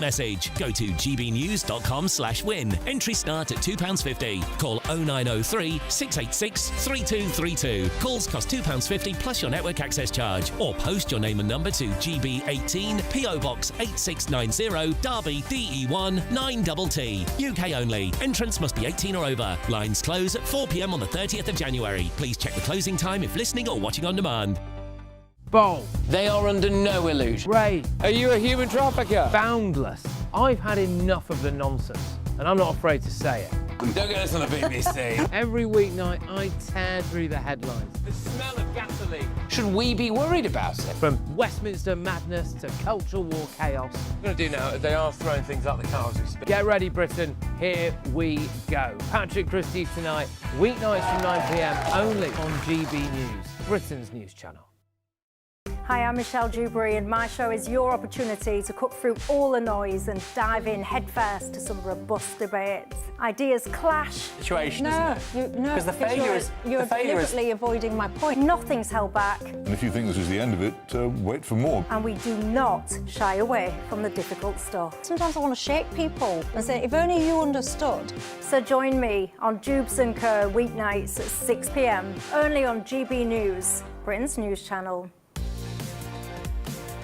Message. Go to gbnews.com/win. Entry start at £2.50. Call 0903 686 3232. Calls cost £2.50 plus your network access charge. Or post your name and number to GB18 PO Box 8690 Derby DE1 9TT. UK only. Entrance must be 18 or over. Lines close at 4 p.m. on the 30th of January. Please check the closing time if listening or watching on demand. Bold. They are under no illusion. Ray. Are you a human trafficker? Boundless. I've had enough of the nonsense, and I'm not afraid to say it. Don't get us on the BBC. Every weeknight, I tear through the headlines. The smell of gasoline. Should we be worried about it? From Westminster madness to cultural war chaos. What I'm going to do now is they are throwing things out the car as we speak. Get ready, Britain. Here we go. Patrick Christys tonight, weeknights from 9 p.m, only on GB News, Britain's news channel. Hi, I'm Michelle Dewberry, and my show is your opportunity to cut through all the noise and dive in headfirst to some robust debates. Ideas clash. Situation, isn't it? Because the failure is... You're deliberately avoiding my point. Nothing's held back. And if you think this is the end of it, wait for more. And we do not shy away from the difficult stuff. Sometimes I want to shake people and say, if only you understood. So join me on Jubes & Co. weeknights at 6 p.m, only on GB News, Britain's news channel.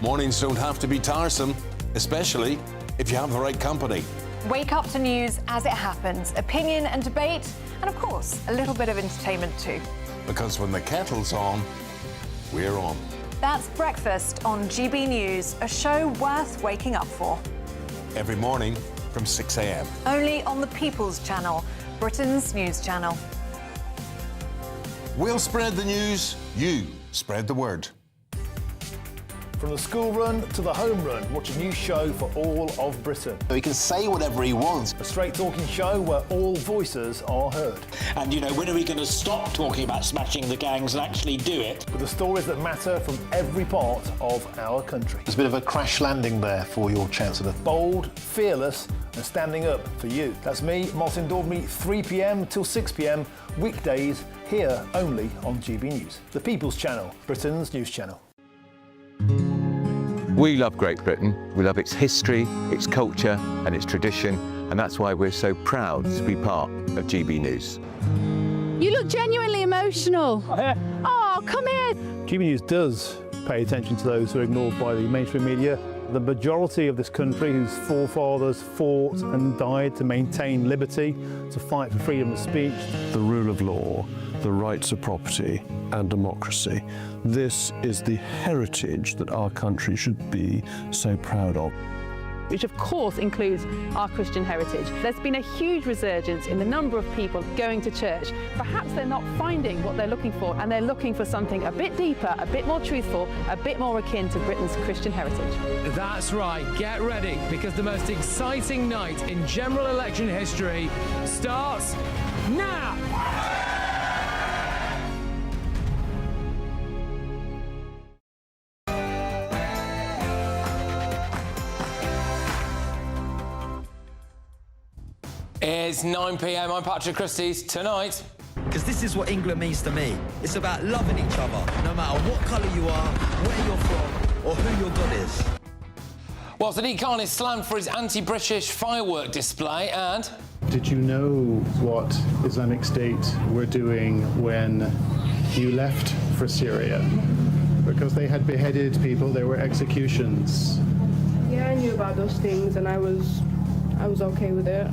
Mornings don't have to be tiresome, especially if you have the right company. Wake up to news as it happens, opinion and debate, and of course, a little bit of entertainment too. Because when the kettle's on, we're on. That's Breakfast on GB News, a show worth waking up for. Every morning from 6 a.m. Only on the People's Channel, Britain's news channel. We'll spread the news, you spread the word. From the school run to the home run, watch a new show for all of Britain. He can say whatever he wants. A straight talking show where all voices are heard. And, you know, when are we going to stop talking about smashing the gangs and actually do it? With the stories that matter from every part of our country. There's a bit of a crash landing there for your Chancellor. Bold, fearless and standing up for you. That's me, Martin Daubney, 3 p.m. till 6 p.m, weekdays, here only on GB News. The People's Channel, Britain's news channel. We love Great Britain. We love its history, its culture and its tradition, and that's why we're so proud to be part of GB News. You look genuinely emotional. Oh, come here. GB News does pay attention to those who are ignored by the mainstream media. The majority of this country whose forefathers fought and died to maintain liberty, to fight for freedom of speech. The rule of law, the rights of property and democracy. This is the heritage that our country should be so proud of. Which of course includes our Christian heritage. There's been a huge resurgence in the number of people going to church. Perhaps they're not finding what they're looking for, and they're looking for something a bit deeper, a bit more truthful, a bit more akin to Britain's Christian heritage. That's right, get ready, because the most exciting night in general election history starts now! It's 9 p.m. I'm Patrick Christys. Tonight. Because this is what England means to me. It's about loving each other, no matter what colour you are, where you're from, or who your God is. Well, Sadiq Khan is slammed for his anti-British firework display and... Did you know what Islamic State were doing when you left for Syria? Because they had beheaded people, there were executions. Yeah, I knew about those things and I was okay with it.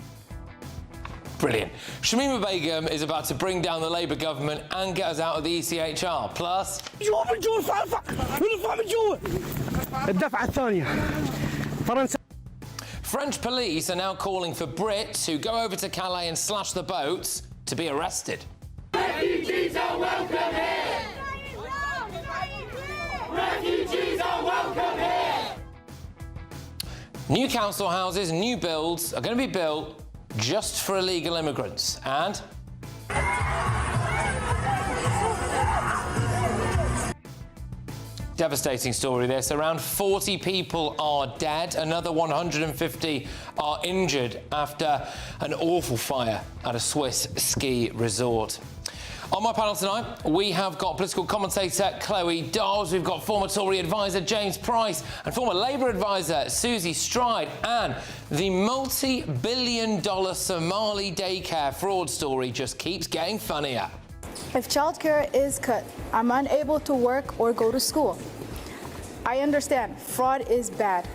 Brilliant. Shamima Begum is about to bring down the Labour government and get us out of the ECHR. Plus... French police are now calling for Brits who go over to Calais and slash the boats to be arrested. Refugees are welcome here! Refugees are welcome here! New council houses, new builds are going to be built just for illegal immigrants. And devastating story this. Around 40 people are dead. Another 150 are injured after an awful fire at a Swiss ski resort. On my panel tonight, we have got political commentator Chloe Dawes, we've got former Tory advisor James Price and former Labour advisor Susie Stride, and the multi-billion-dollar Somali daycare fraud story just keeps getting funnier. If childcare is cut, I'm unable to work or go to school. I understand fraud is bad.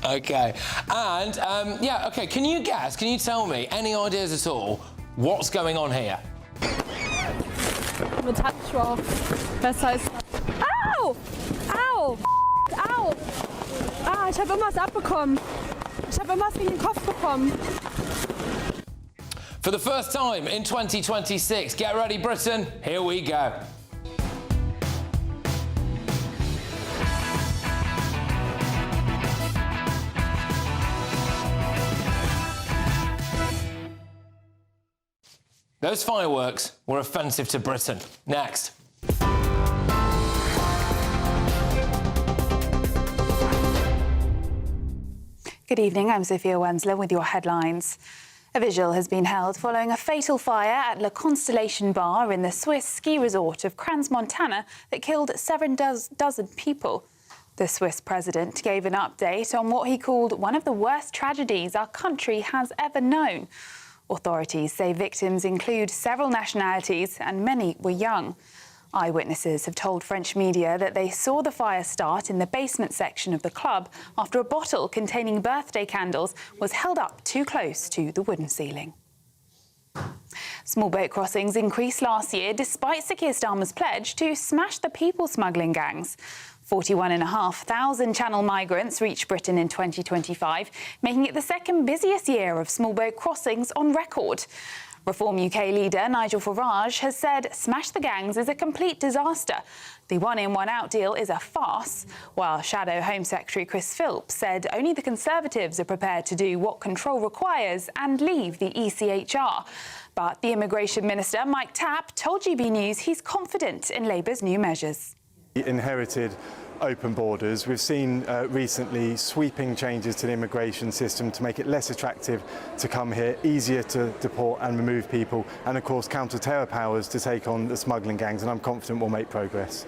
Okay, and okay, can you guess, can you tell me, any ideas at all, what's going on here? Was heißt... Au! Au! Au! Ah, ich habe irgendwas abbekommen. Ich habe irgendwas gegen den Kopf bekommen. For the first time in 2026, get ready, Britain, here we go. Those fireworks were offensive to Britain. Next. Good evening, I'm Sophia Wensler with your headlines. A vigil has been held following a fatal fire at La Constellation Bar in the Swiss ski resort of Crans, Montana, that killed 7 dozen people. The Swiss president gave an update on what he called one of the worst tragedies our country has ever known. Authorities say victims include several nationalities and many were young. Eyewitnesses have told French media that they saw the fire start in the basement section of the club after a bottle containing birthday candles was held up too close to the wooden ceiling. Small boat crossings increased last year despite Sir Keir Starmer's pledge to smash the people smuggling gangs. 41,500 Channel migrants reached Britain in 2025, making it the second busiest year of small boat crossings on record. Reform UK leader Nigel Farage has said smash the gangs is a complete disaster. The one-in, one-out deal is a farce, while Shadow Home Secretary Chris Philp said only the Conservatives are prepared to do what control requires and leave the ECHR. But the Immigration Minister, Mike Tapp, told GB News he's confident in Labour's new measures. Inherited open borders. We've seen recently sweeping changes to the immigration system to make it less attractive to come here, easier to deport and remove people, and of course counter-terror powers to take on the smuggling gangs, and I'm confident we'll make progress.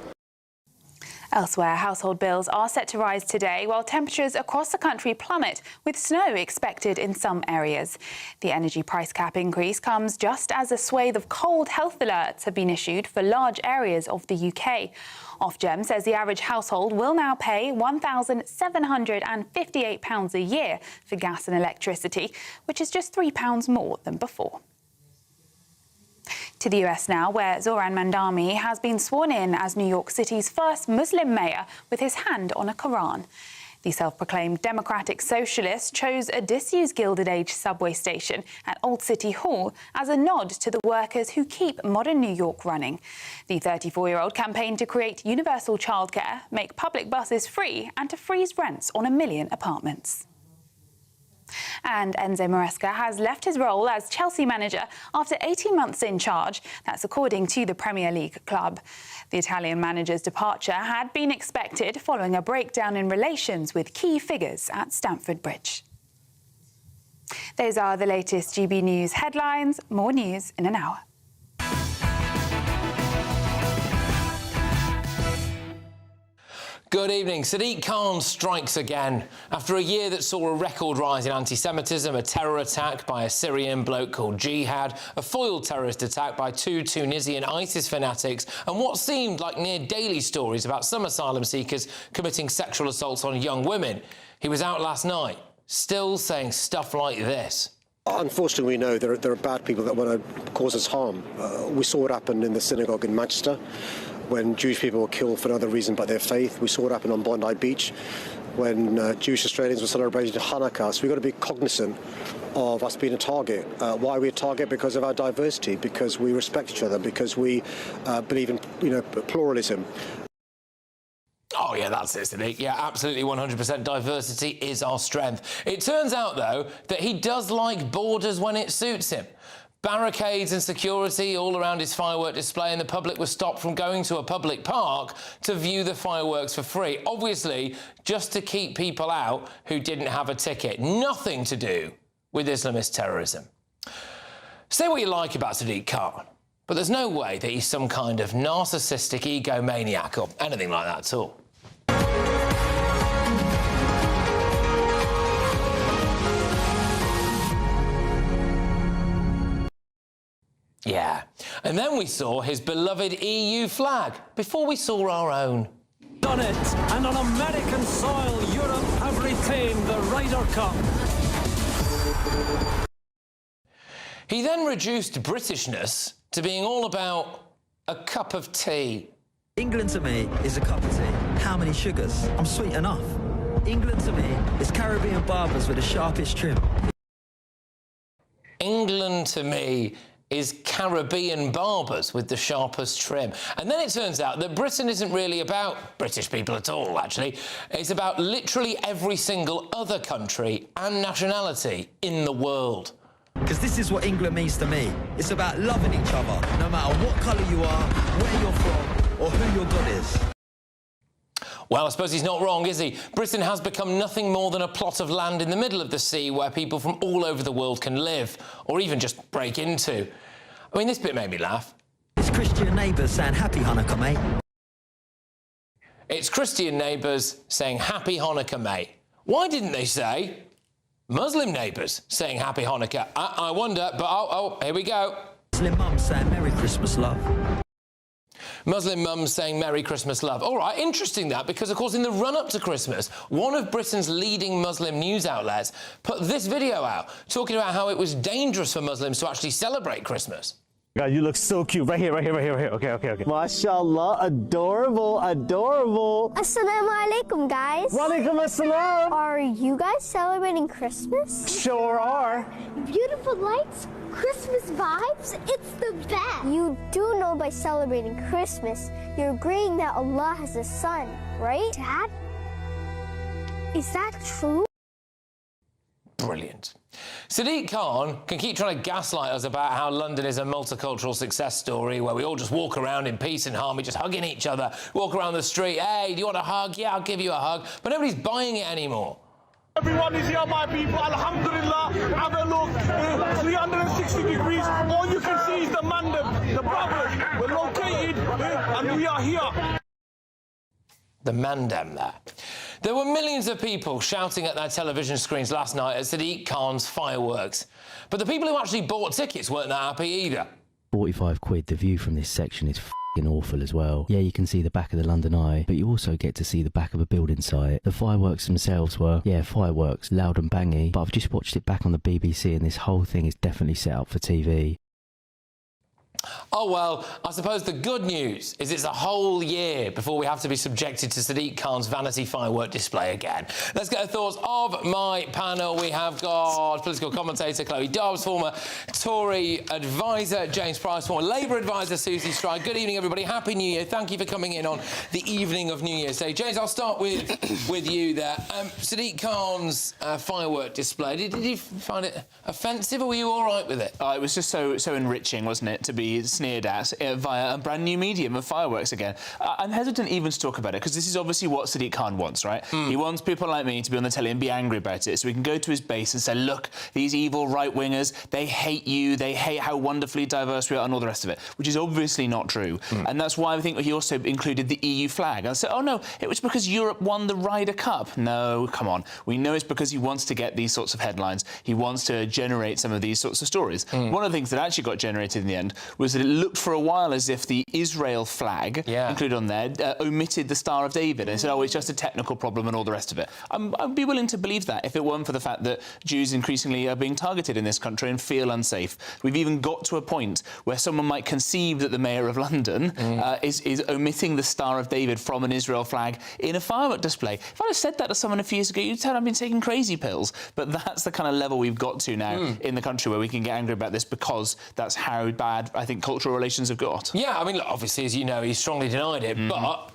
Elsewhere, household bills are set to rise today, while temperatures across the country plummet, with snow expected in some areas. The energy price cap increase comes just as a swathe of cold health alerts have been issued for large areas of the UK. Ofgem says the average household will now pay £1,758 a year for gas and electricity, which is just £3 more than before. To the US now, where Zohran Mandami has been sworn in as New York City's first Muslim mayor with his hand on a Quran. The self-proclaimed democratic socialist chose a disused Gilded Age subway station at Old City Hall as a nod to the workers who keep modern New York running. The 34-year-old campaigned to create universal childcare, make public buses free, and to freeze rents on 1 million apartments. And Enzo Maresca has left his role as Chelsea manager after 18 months in charge. That's according to the Premier League club. The Italian manager's departure had been expected following a breakdown in relations with key figures at Stamford Bridge. Those are the latest GB News headlines. More news in an hour. Good evening. Sadiq Khan strikes again. After a year that saw a record rise in anti-Semitism, a terror attack by a Syrian bloke called Jihad, a foiled terrorist attack by 2 Tunisian ISIS fanatics, and what seemed like near-daily stories about some asylum seekers committing sexual assaults on young women, he was out last night, still saying stuff like this. Unfortunately, we know there are bad people that want to cause us harm. We saw it happen in the synagogue in Manchester, when Jewish people were killed for no other reason but their faith. We saw it happen on Bondi Beach when Jewish Australians were celebrating Hanukkah. So we've got to be cognizant of us being a target. Why are we a target? Because of our diversity, because we respect each other, because we believe in pluralism. Oh, yeah, that's it, Sadiq. Yeah, absolutely 100% diversity is our strength. It turns out, though, that he does like borders when it suits him. Barricades and security all around his firework display, and the public was stopped from going to a public park to view the fireworks for free. Obviously, just to keep people out who didn't have a ticket. Nothing to do with Islamist terrorism. Say what you like about Sadiq Khan, but there's no way that he's some kind of narcissistic egomaniac or anything like that at all. Yeah, and then we saw his beloved EU flag before we saw our own. Done it, and on American soil, Europe have retained the Ryder Cup. He then reduced Britishness to being all about a cup of tea. England to me is a cup of tea. How many sugars? I'm sweet enough. England to me is Caribbean barbers with the sharpest trim. England to me is Caribbean barbers with the sharpest trim. And then it turns out that Britain isn't really about British people at all, actually. It's about literally every single other country and nationality in the world. Because this is what England means to me. It's about loving each other, no matter what colour you are, where you're from, or who your God is. Well, I suppose he's not wrong, is he? Britain has become nothing more than a plot of land in the middle of the sea where people from all over the world can live, or even just break into. I mean, this bit made me laugh. It's Christian neighbours saying Happy Hanukkah, mate. It's Christian neighbours saying Happy Hanukkah, mate. Why didn't they say Muslim neighbours saying Happy Hanukkah? I wonder, but oh, here we go. Muslim mums saying Merry Christmas, love. Muslim mums saying Merry Christmas, love. All right, interesting that, because, of course, in the run-up to Christmas, one of Britain's leading Muslim news outlets put this video out talking about how it was dangerous for Muslims to actually celebrate Christmas. God, you look so cute. Right here. Okay. MashaAllah, adorable. Assalamu alaikum, guys. Wa alaikum assalam. Are you guys celebrating Christmas? Sure are. Beautiful lights, Christmas vibes, it's the best. You do know by celebrating Christmas, you're agreeing that Allah has a son, right? Dad? Is that true? Brilliant. Sadiq Khan can keep trying to gaslight us about how London is a multicultural success story where we all just walk around in peace and harmony, just hugging each other, walk around the street, hey, do you want a hug? Yeah, I'll give you a hug. But nobody's buying it anymore. Everyone is here, my people. Alhamdulillah. Have a look. 360 degrees. All you can see is the mandem, the brothers. We're located and we are here. The mandem there. There were millions of people shouting at their television screens last night at Sadiq Khan's fireworks. But the people who actually bought tickets weren't that happy either. 45 quid, the view from this section is f***ing awful as well. Yeah, you can see the back of the London Eye, but you also get to see the back of a building site. The fireworks themselves were, yeah, fireworks, loud and bangy, but I've just watched it back on the BBC and this whole thing is definitely set up for TV. Oh, well, I suppose the good news is it's a whole year before we have to be subjected to Sadiq Khan's vanity firework display again. Let's get the thoughts of my panel. We have got political commentator Chloe Dobbs, former Tory advisor James Price, former Labour advisor Susie Stride. Good evening, everybody. Happy New Year. Thank you for coming in on the evening of New Year's Day. James, I'll start with you there. Sadiq Khan's firework display, did you find it offensive or were you all right with it? It was just so enriching, wasn't it, to be sneered at via a brand new medium of fireworks again. I'm hesitant even to talk about it because this is obviously what Sadiq Khan wants, right? He wants people like me to be on the telly and be angry about it so we can go to his base and say, look, these evil right-wingers, they hate you, they hate how wonderfully diverse we are and all the rest of it, which is obviously not true. And that's why I think he also included the EU flag. And I said, oh no, it was because Europe won the Ryder Cup. No, come on. We know it's because he wants to get these sorts of headlines. He wants to generate some of these sorts of stories. One of the things that actually got generated in the end was that it looked for a while as if the Israel flag, included on there, omitted the Star of David and said, oh, it's just a technical problem and all the rest of it. I'd be willing to believe that if it weren't for the fact that Jews increasingly are being targeted in this country and feel unsafe. We've even got to a point where someone might conceive that the Mayor of London is omitting the Star of David from an Israel flag in a firework display. If I'd have said that to someone a few years ago, you'd tell I've been taking crazy pills. But that's the kind of level we've got to now in the country where we can get angry about this because that's how bad, I think, cultural relations have got. Yeah, I mean, look, obviously, as you know, he strongly denied it, but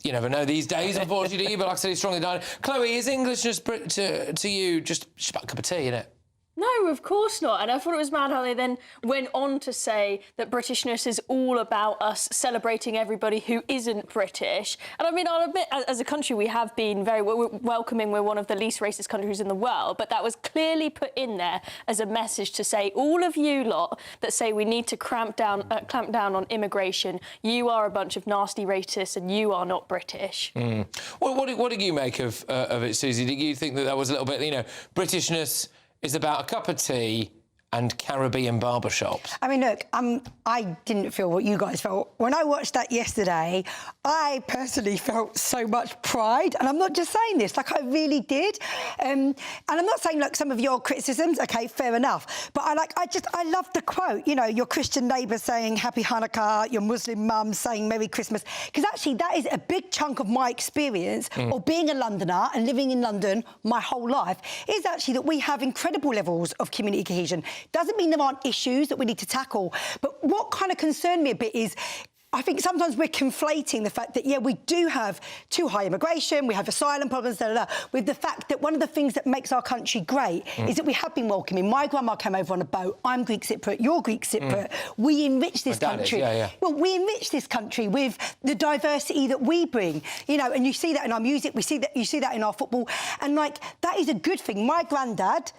you never know these days, unfortunately, but like I said, he strongly denied it. Chloe, is Englishness to you just about a cup of tea, isn't it? No, of course not. And I thought it was mad how they then went on to say that Britishness is all about us celebrating everybody who isn't British. And I mean, I'll admit, as a country, we have been very welcoming. We're one of the least racist countries in the world. But that was clearly put in there as a message to say, all of you lot that say we need to clamp down on immigration, you are a bunch of nasty racists and you are not British. What do you make of it, Susie? Do you think that was a little bit, you know, Britishness is about a cup of tea and Caribbean barbershops? I mean, look, I didn't feel what you guys felt. When I watched that yesterday, I personally felt so much pride, and I'm not just saying this, like, I really did. And I'm not saying, like, some of your criticisms, OK, fair enough, but I love the quote, you know, your Christian neighbour saying Happy Hanukkah, your Muslim mum saying Merry Christmas, because actually that is a big chunk of my experience of being a Londoner and living in London my whole life, is actually that we have incredible levels of community cohesion. Doesn't mean there aren't issues that we need to tackle. But what kind of concerned me a bit is I think sometimes we're conflating the fact that, yeah, we do have too high immigration, we have asylum problems, with the fact that one of the things that makes our country great is that we have been welcoming. My grandma came over on a boat. I'm Greek Cypriot. You're Greek Cypriot. We enrich this country. Well, we enrich this country with the diversity that we bring, you know, and you see that in our music, you see that in our football, and, like, that is a good thing. My granddad,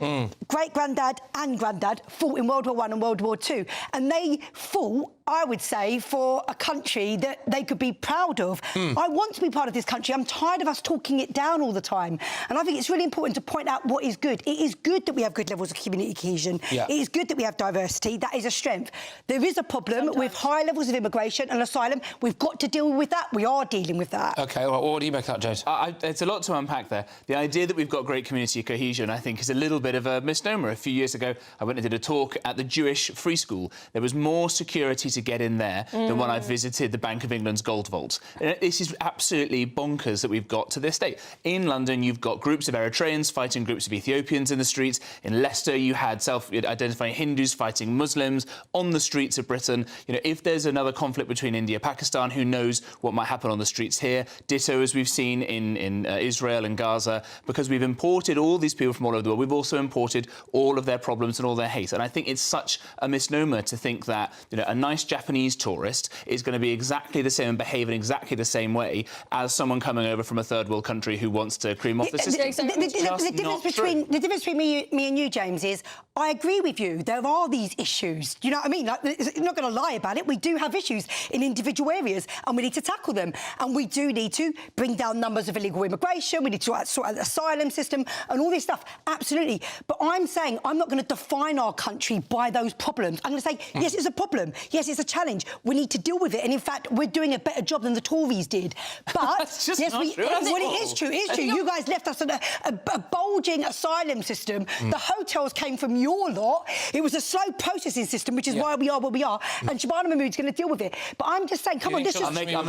great-granddad and granddad fought in World War I and World War II, and they fought, I would say, for a country that they could be proud of. I want to be part of this country. I'm tired of us talking it down all the time. And I think it's really important to point out what is good. It is good that we have good levels of community cohesion. It is good that we have diversity. That is a strength. There is a problem with high levels of immigration and asylum. We've got to deal with that. We are dealing with that. OK, well, what do you make of that, James? It's a lot to unpack there. The idea that we've got great community cohesion, I think, is a little bit of a misnomer. A few years ago, I went and did a talk at the Jewish Free School. There was more security to get in there than when I visited the Bank of England's gold vaults. This is absolutely bonkers that we've got to this state. In London, you've got groups of Eritreans fighting groups of Ethiopians in the streets. In Leicester, you had self-identifying Hindus fighting Muslims on the streets of Britain. You know, if there's another conflict between India and Pakistan, who knows what might happen on the streets here. Ditto, as we've seen in Israel and Gaza, because we've imported all these people from all over the world. We've also imported all of their problems and all their hate. And I think it's such a misnomer to think that, you know, a nice Japanese tourist is going to be exactly the same and behave in exactly the same way as someone coming over from a third world country who wants to cream off the system. The difference between me and you, James, is I agree with you. There are these issues. Do you know what I mean? Like, I'm not going to lie about it. We do have issues in individual areas, and we need to tackle them. And we do need to bring down numbers of illegal immigration. We need to sort out the asylum system and all this stuff. Absolutely. But I'm saying I'm not going to define our country by those problems. I'm going to say, yes, it's a problem. Yes, it's a challenge. We need to deal with it. And in fact, we're doing a better job than the Tories did. But That's just yes, not true. Well, it is true. It is true. You guys left us in a bulging asylum system. The hotels came from your lot. It was a slow processing system, which is why we are where we are. And Shamima Mahmood's going to deal with it. But I'm just saying, come on, this is... Sorry, Shamima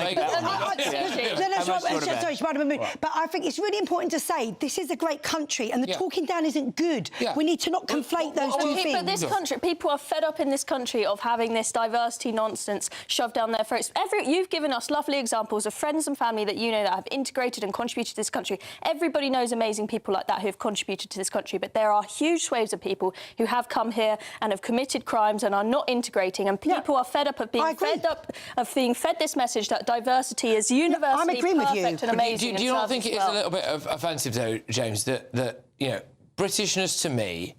Mahmood. But I think it's really important to say this is a great country, and the talking down isn't good. We need to not conflate those two things. But this country, people are fed up in this country of having this diversity nonsense shoved down their throats. You've given us lovely examples of friends and family that you know that have integrated and contributed to this country. Everybody knows amazing people like that who have contributed to this country, but there are huge swathes of people who have come here and have committed crimes and are not integrating, and people are fed up of being fed this message that diversity is universally perfect and amazing. Do you not think it is a little bit offensive, though, James, that you know, Britishness to me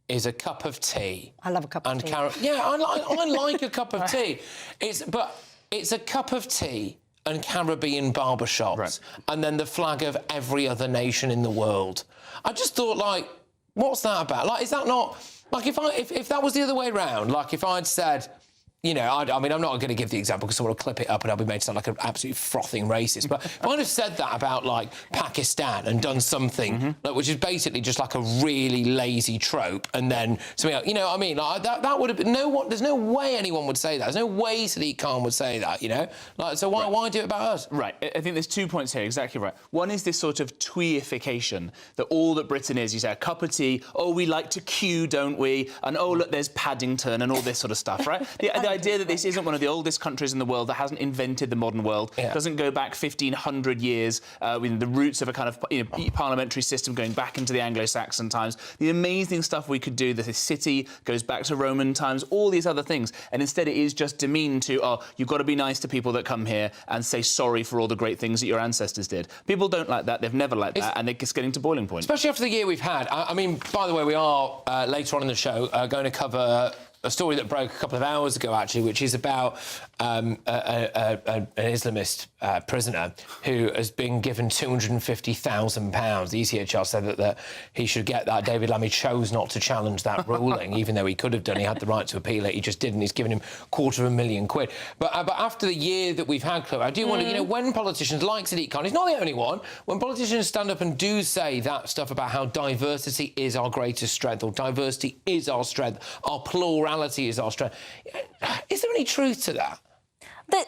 is a cup of tea. I love a cup of tea. I like a cup of tea. It's a cup of tea and Caribbean barbershops, and then the flag of every other nation in the world. I just thought, like, what's that about? Like, is that not... Like, if that was the other way around, like, if I'd said... You know, I mean, I'm not going to give the example because someone will clip it up and I'll be made to sound like an absolute frothing racist. But if I'd have said that about, like, Pakistan and done something, like, which is basically just like a really lazy trope, and then something else, you know what I mean? Like, that would have been... There's no way anyone would say that. There's no way Sadiq Khan would say that, you know? Like, so why do it about us? Right. I think there's 2 points here, exactly right. One is this sort of tweeification, that all that Britain is, you say, a cup of tea, oh, we like to queue, don't we? And, oh, look, there's Paddington and all this sort of stuff, right? the idea that this isn't one of the oldest countries in the world that hasn't invented the modern world, doesn't go back 1,500 years with the roots of a kind of parliamentary system going back into the Anglo-Saxon times. The amazing stuff we could do, that this city goes back to Roman times, all these other things. And instead it is just demeaned to, oh, you've got to be nice to people that come here and say sorry for all the great things that your ancestors did. People don't like that. They've never liked that, and it's getting to boiling point. Especially after the year we've had. I mean, by the way, we are, later on in the show, going to cover a story that broke a couple of hours ago, actually, which is about an Islamist prisoner who has been given £250,000. The ECHR said that he should get that. David Lammy chose not to challenge that ruling, even though he could have done. He had the right to appeal it. He just didn't. He's given him £250,000. But after the year that we've had, Chloe, I do wonder, you know, when politicians like Sadiq Khan, he's not the only one, when politicians stand up and do say that stuff about how diversity is our greatest strength, or diversity is our strength, our plurality is our strength, is there any truth to that?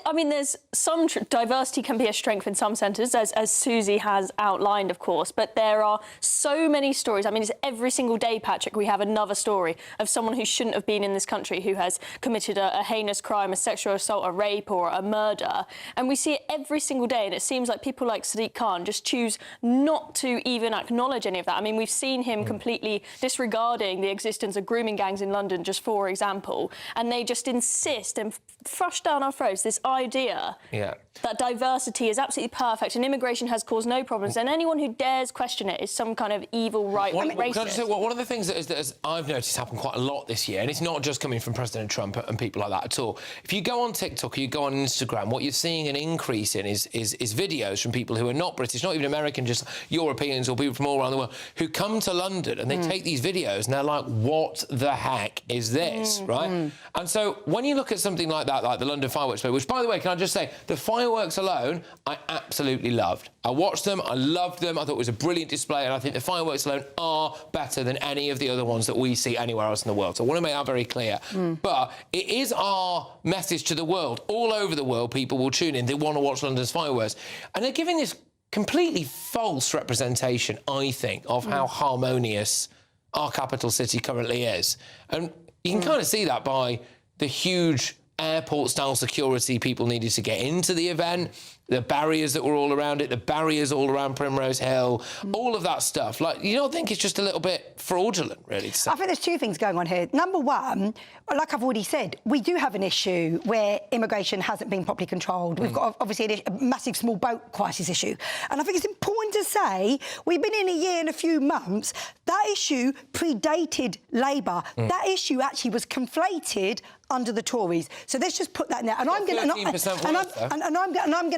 I mean, there's some diversity can be a strength in some centres, as Susie has outlined, of course, but there are so many stories. I mean, it's every single day, Patrick, we have another story of someone who shouldn't have been in this country, who has committed a heinous crime, a sexual assault, a rape or a murder. And we see it every single day, and it seems like people like Sadiq Khan just choose not to even acknowledge any of that. I mean, we've seen him completely disregarding the existence of grooming gangs in London, just for example, and they just insist and thrush down our throats this idea that diversity is absolutely perfect and immigration has caused no problems, and anyone who dares question it is some kind of evil right-wing racist. Can I just say, one of the things that I've noticed happen quite a lot this year, and it's not just coming from President Trump and people like that at all. If you go on TikTok or you go on Instagram, what you're seeing an increase in is videos from people who are not British, not even American, just Europeans or people from all around the world, who come to London and they take these videos and they're like, what the heck is this, right? And so when you look at something like that, like the London fireworks display, which, by the way, can I just say, the fireworks alone, I absolutely loved. I watched them, I loved them, I thought it was a brilliant display, and I think the fireworks alone are better than any of the other ones that we see anywhere else in the world. So I want to make that very clear. But it is our message to the world. All over the world, people will tune in. They want to watch London's fireworks. And they're giving this completely false representation, I think, of how harmonious our capital city currently is. And you can kind of see that by the huge airport-style security people needed to get into the event, the barriers that were all around it, the barriers all around Primrose Hill, all of that stuff. Like, you don't think it's just a little bit fraudulent, really, to say? I think there's two things going on here. Number one, like I've already said, we do have an issue where immigration hasn't been properly controlled. We've got, obviously, a massive small boat crisis issue. And I think it's important to say, we've been in a year and a few months, that issue predated Labour. That issue actually was conflated under the Tories. So let's just put that in there. And I'm going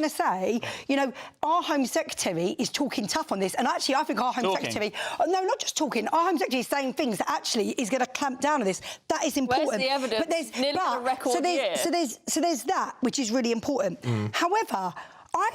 to say, you know, our Home Secretary is talking tough on this. And actually, I think our Home Secretary... no, not just talking. Our Home Secretary is saying things that actually is going to clamp down on this. That is important. Where's the evidence? But there's nearly a record year. So there's that, which is really important. However...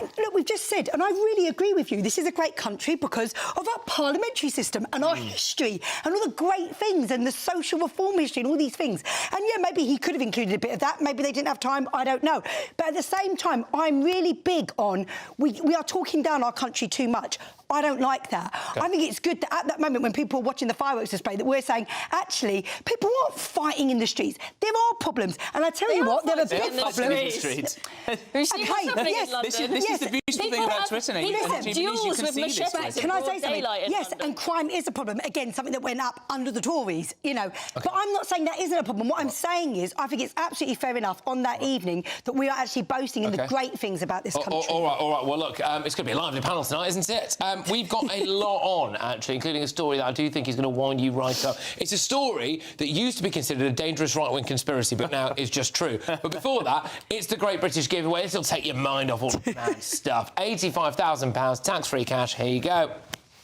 look, we've just said, and I really agree with you, this is a great country because of our parliamentary system and our history and all the great things and the social reform history and all these things. And, yeah, maybe he could have included a bit of that. Maybe they didn't have time. I don't know. But at the same time, I'm really big on we are talking down our country too much. I don't like that. Okay. I think it's good that at that moment when people are watching the fireworks display that we're saying, actually, people aren't fighting in the streets. There are problems. And I tell you what, there are big problems. In the streets. This is the beautiful thing about Twitter. Duels with machetes. Can I say something? Yes, and crime is a problem. Again, something that went up under the Tories, you know. Okay. But I'm not saying that isn't a problem. What I'm saying is I think it's absolutely fair enough on that evening that we are actually boasting in the great things about this country. All right. Well, look, it's going to be a lively panel tonight, isn't it? We've got a lot on, actually, including a story that I do think is going to wind you right up. It's a story that used to be considered a dangerous right-wing conspiracy, but now is just true. But before that, it's the Great British Giveaway. This will take your mind off all the mad stuff. £85,000 tax-free cash. Here you go.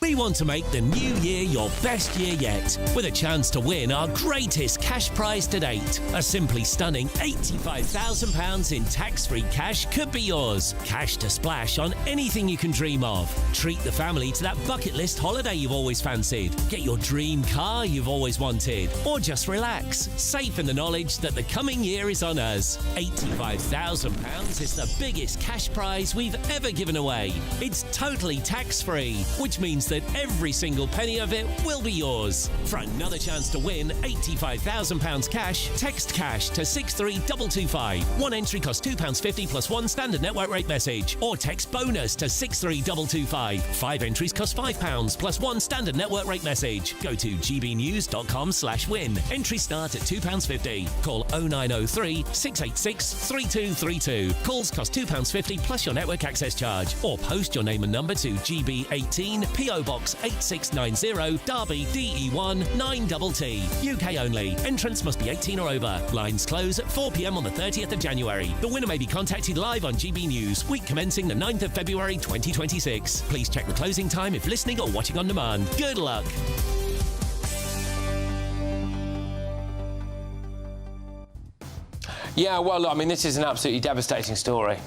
We want to make the new year your best year yet, with a chance to win our greatest cash prize to date. A simply stunning £85,000 in tax-free cash could be yours. Cash to splash on anything you can dream of. Treat the family to that bucket list holiday you've always fancied. Get your dream car you've always wanted. Or just relax, safe in the knowledge that the coming year is on us. £85,000 is the biggest cash prize we've ever given away. It's totally tax-free, which means that every single penny of it will be yours. For another chance to win £85,000 cash, text cash to 63225. One entry costs £2.50 plus one standard network rate message. Or text bonus to 63225. 5 entries cost £5 plus one standard network rate message. Go to gbnews.com/win. Entries start at £2.50. Call 0903 686 3232. Calls cost £2.50 plus your network access charge. Or post your name and number to GB18 PO Box 8690 Derby DE1 9TT. UK only. Entrance must be 18 or over. Lines close at 4 p.m. on the 30th of January. The winner may be contacted live on GB News, week commencing the 9th of February 2026. Please check the closing time if listening or watching on demand. Good luck. Yeah, well, I mean, this is an absolutely devastating story.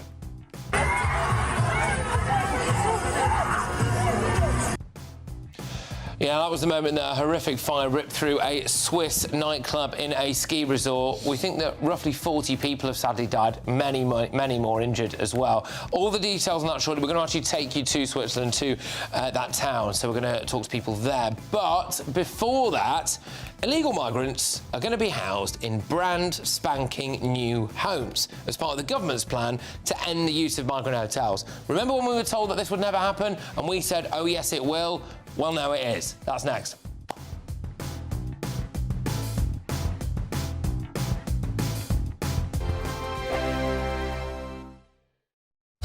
Yeah, that was the moment that a horrific fire ripped through a Swiss nightclub in a ski resort. We think that roughly 40 people have sadly died, many more injured as well. All the details on that shortly. We're going to actually take you to Switzerland, to that town, so we're going to talk to people there. But before that, illegal migrants are going to be housed in brand spanking new homes as part of the government's plan to end the use of migrant hotels. Remember when we were told that this would never happen and we said, oh yes it will? Well, now it is. That's next.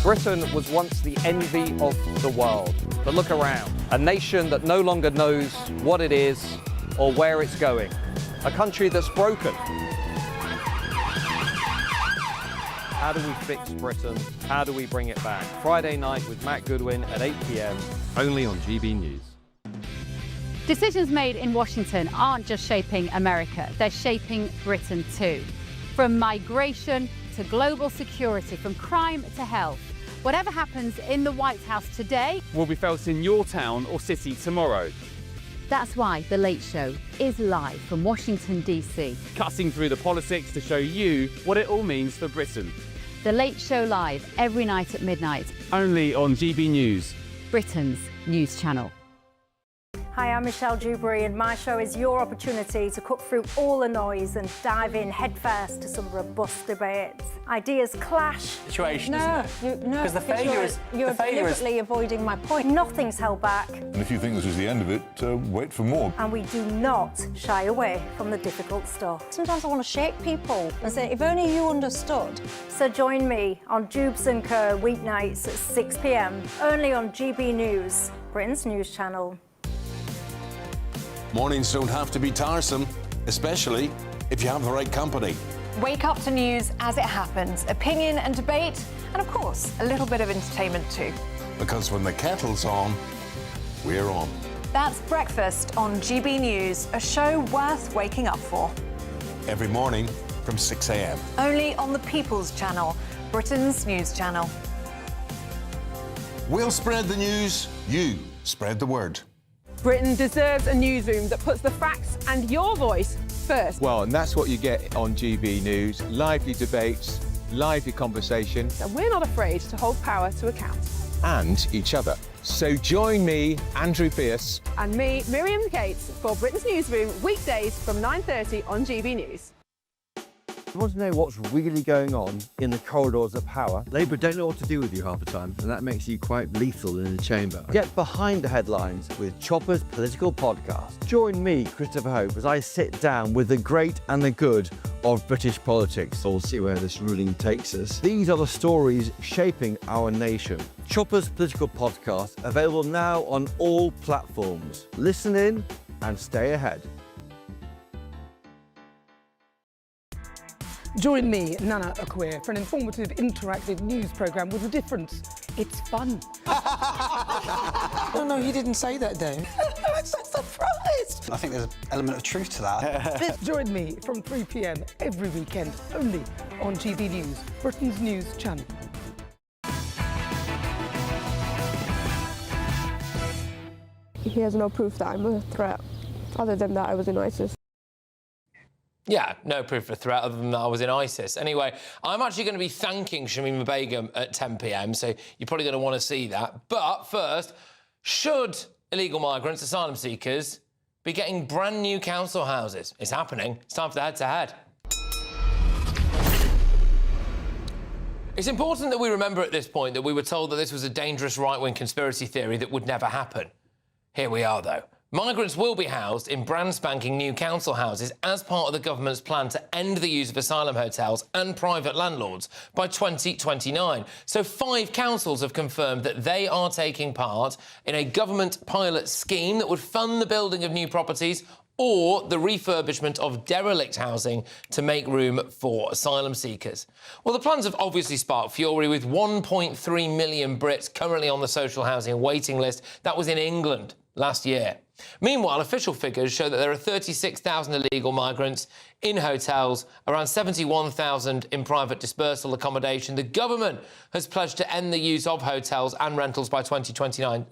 Britain was once the envy of the world. But look around. A nation that no longer knows what it is or where it's going. A country that's broken. How do we fix Britain? How do we bring it back? Friday night with Matt Goodwin at 8 p.m. only on GB News. Decisions made in Washington aren't just shaping America, they're shaping Britain too. From migration to global security, from crime to health. Whatever happens in the White House today will be felt in your town or city tomorrow. That's why The Late Show is live from Washington, D.C. Cutting through the politics to show you what it all means for Britain. The Late Show live every night at midnight. Only on GB News, Britain's news channel. Hi, I'm Michelle Dewberry, and my show is your opportunity to cut through all the noise and dive in headfirst to some robust debates. Ideas clash. Situation, isn't it? No, because the failure is you're deliberately avoiding my point. Nothing's held back, And if you think this is the end of it, wait for more. and we do not shy away from the difficult stuff. Sometimes I want to shake people and say, if only you understood. So join me on Jubes & Co. weeknights at 6 p.m. only on GB News, Britain's news channel. Mornings don't have to be tiresome, especially if you have the right company. Wake up to news as it happens, opinion and debate, and of course, a little bit of entertainment too. Because when the kettle's on, we're on. That's Breakfast on GB News, a show worth waking up for. Every morning from 6 a.m. Only on the People's Channel, Britain's news channel. We'll spread the news, you spread the word. Britain deserves a newsroom that puts the facts and your voice first. Well, and that's what you get on GB News. Lively debates, lively conversation. And we're not afraid to hold power to account. And each other. So join me, Andrew Pierce. And me, Miriam Gates, for Britain's Newsroom, weekdays from 9:30 on GB News. You want to know what's really going on in the corridors of power? Labour don't know what to do with you half the time, and that makes you quite lethal in the chamber. Get behind the headlines with Chopper's Political Podcast. Join me, Christopher Hope, as I sit down with the great and the good of British politics. We'll see where this ruling takes us. These are the stories shaping our nation. Chopper's Political Podcast, available now on all platforms. Listen in and stay ahead. Join me, Nana Akwe, for an informative, interactive news programme with a difference. It's fun. No, he didn't say that, though. I'm so surprised. I think there's an element of truth to that. Join me from 3 p.m. every weekend, only on GB News, Britain's news channel. He has no proof that I'm a threat, other than that I was in ISIS. Yeah, no proof of threat other than that I was in ISIS. Anyway, I'm actually going to be thanking Shamima Begum at 10 p.m, so you're probably going to want to see that. But first, should illegal migrants, asylum seekers, be getting brand new council houses. It's happening. It's time for the head-to-head. It's important that we remember at this point that we were told that this was a dangerous right-wing conspiracy theory that would never happen. Here we are, though. Migrants will be housed in brand spanking new council houses as part of the government's plan to end the use of asylum hotels and private landlords by 2029. So 5 councils have confirmed that they are taking part in a government pilot scheme that would fund the building of new properties or the refurbishment of derelict housing to make room for asylum seekers. Well, the plans have obviously sparked fury, with 1.3 million Brits currently on the social housing waiting list. That was in England last year. Meanwhile, official figures show that there are 36,000 illegal migrants in hotels, around 71,000 in private dispersal accommodation. The government has pledged to end the use of hotels and rentals by 2029,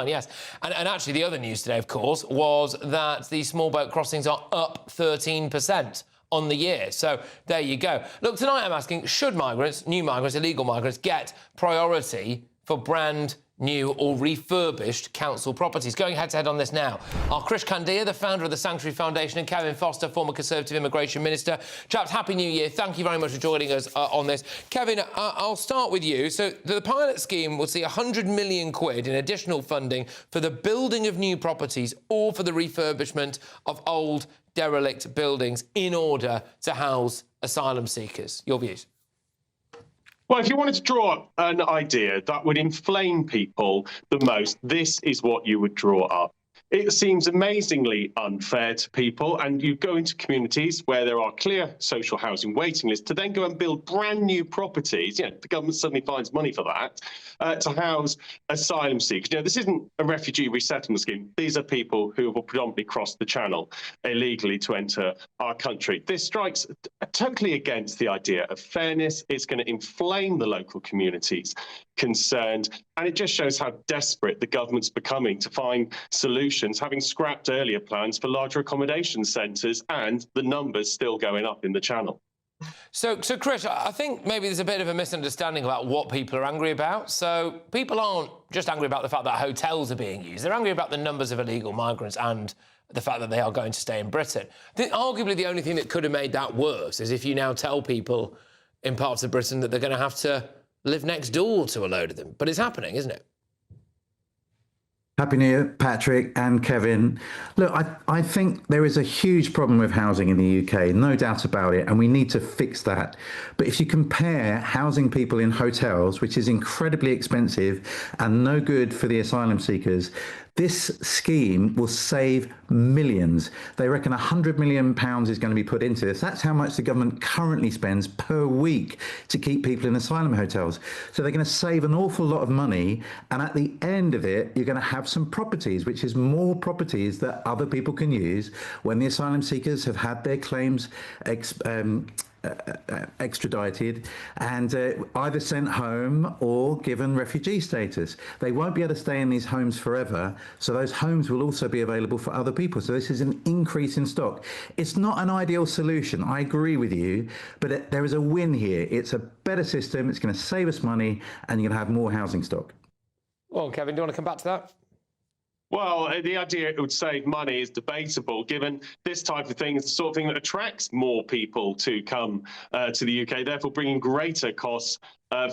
yes. And actually, the other news today, of course, was that the small boat crossings are up 13% on the year. So there you go. Look, tonight I'm asking, should migrants, new migrants, illegal migrants, get priority for brand new or refurbished council properties? Going head-to-head on this now are Krish Kandiah, the founder of the Sanctuary Foundation, and Kevin Foster, former Conservative Immigration Minister. Chaps, Happy New Year. Thank you very much for joining us on this. Kevin, I'll start with you. So the pilot scheme will see 100 million quid in additional funding for the building of new properties or for the refurbishment of old derelict buildings in order to house asylum seekers. Your views? Well, if you wanted to draw up an idea that would inflame people the most, this is what you would draw up. It seems amazingly unfair to people, and you go into communities where there are clear social housing waiting lists to then go and build brand new properties. You know, the government suddenly finds money for that to house asylum seekers. You know, this isn't a refugee resettlement scheme. These are people who have predominantly crossed the channel illegally to enter our country. This strikes totally against the idea of fairness. It's going to inflame the local communities concerned, and it just shows how desperate the government's becoming to find solutions, having scrapped earlier plans for larger accommodation centres and the numbers still going up in the channel. So, Krish, I think maybe there's a bit of a misunderstanding about what people are angry about. So people aren't just angry about the fact that hotels are being used. They're angry about the numbers of illegal migrants and the fact that they are going to stay in Britain. I think arguably the only thing that could have made that worse is if you now tell people in parts of Britain that they're going to have to live next door to a load of them. But it's happening, isn't it? Happy New Year, Patrick and Kevin. Look, I think there is a huge problem with housing in the UK, no doubt about it, and we need to fix that. But if you compare housing people in hotels, which is incredibly expensive and no good for the asylum seekers, this scheme will save millions. They reckon £100 million is going to be put into this. That's how much the government currently spends per week to keep people in asylum hotels. So they're going to save an awful lot of money. And at the end of it, you're going to have some properties, which is more properties that other people can use when the asylum seekers have had their claims extradited and either sent home or given refugee status. They won't be able to stay in these homes forever, so those homes will also be available for other people. So this is an increase in stock. It's not an ideal solution, I agree with you, but there is a win here. It's a better system, it's going to save us money, and you're going to have more housing stock. Well, Kevin, do you want to come back to that? Well, the idea it would save money is debatable, given this type of thing is the sort of thing that attracts more people to come to the UK, therefore bringing greater costs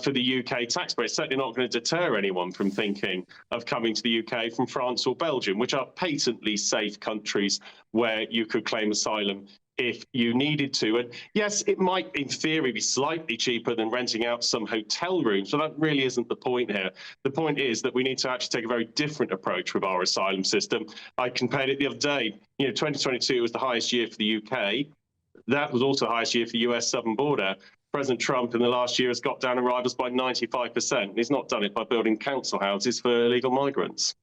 for the UK taxpayer. It's certainly not going to deter anyone from thinking of coming to the UK from France or Belgium, which are patently safe countries where you could claim asylum if you needed to. And yes, it might in theory be slightly cheaper than renting out some hotel rooms, but that really isn't the point here. The point is that we need to actually take a very different approach with our asylum system. I compared it the other day. You know, 2022 was the highest year for the UK. That was also the highest year for the US southern border. President Trump in the last year has got down arrivals by 95%. He's not done it by building council houses for illegal migrants.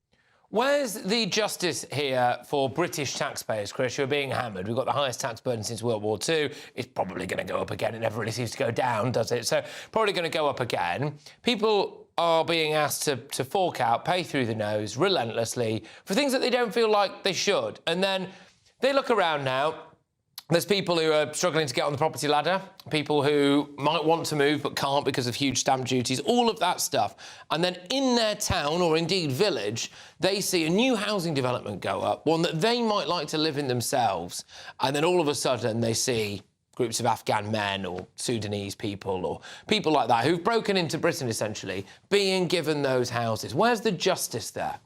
Where's the justice here for British taxpayers, Krish, who are being hammered? We've got the highest tax burden since World War II. It's probably going to go up again. It never really seems to go down, does it? So probably going to go up again. People are being asked to fork out, pay through the nose relentlessly for things that they don't feel like they should. And then they look around now There's people who are struggling to get on the property ladder, people who might want to move but can't because of huge stamp duties, all of that stuff. And then in their town, or indeed village, they see a new housing development go up, one that they might like to live in themselves, and then all of a sudden they see groups of Afghan men or Sudanese people or people like that who've broken into Britain, essentially, being given those houses. Where's the justice there?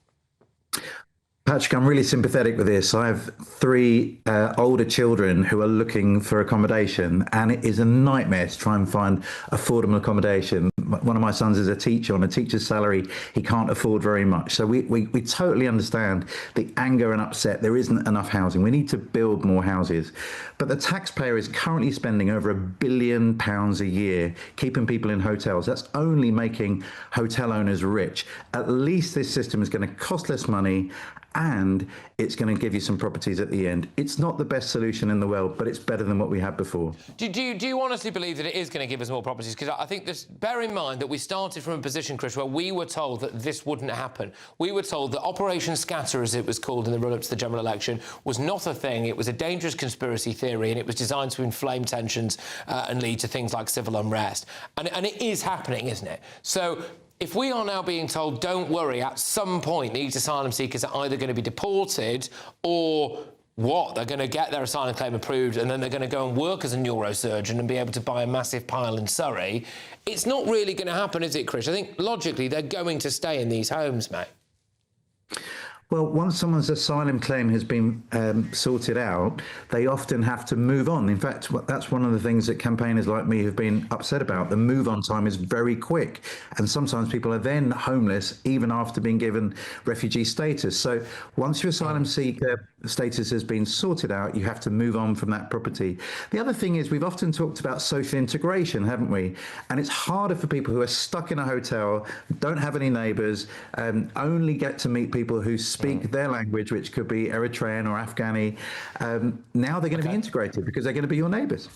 Patrick, I'm really sympathetic with this. I have 3 older children who are looking for accommodation, and it is a nightmare to try and find affordable accommodation. One of my sons is a teacher. On a teacher's salary, he can't afford very much. So we totally understand the anger and upset. There isn't enough housing. We need to build more houses. But the taxpayer is currently spending over £1 billion a year keeping people in hotels. That's only making hotel owners rich. At least this system is going to cost less money, and it's going to give you some properties at the end. It's not the best solution in the world, but it's better than what we had before. Do you honestly believe that it is going to give us more properties? Because I think this, bear in mind that we started from a position, Chris, where we were told that this wouldn't happen. We were told that Operation Scatter, as it was called in the run-up to the general election, was not a thing. It was a dangerous conspiracy theory, and it was designed to inflame tensions and lead to things like civil unrest. And it is happening, isn't it? So if we are now being told, don't worry, at some point these asylum seekers are either going to be deported or what? They're going to get their asylum claim approved and then they're going to go and work as a neurosurgeon and be able to buy a massive pile in Surrey. It's not really going to happen, is it, Chris? I think, logically, they're going to stay in these homes, mate. Well, once someone's asylum claim has been sorted out, they often have to move on. In fact, that's one of the things that campaigners like me have been upset about. The move-on time is very quick, and sometimes people are then homeless even after being given refugee status. So once your asylum seeker status has been sorted out, you have to move on from that property. The other thing is, we've often talked about social integration, haven't we? And it's harder for people who are stuck in a hotel, don't have any neighbours, only get to meet people who speak their language, which could be Eritrean or Afghani. Now they're going to be integrated because they're going to be your neighbours.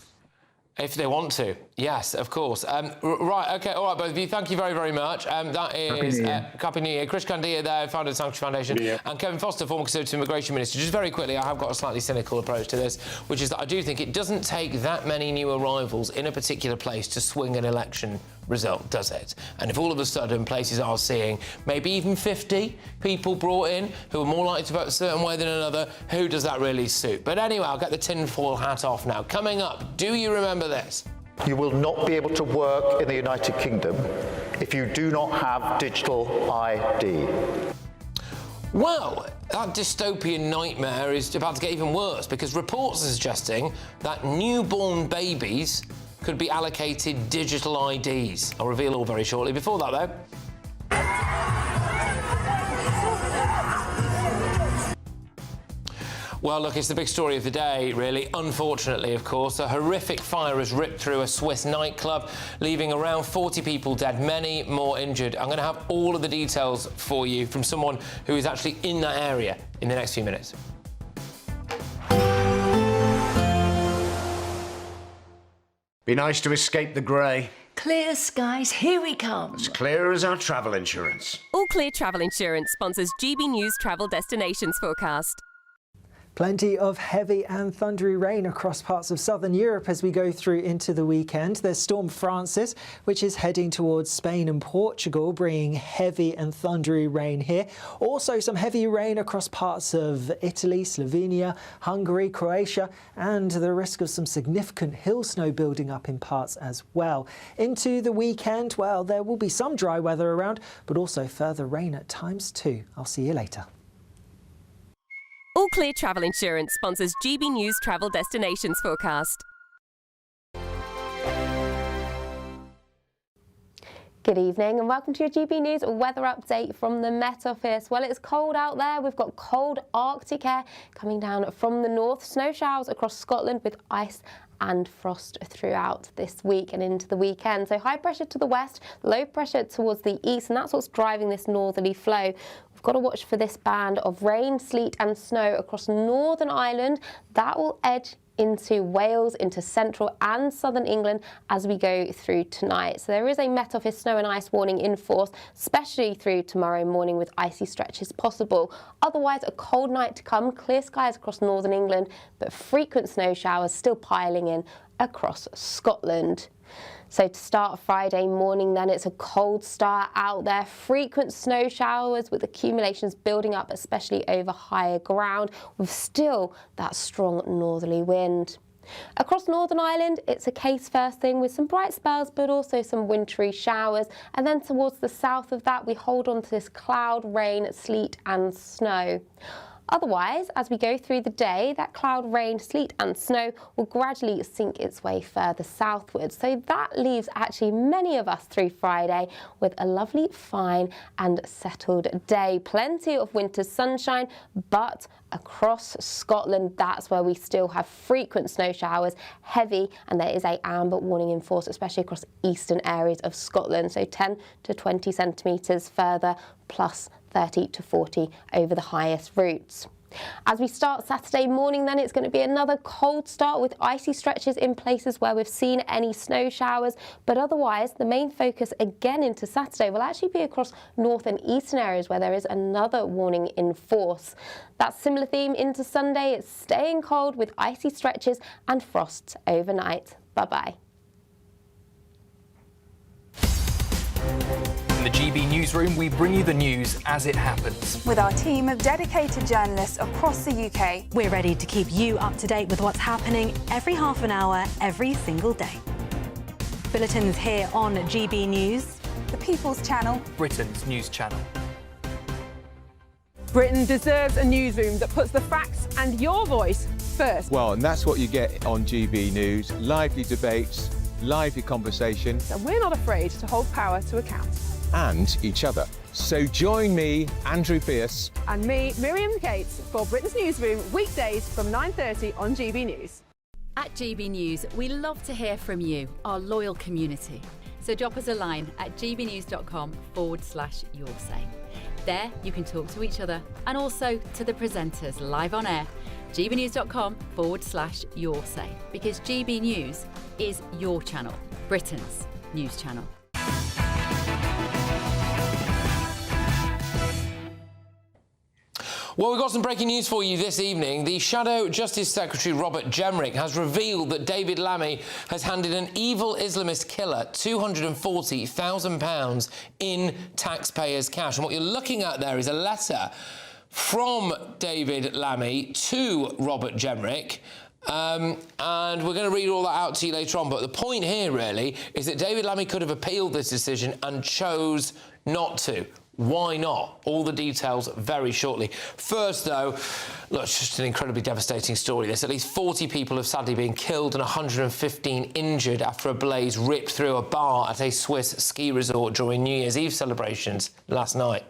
If they want to, yes, of course. Right, OK, all right, both of you, thank you very, very much. That is Happy New Year. Chris Candia there, founder of the Sanctuary Foundation, and Kevin Foster, former Conservative Immigration Minister. Just very quickly, I have got a slightly cynical approach to this, which is that I do think it doesn't take that many new arrivals in a particular place to swing an election result, does it? And if all of a sudden places are seeing maybe even 50 people brought in who are more likely to vote a certain way than another, who does that really suit? But anyway, I'll get the tinfoil hat off now. Coming up, do you remember this? You will not be able to work in the United Kingdom if you do not have digital ID. Well, that dystopian nightmare is about to get even worse because reports are suggesting that newborn babies could be allocated digital IDs. I'll reveal all very shortly. Before that, though... Well, look, it's the big story of the day, really. Unfortunately, of course, a horrific fire has ripped through a Swiss nightclub, leaving around 40 people dead, many more injured. I'm going to have all of the details for you from someone who is actually in that area in the next few minutes. Be nice to escape the grey. Clear skies, here we come. As clear as our travel insurance. All Clear Travel Insurance sponsors GBNews Travel Destinations Forecast. Plenty of heavy and thundery rain across parts of southern Europe as we go through into the weekend. There's Storm Francis, which is heading towards Spain and Portugal, bringing heavy and thundery rain here. Also some heavy rain across parts of Italy, Slovenia, Hungary, Croatia, and the risk of some significant hill snow building up in parts as well. Into the weekend, well, there will be some dry weather around, but also further rain at times too. I'll see you later. All Clear Travel Insurance sponsors GBNews Travel Destinations Forecast. Good evening and welcome to your GB News weather update from the Met Office. Well, it's cold out there. We've got cold Arctic air coming down from the north. Snow showers across Scotland with ice and frost throughout this week and into the weekend. So high pressure to the west, low pressure towards the east, and that's what's driving this northerly flow. We've got to watch for this band of rain, sleet and snow across Northern Ireland. That will edge into Wales, into central and southern England as we go through tonight. So there is a Met Office snow and ice warning in force, especially through tomorrow morning, with icy stretches possible. Otherwise, a cold night to come, clear skies across northern England, but frequent snow showers still piling in across Scotland. So to start Friday morning then, it's a cold start out there. Frequent snow showers with accumulations building up, especially over higher ground, with still that strong northerly wind. Across Northern Ireland, it's a case first thing with some bright spells, but also some wintry showers. And then towards the south of that, we hold on to this cloud, rain, sleet and snow. Otherwise, as we go through the day, that cloud, rain, sleet and snow will gradually sink its way further southwards. So that leaves actually many of us through Friday with a lovely, fine and settled day. Plenty of winter sunshine, but across Scotland, that's where we still have frequent snow showers, heavy, and there is a amber warning in force, especially across eastern areas of Scotland. So 10 to 20 centimetres further, plus 30 to 40 over the highest routes. As we start Saturday morning then, it's going to be another cold start with icy stretches in places where we've seen any snow showers, but otherwise the main focus again into Saturday will actually be across north and eastern areas where there is another warning in force. That similar theme into Sunday, it's staying cold with icy stretches and frosts overnight. Bye-bye. In the GB newsroom, we bring you the news as it happens. With our team of dedicated journalists across the UK, we're ready to keep you up to date with what's happening every half an hour, every single day. Bulletins here on GB News, the People's Channel, Britain's news channel. Britain deserves a newsroom that puts the facts and your voice first. Well, and that's what you get on GB News. Lively debates, lively conversation. And we're not afraid to hold power to account. And each other. So join me, Andrew Pierce. And me, Miriam Cates, for Britain's Newsroom, weekdays from 9:30 on GB News. At GB News, we love to hear from you, our loyal community. So drop us a line at gbnews.com/yoursay. There you can talk to each other and also to the presenters live on air. gbnews.com/yoursay, because GB News is your channel, Britain's news channel. Well, we've got some breaking news for you this evening. The Shadow Justice Secretary Robert Jemrick has revealed that David Lammy has handed an evil Islamist killer £240,000 in taxpayers' cash. And what you're looking at there is a letter from David Lammy to Robert Jemrick. And we're going to read all that out to you later on. But the point here, really, is that David Lammy could have appealed this decision and chose not to. Why not? All the details very shortly. First, though, look, it's just an incredibly devastating story. This. At least 40 people have sadly been killed and 115 injured after a blaze ripped through a bar at a Swiss ski resort during New Year's Eve celebrations last night.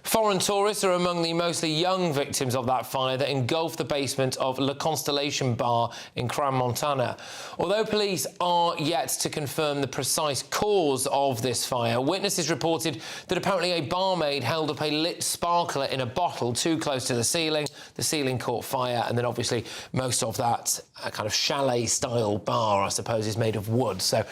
Foreign tourists are among the mostly young victims of that fire that engulfed the basement of La Constellation Bar in Crans-Montana. Although police are yet to confirm the precise cause of this fire, witnesses reported that apparently a barmaid held up a lit sparkler in a bottle too close to the ceiling. The ceiling caught fire, and then obviously most of that kind of chalet-style bar, I suppose, is made of wood. So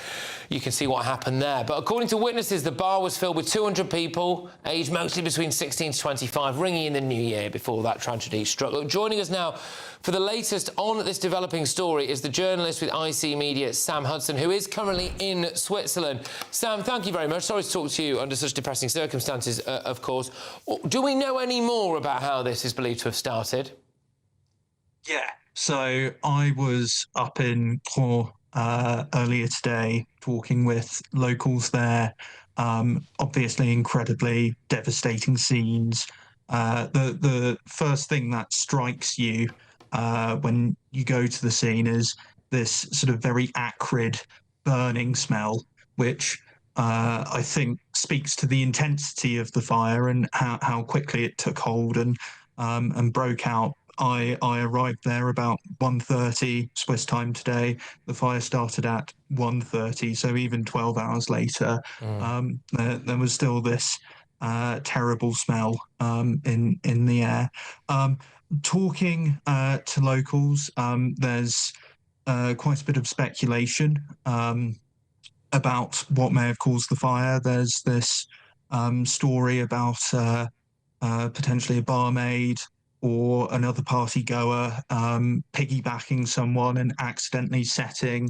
you can see what happened there. But according to witnesses, the bar was filled with 200 people, aged mostly between 16 to 25, ringing in the new year before that tragedy struck. Look, joining us now for the latest on this developing story is the journalist with IC Media, Sam Hudson, who is currently in Switzerland. Sam, thank you very much. Sorry to talk to you under such depressing circumstances, of course. Do we know any more about how this is believed to have started? Yeah, so I was up in Caen earlier today talking with locals there. Obviously incredibly devastating scenes. The first thing that strikes you when you go to the scene is this sort of very acrid burning smell, which I think speaks to the intensity of the fire and how quickly it took hold and broke out. I arrived there about 1:30 Swiss time today. The fire started at 1:30, so even 12 hours later, there was still this terrible smell in the air. Talking to locals, there's quite a bit of speculation about what may have caused the fire. There's this story about potentially a barmaid or another party goer piggybacking someone and accidentally setting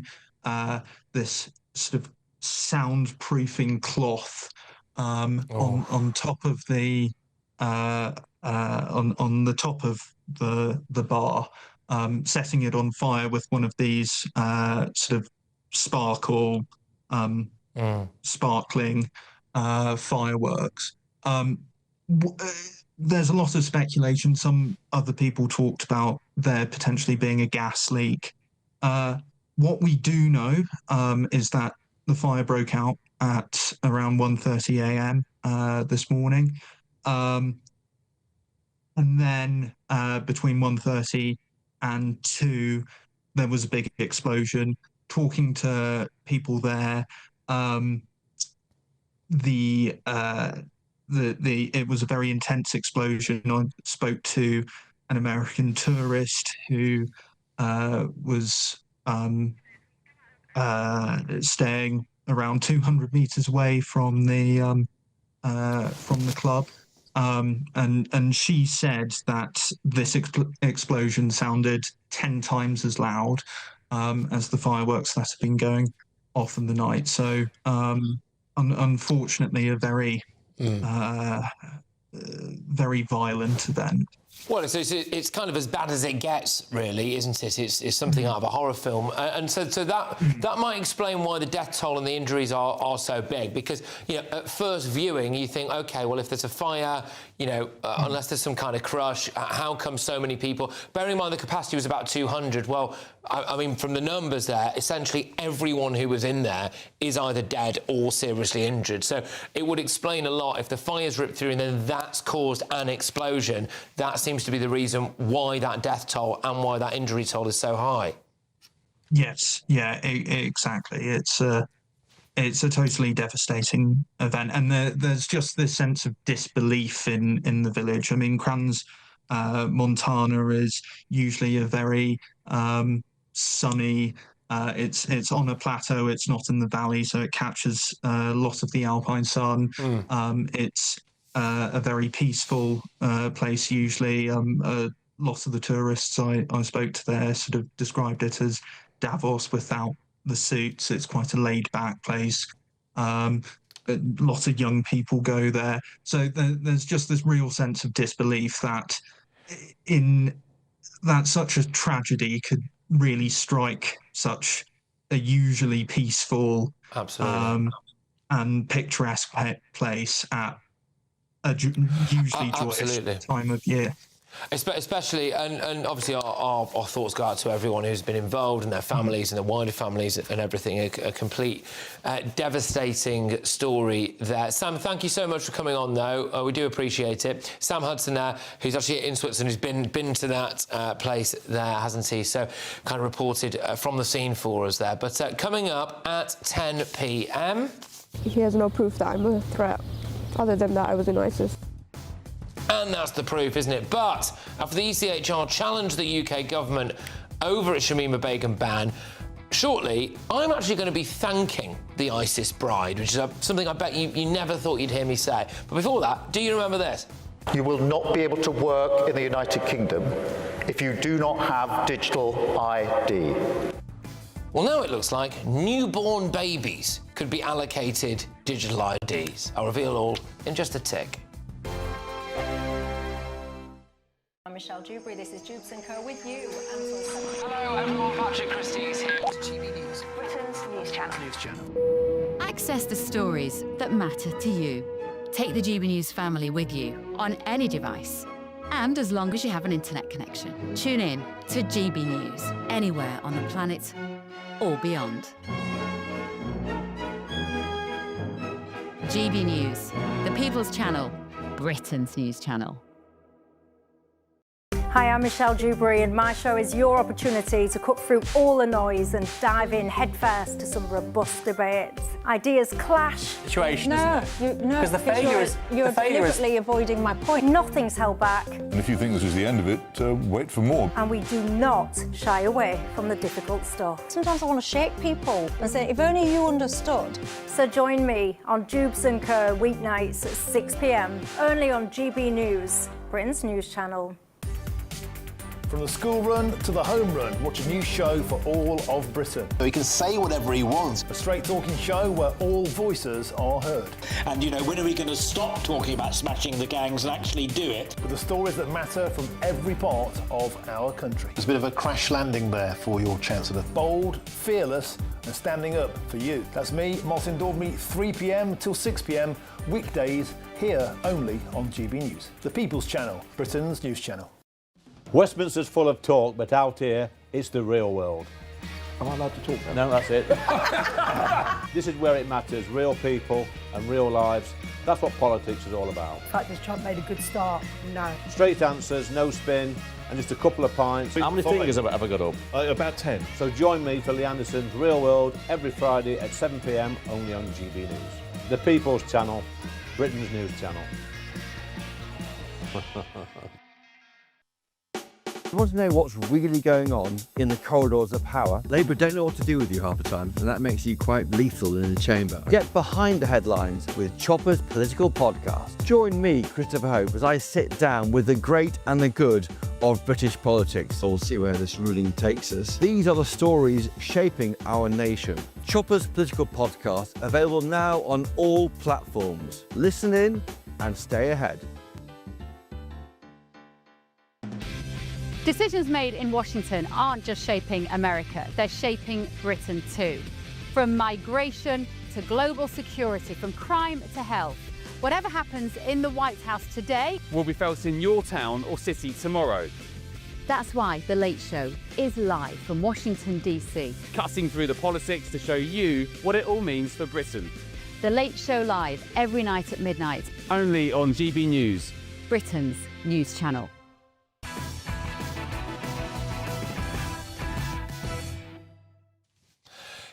this sort of soundproofing cloth on top of the on the top of the bar, setting it on fire with one of these sort of sparkling fireworks. There's a lot of speculation. Some other people talked about there potentially being a gas leak. What we do know is that the fire broke out at around 1:30 a.m. This morning. And then between 1:30 and 2, there was a big explosion. Talking to people there, it was a very intense explosion. I spoke to an American tourist who was staying around 200 meters away from the club, and she said that this explosion sounded 10 times as loud as the fireworks that have been going off in the night. So unfortunately, a very very violent event. Well, it's kind of as bad as it gets, really, isn't it? It's something out of a horror film, and so that might explain why the death toll and the injuries are so big. Because at first viewing, you think, okay, well, if there's a fire, unless there's some kind of crush, how come so many people? Bearing in mind the capacity was about 200. Well, I mean, from the numbers there, essentially everyone who was in there is either dead or seriously injured. So it would explain a lot if the fire's ripped through and then that's caused an explosion. That seems to be the reason why that death toll and why that injury toll is so high. Yes, yeah, exactly. It's a totally devastating event, and there's just this sense of disbelief in the village. I mean, Crans, Montana is usually a very sunny. It's on a plateau. It's not in the valley, so it captures a lot of the alpine sun. It's a very peaceful place usually. A lot of the tourists I spoke to there sort of described it as Davos without the suits. It's quite a laid-back place. A lot of young people go there. So there's just this real sense of disbelief that such a tragedy could really strike such a usually peaceful and picturesque place at a usually joyous time of year. Especially, and obviously our thoughts go out to everyone who's been involved and their families and their wider families and everything. A complete devastating story there. Sam, thank you so much for coming on, though. We do appreciate it. Sam Hudson there, who's actually in Switzerland, who's been to that place there, hasn't he? So kind of reported from the scene for us there. But coming up at 10 p.m. He has no proof that I'm a threat, other than that I was in ISIS. And that's the proof, isn't it? But after the ECHR challenged the UK government over its Shamima Begum ban, shortly, I'm actually going to be thanking the ISIS bride, which is something I bet you never thought you'd hear me say. But before that, do you remember this? You will not be able to work in the United Kingdom if you do not have digital ID. Well, now it looks like newborn babies could be allocated digital IDs. I'll reveal all in just a tick. I'm Michelle Dewberry, this is Jubes & Co with you. Hello everyone, Patrick Christys here. GBNews, Britain's news channel. Access the stories that matter to you. Take the GBNews family with you on any device. And as long as you have an internet connection. Tune in to GB News, anywhere on the planet or beyond. GB News, the People's Channel, Britain's news channel. Hi, I'm Michelle Dewberry and my show is your opportunity to cut through all the noise and dive in headfirst to some robust debates. ideas clash. Situation, No, isn't it? no, Because the failure is you're deliberately avoiding my point. Nothing's held back, And if you think this is the end of it, wait for more. and we do not shy away from the difficult stuff. Sometimes I want to shake people and say, if only you understood. So join me on Jubes & Co. weeknights at 6 p.m. only on GB News, Britain's news channel. From the school run to the home run, watch a new show for all of Britain. So he can say whatever he wants. A straight talking show where all voices are heard. And, you know, when are we going to stop talking about smashing the gangs and actually do it? With the stories that matter from every part of our country. There's a bit of a crash landing there for your Chancellor. Bold, fearless and standing up for you. That's me, Martin Daubney, 3 p.m. till 6 p.m. weekdays, here only on GB News. The People's Channel, Britain's news channel. Westminster's full of talk, but out here, it's the real world. Am I allowed to talk now? No, that's it. This is where it matters, real people and real lives. That's what politics is all about. In fact, has Trump made a good start? No. Straight answers, no spin, and just a couple of pints. How many fingers have I got up? About 10. So join me for Lee Anderson's Real World every Friday at 7 p.m. only on GB News. The People's Channel, Britain's news channel. You want to know what's really going on in the corridors of power? Labour don't know what to do with you half the time, and that makes you quite lethal in the chamber. Get behind the headlines with Chopper's political podcast. Join me, Christopher Hope, as I sit down with the great and the good of British politics. We'll see where this ruling takes us. These are the stories shaping our nation. Chopper's political podcast, available now on all platforms. Listen in and stay ahead. Decisions made in Washington aren't just shaping America, they're shaping Britain too. From migration to global security, from crime to health. Whatever happens in the White House today will be felt in your town or city tomorrow. That's why The Late Show is live from Washington, DC. Cutting through the politics to show you what it all means for Britain. The Late Show live every night at midnight. Only on GB News, Britain's news channel.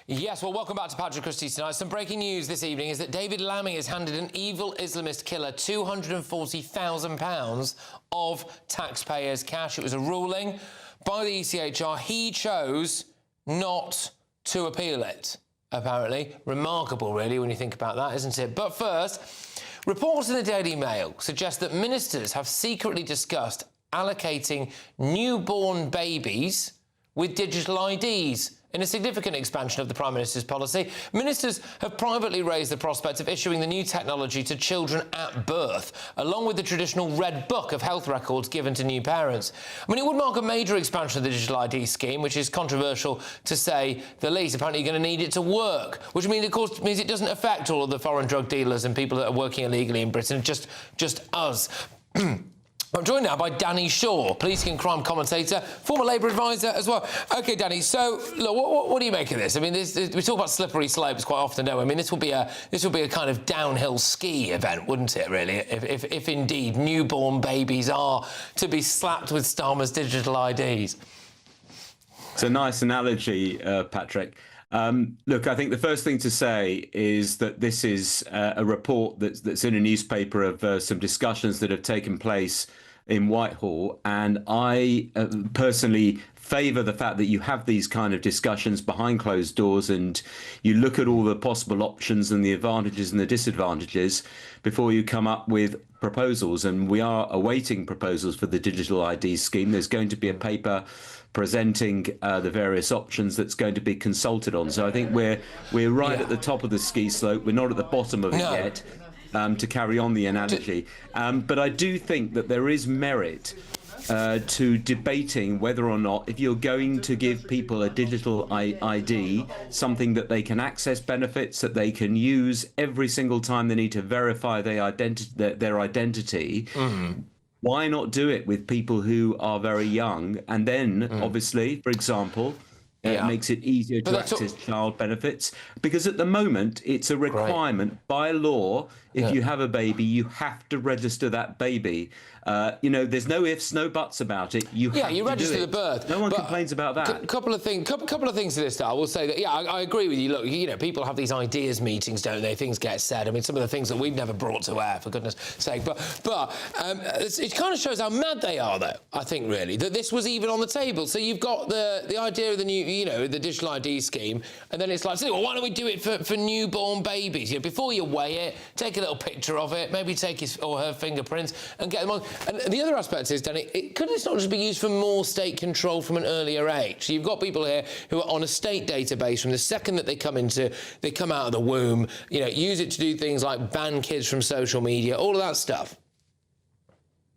Yes, well, welcome back to Patrick Christys tonight. Some breaking news this evening is that David Lammy has handed an evil Islamist killer £240,000 of taxpayers' cash. It was a ruling by the ECHR. He chose not to appeal it, apparently. Remarkable, really, when you think about that, isn't it? But first, reports in the Daily Mail suggest that ministers have secretly discussed allocating newborn babies with digital IDs. In a significant expansion of the Prime Minister's policy, ministers have privately raised the prospect of issuing the new technology to children at birth, along with the traditional red book of health records given to new parents. I mean, it would mark a major expansion of the digital ID scheme, which is controversial to say the least. Apparently, you're going to need it to work, which means, of course, means it doesn't affect all of the foreign drug dealers and people that are working illegally in Britain, just us. I'm joined now by Danny Shaw, policing and crime commentator, former Labour advisor as well. OK, Danny, so, look, what do you make of this? I mean, we talk about slippery slopes quite often, don't we? I mean, this will be a kind of downhill ski event, wouldn't it, really, if indeed newborn babies are to be slapped with Starmer's digital IDs? It's a nice analogy, Patrick. Look, I think the first thing to say is that this is a report that's in a newspaper of some discussions that have taken place in Whitehall, and I personally favour the fact that you have these kind of discussions behind closed doors and you look at all the possible options and the advantages and the disadvantages before you come up with proposals. And we are awaiting proposals for the digital ID scheme. There's going to be a paper presenting the various options that's going to be consulted on. So I think we're right at the top of the ski slope. We're not at the bottom of it yet, to carry on the analogy. But I do think that there is merit to debating whether or not, if you're going to give people a digital ID, something that they can access benefits, that they can use every single time they need to verify their identity, why not do it with people who are very young? And then, obviously, for example, it makes it easier to access child benefits. Because at the moment, it's a requirement by law. If you have a baby, you have to register that baby There's no ifs, no buts about it. You register the birth. No one complains about that. Couple of things to this. I will say that I agree with you. Look, people have these ideas meetings, don't they? Things get said. I mean, some of the things that we've never brought to air, for goodness sake. But it kind of shows how mad they are, though. I think really that this was even on the table. So you've got the idea of the new, the digital ID scheme, and then it's like, well, why don't we do it for newborn babies? Before you weigh it, take a little picture of it, maybe take his or her fingerprints and get them on. And the other aspect is, Danny, could this not just be used for more state control from an earlier age? So you've got people here who are on a state database from the second that they come out of the womb, use it to do things like ban kids from social media, all of that stuff.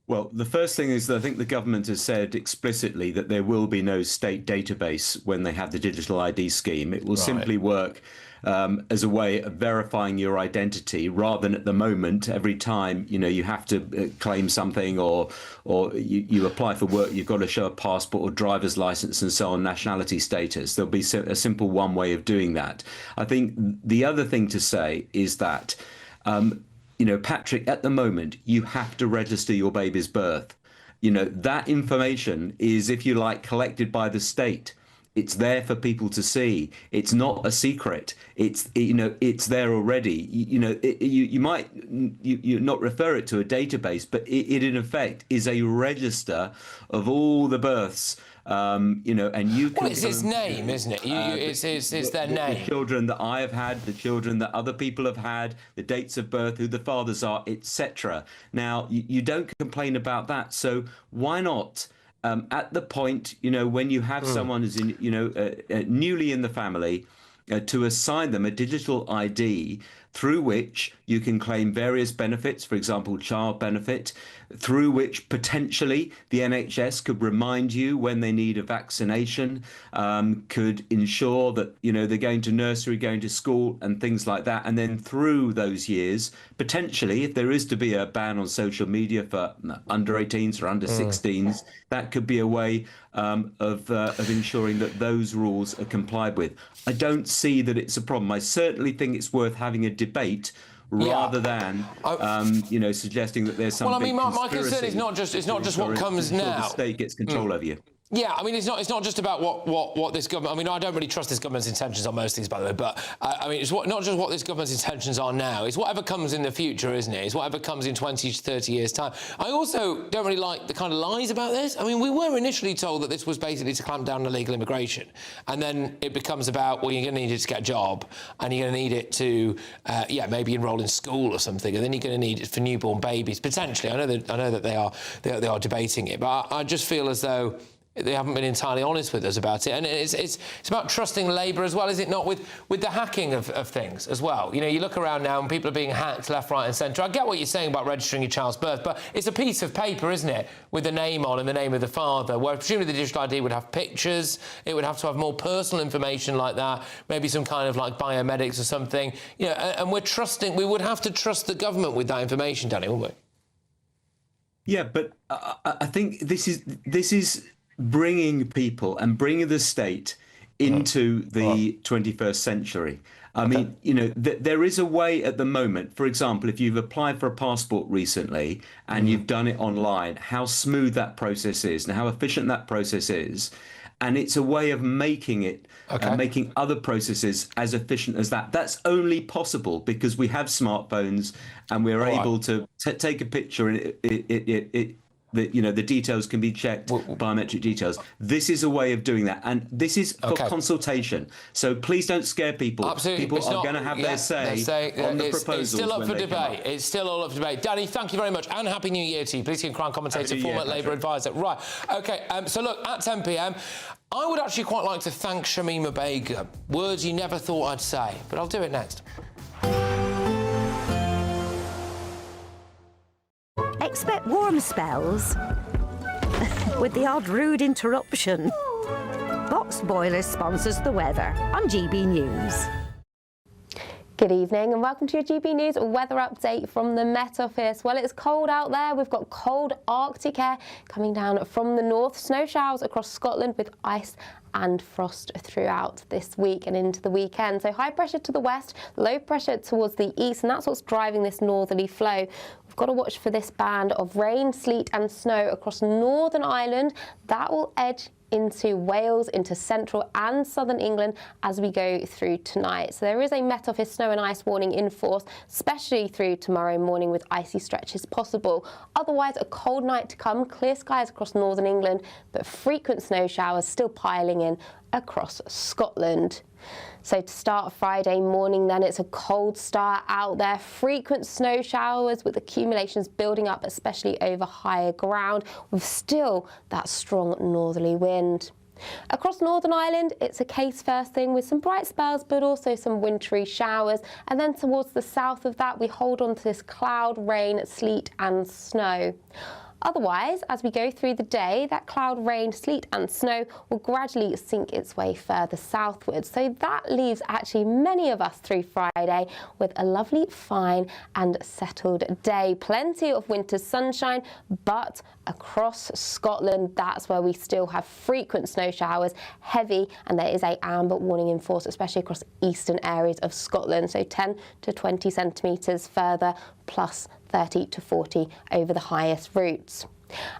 Well, the first thing is that I think the government has said explicitly that there will be no state database when they have the digital ID scheme. It will simply work as a way of verifying your identity, rather than at the moment, every time you have to claim something or you apply for work, you've got to show a passport or driver's license and so on, nationality status. There'll be a simple one way of doing that. I think the other thing to say is that Patrick, at the moment, you have to register your baby's birth. That information is, if you like, collected by the state. It's there for people to see. It's not a secret. It's there already. You might not refer it to a database, but it in effect is a register of all the births. And you can. Well, it's his name, isn't it? It's their name. The children that I have had, the children that other people have had, the dates of birth, who the fathers are, etc. Now, you don't complain about that. So why not? At the point, when you have someone who's newly in the family, to assign them a digital ID through which you can claim various benefits, for example, child benefit, through which potentially the NHS could remind you when they need a vaccination, could ensure that, they're going to nursery, going to school and things like that. And then through those years, potentially, if there is to be a ban on social media for under 18s or under 16s, that could be a way of ensuring that those rules are complied with. I don't see that it's a problem. I certainly think it's worth having a debate rather than suggesting that there's some big my concern is not just what comes now. The state gets control over you. Yeah, I mean, it's not just about what this government... I mean, I don't really trust this government's intentions on most things, by the way, but, it's not just what this government's intentions are now. It's whatever comes in the future, isn't it? It's whatever comes in 20 to 30 years' time. I also don't really like the kind of lies about this. I mean, we were initially told that this was basically to clamp down on illegal immigration, and then it becomes about, well, you're going to need it to get a job, and you're going to need it to, maybe enrol in school or something, and then you're going to need it for newborn babies, potentially. I know that they are debating it, but I just feel as though they haven't been entirely honest with us about it. And it's about trusting Labour as well, is it not, with the hacking of things as well? You look around now and people are being hacked left, right and centre. I get what you're saying about registering your child's birth, but it's a piece of paper, isn't it, with the name on and the name of the father, where presumably the digital ID would have pictures, it would have to have more personal information like that, maybe some kind of like biomedics or something. And we would have to trust the government with that information, Danny, wouldn't we? Yeah, but I think this is bringing people and bringing the state into the 21st century. I mean, there is a way at the moment, for example, if you've applied for a passport recently and you've done it online, how smooth that process is and how efficient that process is. And it's a way of making it, making other processes as efficient as that. That's only possible because we have smartphones and we're able to take a picture and the details can be checked, biometric details. This is a way of doing that, and this is for consultation. So please don't scare people. Absolutely. People are going to have their say on the proposals. It's still up for debate. It's still all up for debate. Danny, thank you very much, and Happy New Year to you. Political crime commentator, former Labour advisor. Right. OK, so look, at 10 p.m, I would actually quite like to thank Shamima Begum. Words you never thought I'd say, but I'll do it next. Expect warm spells with the odd rude interruption. Box Boiler sponsors the weather on GB News. Good evening and welcome to your GB News weather update from the Met Office. Well, it's cold out there. We've got cold Arctic air coming down from the north. Snow showers across Scotland with ice and frost throughout this week and into the weekend. So high pressure to the west, low pressure towards the east, and that's what's driving this northerly flow. We've got to watch for this band of rain, sleet and snow across Northern Ireland. That will edge into Wales, into central and southern England as we go through tonight. So there is a Met Office snow and ice warning in force, especially through tomorrow morning with icy stretches possible. Otherwise, a cold night to come, clear skies across northern England, but frequent snow showers still piling in across Scotland. So to start Friday morning then, it's a cold start out there. Frequent snow showers with accumulations building up, especially over higher ground, with still that strong northerly wind. Across Northern Ireland, it's a case first thing with some bright spells, but also some wintry showers. And then towards the south of that, we hold on to this cloud, rain, sleet and snow. Otherwise, as we go through the day, that cloud, rain, sleet and snow will gradually sink its way further southwards. So that leaves actually many of us through Friday with a lovely, fine and settled day. Plenty of winter sunshine, but across Scotland, that's where we still have frequent snow showers, heavy, and there is an amber warning in force, especially across eastern areas of Scotland. So 10 to 20 centimetres further, plus 30 to 40 over the highest routes.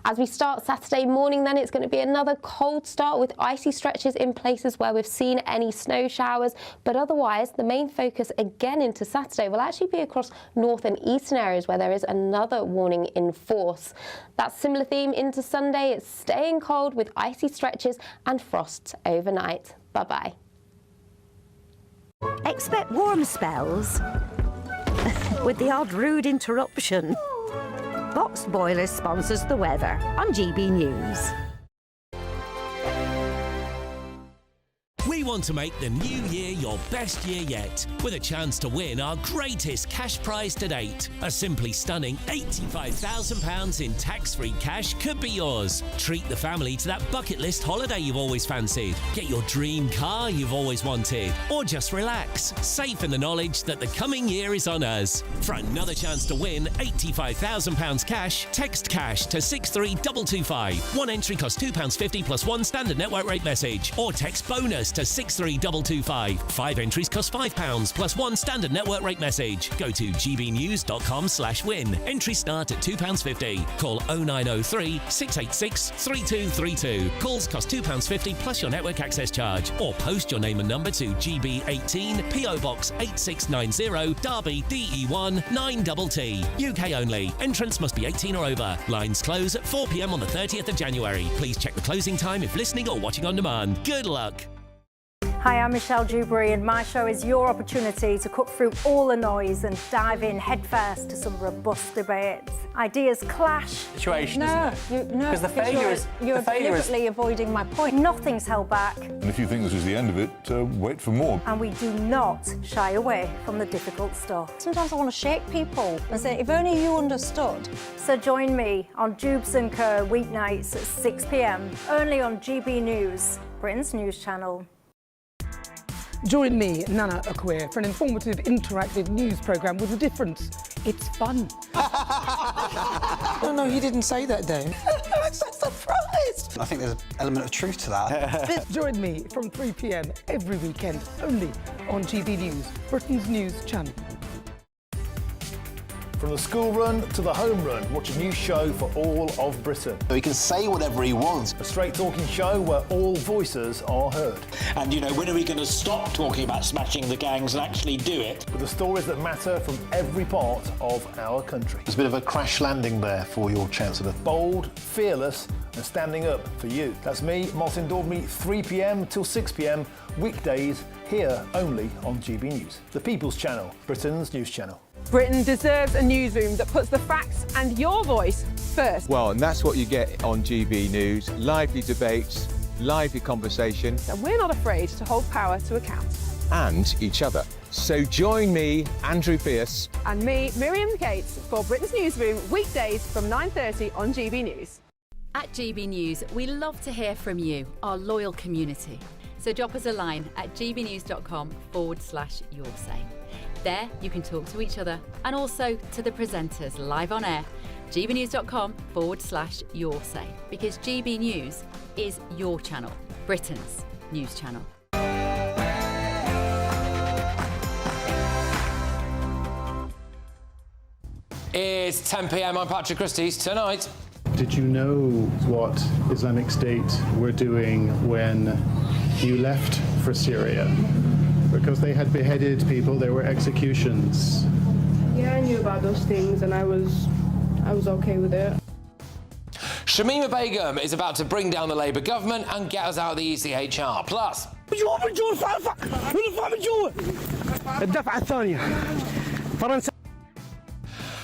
As we start Saturday morning then, it's going to be another cold start with icy stretches in places where we've seen any snow showers, but otherwise the main focus again into Saturday will actually be across north and eastern areas where there is another warning in force. That similar theme into Sunday. It's staying cold with icy stretches and frosts overnight. Bye-bye. Expect warm spells with the odd rude interruption. Boxed Boilers sponsors the weather on GB News. We want to make the new year your best year yet, with a chance to win our greatest cash prize to date. A simply stunning £85,000 in tax-free cash could be yours. Treat the family to that bucket list holiday you've always fancied. Get your dream car you've always wanted. Or just relax, safe in the knowledge that the coming year is on us. For another chance to win £85,000 cash, text cash to 63225. One entry costs £2.50 plus one standard network rate message. Or text bonus to 63225. 5 entries cost £5 plus one standard network rate message. Go to gbnews.com/win. Entries start at £2.50. Call 0903 686 3232. Calls cost £2.50 plus your network access charge. Or post your name and number to GB18 PO Box 8690 Derby DE1 9TT. UK only. Entrance must be 18 or over. Lines close at 4 p.m. on the 30th of January. Please check the closing time if listening or watching on demand. Good luck. Hi, I'm Michelle Dewberry and my show is your opportunity to cut through all the noise and dive in headfirst to some robust debates. Ideas clash. Situation, isn't it? Because the failure is... You're deliberately avoiding my point. Nothing's held back. And if you think this is the end of it, wait for more. And we do not shy away from the difficult stuff. Sometimes I want to shake people and say, if only you understood. So join me on Jubes & Co weeknights at 6 p.m, only on GB News, Britain's news channel. Join me, Nana Akwe, for an informative, interactive news programme with a difference. It's fun. No, he didn't say that, though. I'm so surprised. I think there's an element of truth to that. Join me from 3 p.m. every weekend, only on GB News, Britain's news channel. From the school run to the home run, watch a new show for all of Britain. He can say whatever he wants. A straight-talking show where all voices are heard. And, you know, when are we going to stop talking about smashing the gangs and actually do it? With the stories that matter from every part of our country. There's a bit of a crash landing there for your Chancellor. Bold, fearless and standing up for you. That's me, Martin Dawdney, 3 p.m. till 6 p.m, weekdays, here only on GB News. The People's Channel, Britain's news channel. Britain deserves a newsroom that puts the facts and your voice first. Well, and that's what you get on GB News. Lively debates, lively conversation. And we're not afraid to hold power to account. And each other. So join me, Andrew Pearce. And me, Miriam Gates, for Britain's Newsroom, weekdays from 9:30 on GB News. At GB News, we love to hear from you, our loyal community. So drop us a line at gbnews.com/yoursay. There you can talk to each other and also to the presenters live on air. gbnews.com/your say, because GB News is your channel, Britain's news channel. It's 10 p.m. I'm Patrick Christys. Tonight. Did you know what Islamic State were doing when you left for Syria? Because they had beheaded people, there were executions. Yeah, I knew about those things and I was okay with it. Shamima Begum is about to bring down the Labour government and get us out of the ECHR. Plus...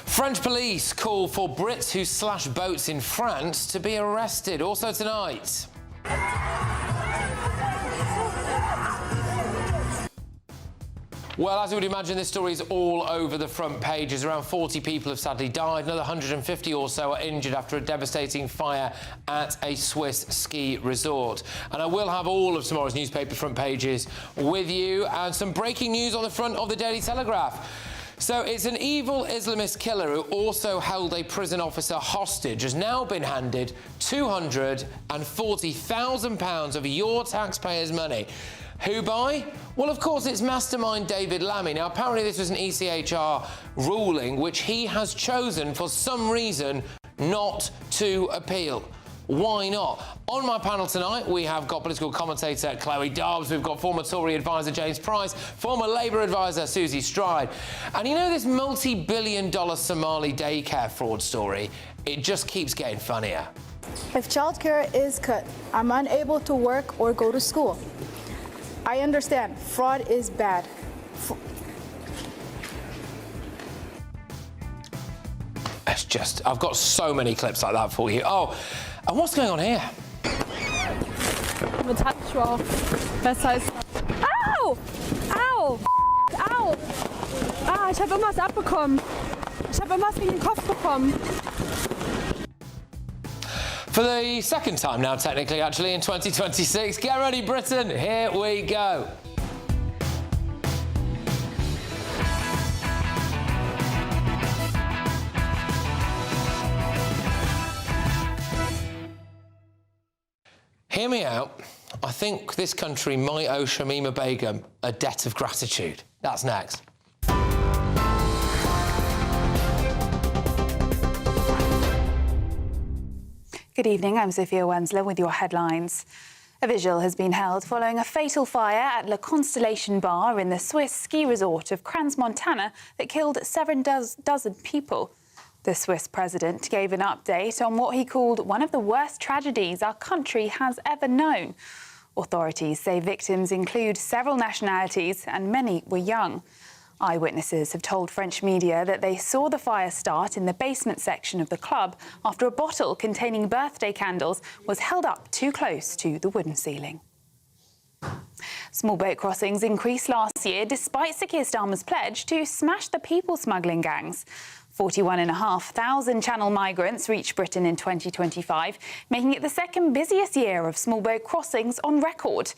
French police call for Brits who slash boats in France to be arrested. Also tonight. Well, as you would imagine, this story is all over the front pages. Around 40 people have sadly died. Another 150 or so are injured after a devastating fire at a Swiss ski resort. And I will have all of tomorrow's newspaper front pages with you, and some breaking news on the front of the Daily Telegraph. So it's an evil Islamist killer who also held a prison officer hostage has now been handed £240,000 of your taxpayers' money. Who by? Well, of course, it's mastermind David Lammy. Now, apparently this was an ECHR ruling which he has chosen for some reason not to appeal. Why not? On my panel tonight, we have got political commentator Chloe Dobbs, we've got former Tory advisor James Price, former Labour advisor Susie Stride. And you know this multi-billion-dollar Somali daycare fraud story? It just keeps getting funnier. If childcare is cut, I'm unable to work or go to school. I understand, fraud is bad. It's just, I've got so many clips like that for you. Oh, and what's going on here? Mit Handschuhe auf. Besser ist... Au! Au! Au! Ah, ich habe irgendwas abbekommen. Ich habe irgendwas gegen den Kopf bekommen. For the second time now, technically, actually, in 2026. Get ready, Britain. Here we go. Hear me out. I think this country might owe Shamima Begum a debt of gratitude. That's next. Good evening, I'm Sophia Wensler with your headlines. A vigil has been held following a fatal fire at La Constellation Bar in the Swiss ski resort of Crans, Montana that killed 7 dozen people. The Swiss president gave an update on what he called one of the worst tragedies our country has ever known. Authorities say victims include several nationalities and many were young. Eyewitnesses have told French media that they saw the fire start in the basement section of the club after a bottle containing birthday candles was held up too close to the wooden ceiling. Small boat crossings increased last year despite Sir Keir Starmer's pledge to smash the people smuggling gangs. 41,500 Channel migrants reached Britain in 2025, making it the second busiest year of small boat crossings on record.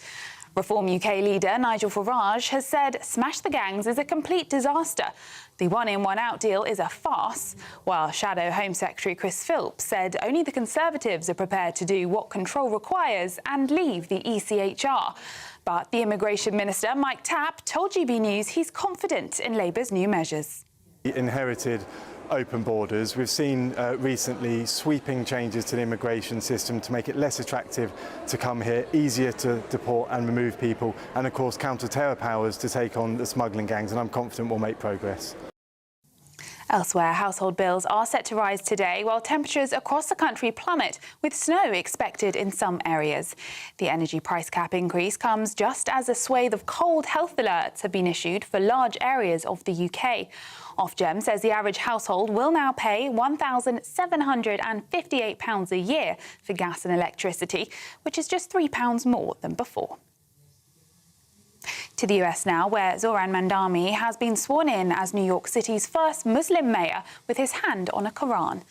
Reform UK leader Nigel Farage has said smash the gangs is a complete disaster. The one-in, one-out deal is a farce, while Shadow Home Secretary Chris Philps said only the Conservatives are prepared to do what control requires and leave the ECHR. But the Immigration Minister, Mike Tapp, told GB News he's confident in Labour's new measures. Inherited open borders. We've seen recently sweeping changes to the immigration system to make it less attractive to come here, easier to deport and remove people, and of course counter-terror powers to take on the smuggling gangs, and I'm confident we'll make progress. Elsewhere, household bills are set to rise today, while temperatures across the country plummet, with snow expected in some areas. The energy price cap increase comes just as a swathe of cold health alerts have been issued for large areas of the UK. Ofgem says the average household will now pay £1,758 a year for gas and electricity, which is just £3 more than before. To the US now, where Zohran Mamdani has been sworn in as New York City's first Muslim mayor with his hand on a Quran.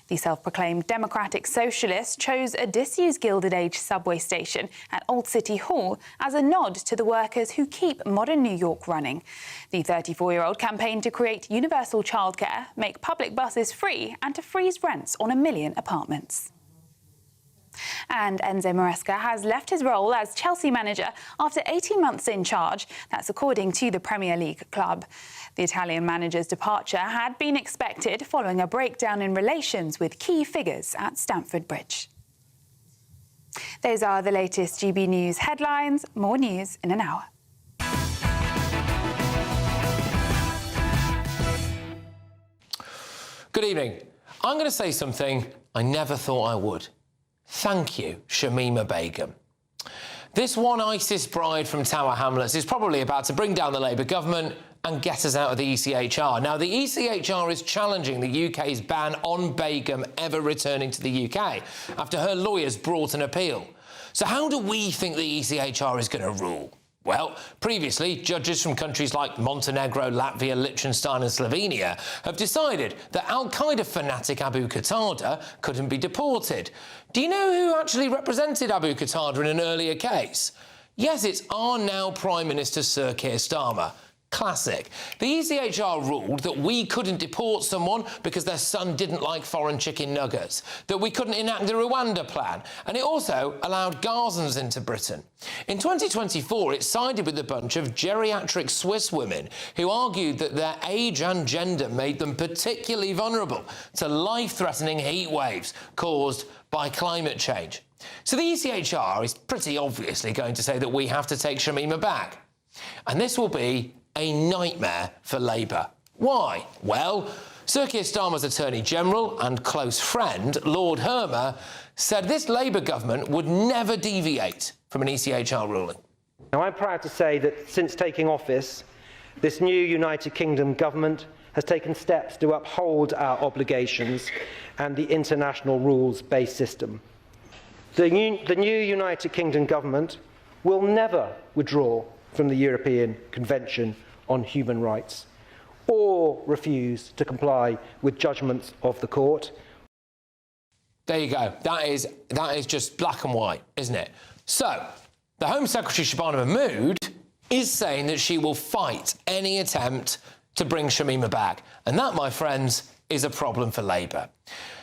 The self-proclaimed democratic socialist chose a disused Gilded Age subway station at Old City Hall as a nod to the workers who keep modern New York running. The 34-year-old campaigned to create universal childcare, make public buses free and to freeze rents on 1 million apartments. And Enzo Maresca has left his role as Chelsea manager after 18 months in charge. That's according to the Premier League club. The Italian manager's departure had been expected following a breakdown in relations with key figures at Stamford Bridge. Those are the latest GB News headlines. More news in an hour. Good evening. I'm going to say something I never thought I would. Thank you, Shamima Begum. This one ISIS bride from Tower Hamlets is probably about to bring down the Labour government and get us out of the ECHR. Now, the ECHR is challenging the UK's ban on Begum ever returning to the UK after her lawyers brought an appeal. So how do we think the ECHR is going to rule? Well, previously, judges from countries like Montenegro, Latvia, Liechtenstein and Slovenia have decided that al-Qaeda fanatic Abu Qatada couldn't be deported. Do you know who actually represented Abu Qatada in an earlier case? Yes, it's our now Prime Minister Sir Keir Starmer. Classic. The ECHR ruled that we couldn't deport someone because their son didn't like foreign chicken nuggets, that we couldn't enact the Rwanda plan, and it also allowed Gazans into Britain. In 2024, it sided with a bunch of geriatric Swiss women who argued that their age and gender made them particularly vulnerable to life-threatening heat waves caused by climate change. So the ECHR is pretty obviously going to say that we have to take Shamima back. And this will be a nightmare for Labour. Why? Well, Sir Keir Starmer's Attorney General and close friend, Lord Hermer, said this Labour government would never deviate from an ECHR ruling. Now, I'm proud to say that since taking office, this new United Kingdom government has taken steps to uphold our obligations and the international rules-based system. The new United Kingdom government will never withdraw from the European Convention on Human Rights or refuse to comply with judgments of the court. There you go. That is just black and white, isn't it? So, the Home Secretary Shabana Mahmood is saying that she will fight any attempt to bring Shamima back. And that, my friends, is a problem for Labour.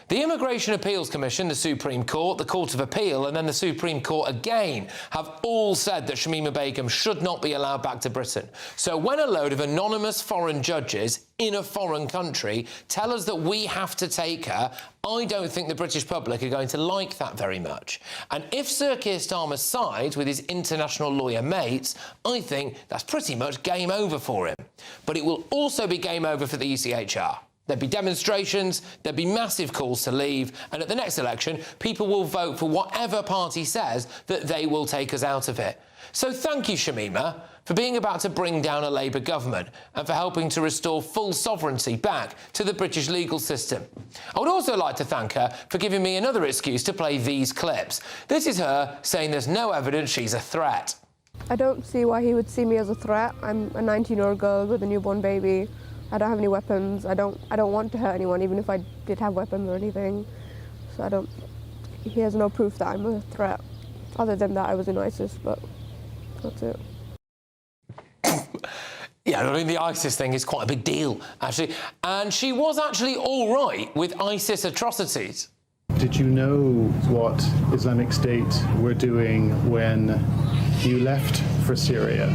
The Immigration Appeals Commission, the Supreme Court, the Court of Appeal and then the Supreme Court again have all said that Shamima Begum should not be allowed back to Britain. So when a load of anonymous foreign judges in a foreign country tell us that we have to take her, I don't think the British public are going to like that very much. And if Sir Keir Starmer sides with his international lawyer mates, I think that's pretty much game over for him. But it will also be game over for the ECHR. There'd be demonstrations, there'd be massive calls to leave, and at the next election, people will vote for whatever party says that they will take us out of it. So thank you, Shamima, for being about to bring down a Labour government and for helping to restore full sovereignty back to the British legal system. I would also like to thank her for giving me another excuse to play these clips. This is her saying there's no evidence she's a threat. I don't see why he would see me as a threat. I'm a 19-year-old girl with a newborn baby. I don't have any weapons. I don't want to hurt anyone, even if I did have weapons or anything. So he has no proof that I'm a threat, other than that I was in ISIS, but that's it. Yeah, I mean, the ISIS thing is quite a big deal, actually. And she was actually all right with ISIS atrocities. Did you know what Islamic State were doing when you left for Syria?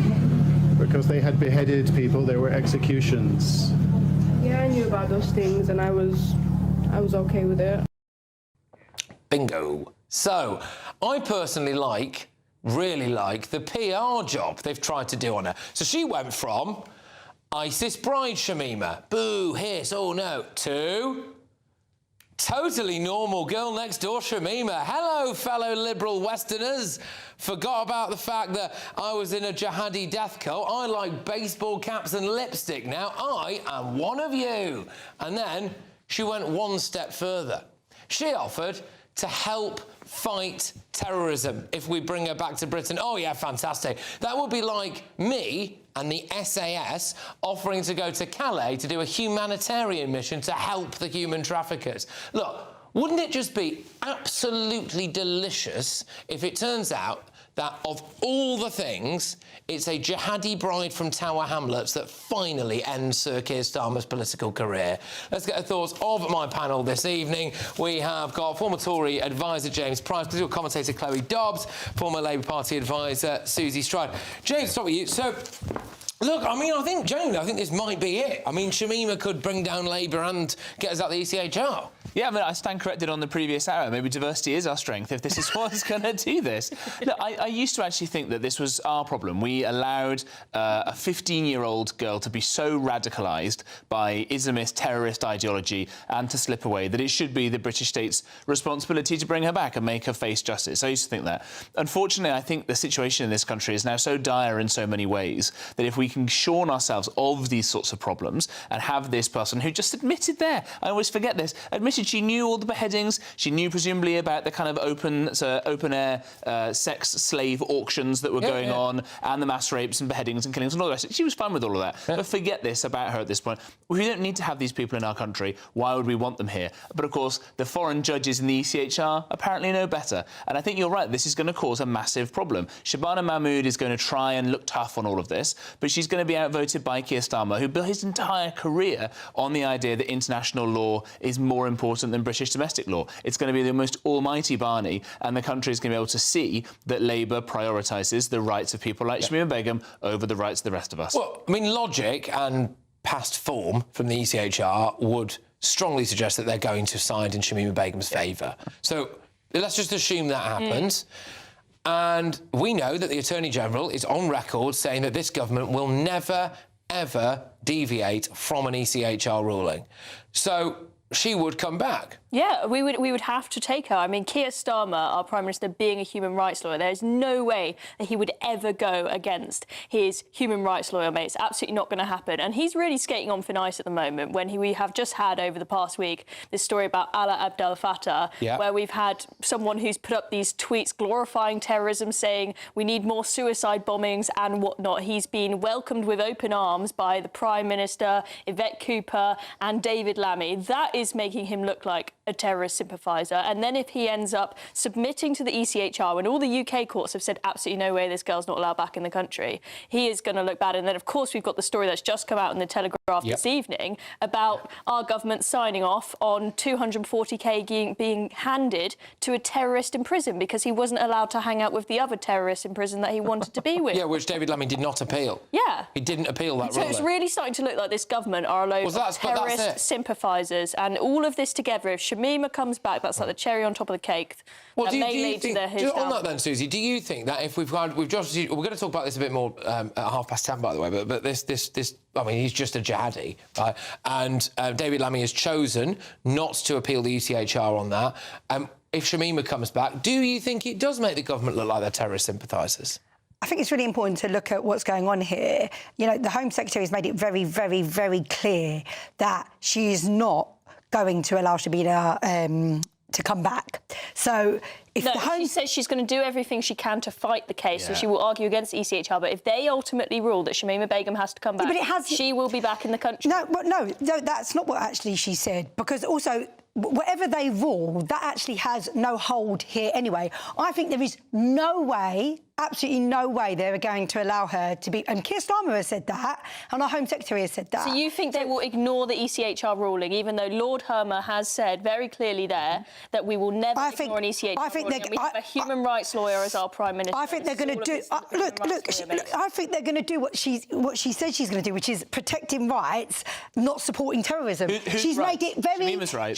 Because they had beheaded people, there were executions. Yeah, I knew about those things and I was okay with it. Bingo. So, I personally really like the PR job they've tried to do on her. So she went from ISIS bride Shamima, boo, hiss, oh no, to totally normal girl next door Shamima. Hello, fellow liberal Westerners. Forgot about the fact that I was in a jihadi death cult. I like baseball caps and lipstick now. I am one of you. And then she went one step further. She offered to help fight terrorism if we bring her back to Britain. Oh yeah, fantastic. That would be like me and the SAS offering to go to Calais to do a humanitarian mission to help the human traffickers. Look, Wouldn't it just be absolutely delicious if it turns out that of all the things, it's a jihadi bride from Tower Hamlets that finally ends Sir Keir Starmer's political career? Let's get the thoughts of my panel this evening. We have got former Tory advisor James Price, political commentator Chloe Dobbs, former Labour Party advisor Susie Stride. James, start with you. So, look, I mean, I think this might be it. I mean, Shamima could bring down Labour and get us out the ECHR. Yeah, I mean, I stand corrected on the previous hour. Maybe diversity is our strength if this is what's going to do this. Look, I used to actually think that this was our problem. We allowed a 15-year-old girl to be so radicalised by Islamist terrorist ideology and to slip away that it should be the British state's responsibility to bring her back and make her face justice. I used to think that. Unfortunately, I think the situation in this country is now so dire in so many ways that if we can shorn ourselves of these sorts of problems and have this person who just admitted there, I always forget this, admitted she knew all the beheadings, she knew presumably about the kind of open-air sex slave auctions that were going on, and the mass rapes and beheadings and killings and all the rest. She was fine with all of that. But forget this about her at this point. We don't need to have these people in our country. Why would we want them here? But, of course, the foreign judges in the ECHR apparently know better. And I think you're right, this is going to cause a massive problem. Shabana Mahmood is going to try and look tough on all of this, but she's going to be outvoted by Keir Starmer, who built his entire career on the idea that international law is more important than British domestic law. It's going to be the most almighty Barney, and the country is going to be able to see that Labour prioritises the rights of people like Shamima Begum over the rights of the rest of us. Well, I mean, logic and past form from the ECHR would strongly suggest that they're going to side in Shamima Begum's favour. So let's just assume that happens. And we know that the Attorney-General is on record saying that this government will never, ever deviate from an ECHR ruling. So she would come back. Yeah, we would have to take her. I mean, Keir Starmer, our Prime Minister, being a human rights lawyer, there is no way that he would ever go against his human rights lawyer, mate. It's absolutely not going to happen. And he's really skating on thin ice at the moment when we have just had, over the past week, this story about Alaa Abdel Fattah, where we've had someone who's put up these tweets glorifying terrorism, saying we need more suicide bombings and whatnot. He's been welcomed with open arms by the Prime Minister, Yvette Cooper and David Lammy. That is making him look like a terrorist sympathiser. And then if he ends up submitting to the ECHR, when all the UK courts have said absolutely no way this girl's not allowed back in the country, he is going to look bad. And then, of course, we've got the story that's just come out in the Telegraph this evening about our government signing off on 240k being handed to a terrorist in prison because he wasn't allowed to hang out with the other terrorists in prison that he wanted to be with. Yeah, which David Lammy did not appeal. Yeah. He didn't appeal that So ruling. it's really starting to look like this government are a load of terrorist sympathisers, and all of this together, if Shamima comes back, that's like the cherry on top of the cake. Well, that do may you lead think, to his on downfall. that then, Susie, do you think that if we're going to talk about this a bit more at 10:30, by the way, but this, I mean, he's just a jihadi, right? And David Lammy has chosen not to appeal the ECHR on that. If Shamima comes back, do you think it does make the government look like they're terrorist sympathisers? I think it's really important to look at what's going on here. You know, the Home Secretary has made it very, very, very clear that she is not going to allow Shamima to come back. So if she says she's going to do everything she can to fight the case, so she will argue against the ECHR. But if they ultimately rule that Shamima Begum has to come back, she will be back in the country. No, that's not what actually she said. Because also, whatever they rule, that actually has no hold here anyway. I think there is no way, absolutely no way, they're going to allow her to be... And Keir Starmer has said that, and our Home Secretary has said that. So you think they will ignore the ECHR ruling, even though Lord Hermer has said very clearly there that we will never ignore an ECHR ruling, and we have a human rights lawyer as our Prime Minister? I think they're going to do... I think they're going to do what she said she's going to do, which is protecting rights, not supporting terrorism. Who's right? Made it very... Shamima's right.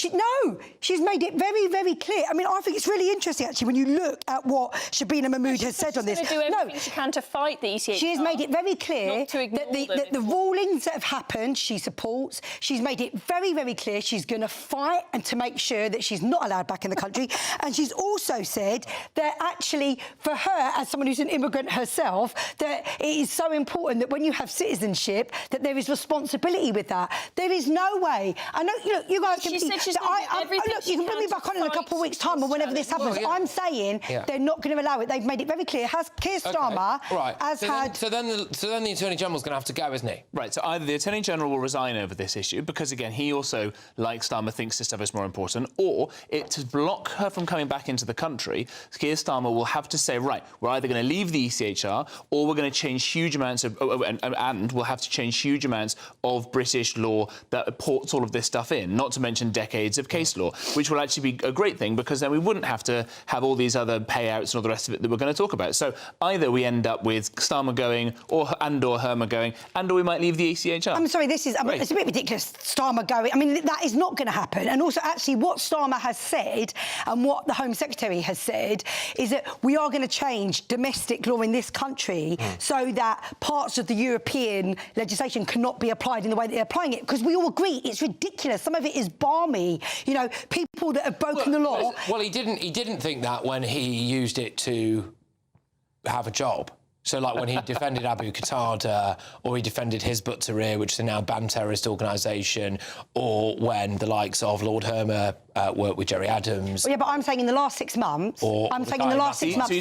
She's made it very, very clear. I mean, I think it's really interesting, actually, when you look at what Shabina Mahmood has said on this. She's going to do everything she can to fight the ECHR. She has made it very clear that the rulings that have happened, she supports. She's made it very, very clear she's going to fight and to make sure that she's not allowed back in the country. And she's also said that actually, for her, as someone who's an immigrant herself, that it is so important that when you have citizenship, that there is responsibility with that. There is no way. I know, look, you guys can... You can bring me back on in a couple of weeks' time or whenever this happens. I'm saying they're not going to allow it. They've made it very clear. Her Keir Starmer has had... So then the Attorney General's going to have to go, isn't he? Right, so either the Attorney General will resign over this issue, because, again, he also, like Starmer, thinks this stuff is more important, or to block her from coming back into the country, Keir Starmer will have to say, right, we're either going to leave the ECHR or we're going to change huge amounts of... and we'll have to change huge amounts of British law that ports all of this stuff in, not to mention decades of case law, which will actually be a great thing, because then we wouldn't have to have all these other payouts and all the rest of it that we're going to talk about. So either we end up with Starmer going, or Hermer going, or we might leave the ECHR. I'm sorry, it's a bit ridiculous, Starmer going. I mean, that is not going to happen. And also, actually, what Starmer has said and what the Home Secretary has said is that we are going to change domestic law in this country so that parts of the European legislation cannot be applied in the way that they're applying it, because we all agree it's ridiculous. Some of it is balmy. You know, people that have broken the law... Well, he didn't think that when he used it to have a job. So, like, when he defended Abu Qatada, or he defended Hizb ut-Tahrir, which is a now banned terrorist organisation, or when the likes of Lord Hermer worked with Jerry Adams. Well, yeah, but I'm saying in the last 6 months... I'm saying in the last 6 months...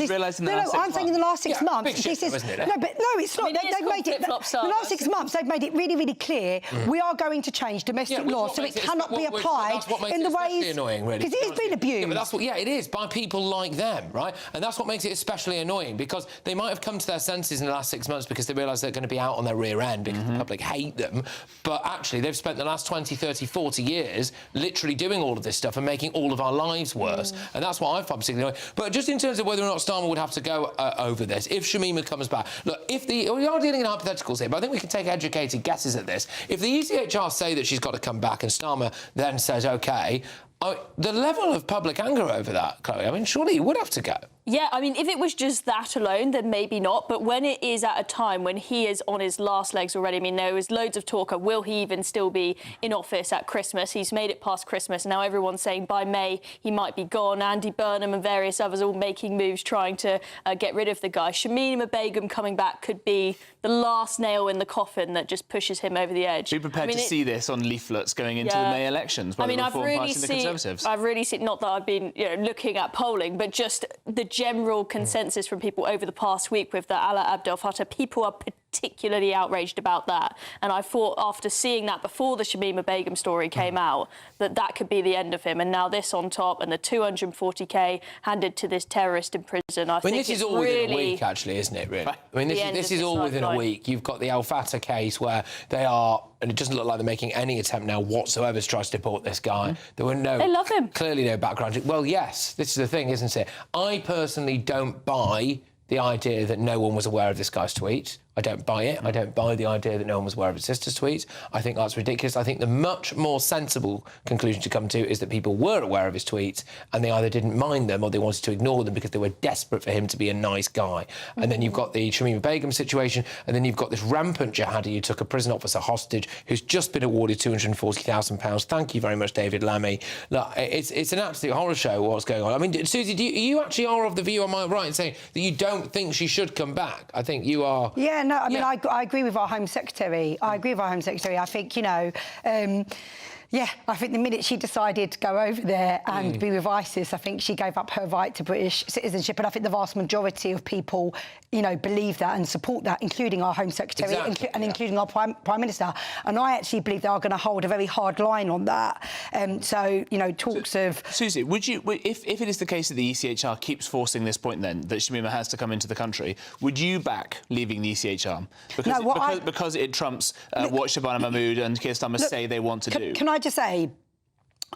I'm saying in the last 6 months... This is... No, it's not. They've made it... The last 6 months, they've made it really, really clear we are going to change domestic law so it cannot be applied in the ways... annoying, really. Because it has been abused. Yeah, but that's what... Yeah, it is, by people like them, right? And that's what makes it especially annoying, because they might have come to their senses in the last 6 months because they realise they're going to be out on their rear end because the public hate them. But actually, they've spent the last 20, 30, 40 years literally doing all of this stuff and making all of our lives worse. And that's what I find particularly annoying. But just in terms of whether or not Starmer would have to go over this, if Shamima comes back... Look, we are dealing in hypotheticals here, but I think we can take educated guesses at this. If the ECHR say that she's got to come back and Starmer then says, OK, the level of public anger over that, Chloe, I mean, surely he would have to go. Yeah, I mean, if it was just that alone, then maybe not. But when it is at a time when he is on his last legs already, I mean, there was loads of talk of will he even still be in office at Christmas? He's made it past Christmas, and now everyone's saying by May he might be gone. Andy Burnham and various others all making moves trying to get rid of the guy. Shamima Begum coming back could be the last nail in the coffin that just pushes him over the edge. Be prepared to see this on leaflets going into the May elections by the Reform Party and the Conservatives. I've really seen, not that I've been looking at polling, but just the general consensus from people over the past week with the Alaa Abdel Fattah, people are particularly outraged about that. And I thought, after seeing that before the Shamima Begum story came out, that could be the end of him. And now this on top, and the 240k handed to this terrorist in prison. I think this is all within a week, actually, isn't it, really? I mean, this is all within a week. You've got the Al Fattah case where they are, and it doesn't look like they're making any attempt now whatsoever to try to deport this guy. There were they love him. Clearly no background. Well, yes, this is the thing, isn't it? I personally don't buy the idea that no one was aware of this guy's tweets. I don't buy it. I don't buy the idea that no one was aware of his sister's tweets. I think that's ridiculous. I think the much more sensible conclusion to come to is that people were aware of his tweets and they either didn't mind them or they wanted to ignore them because they were desperate for him to be a nice guy. And then you've got the Shamima Begum situation, and then you've got this rampant jihadi who took a prison officer hostage who's just been awarded £240,000. Thank you very much, David Lammy. Look, it's an absolute horror show what's going on. I mean, Susie, you actually are of the view, am I right in saying that you don't think she should come back? I think you are... Yeah, no, I mean, I agree with our Home Secretary. I think, I think the minute she decided to go over there and be with ISIS, I think she gave up her right to British citizenship. And I think the vast majority of people, believe that and support that, including our Home Secretary including our Prime Minister. And I actually believe they are going to hold a very hard line on that. Talks of... Susie, would you, if it is the case that the ECHR keeps forcing this point then, that Shamima has to come into the country, would you back leaving the ECHR? Because it trumps what Shabana Mahmood and Keir Starmer say they want to do. Can I just say,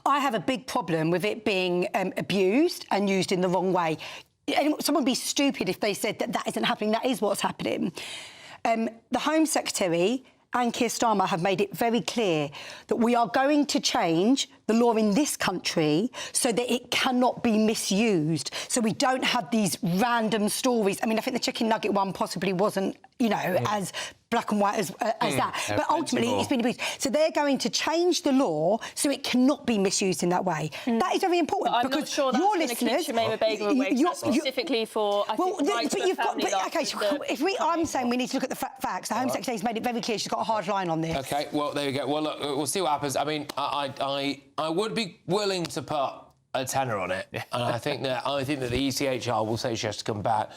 I have a big problem with it being abused and used in the wrong way. Someone would be stupid if they said that isn't happening. That is what's happening. The Home Secretary and Keir Starmer have made it very clear that we are going to change the law in this country so that it cannot be misused, so we don't have these random stories. I mean, I think the chicken nugget one possibly wasn't, as black and white as that. But ultimately, it's been abused. So they're going to change the law so it cannot be misused in that way. That is very important. But I'm not sure that's your going to keep Shamima Begum away, specifically for, I think, I'm saying we need to look at the facts. The Home Secretary's made it very clear she's got a hard line on this. OK, well, there you go. Well, look, we'll see what happens. I mean, I would be willing to put a tenner on it, and I think that the ECHR will say she has to come back.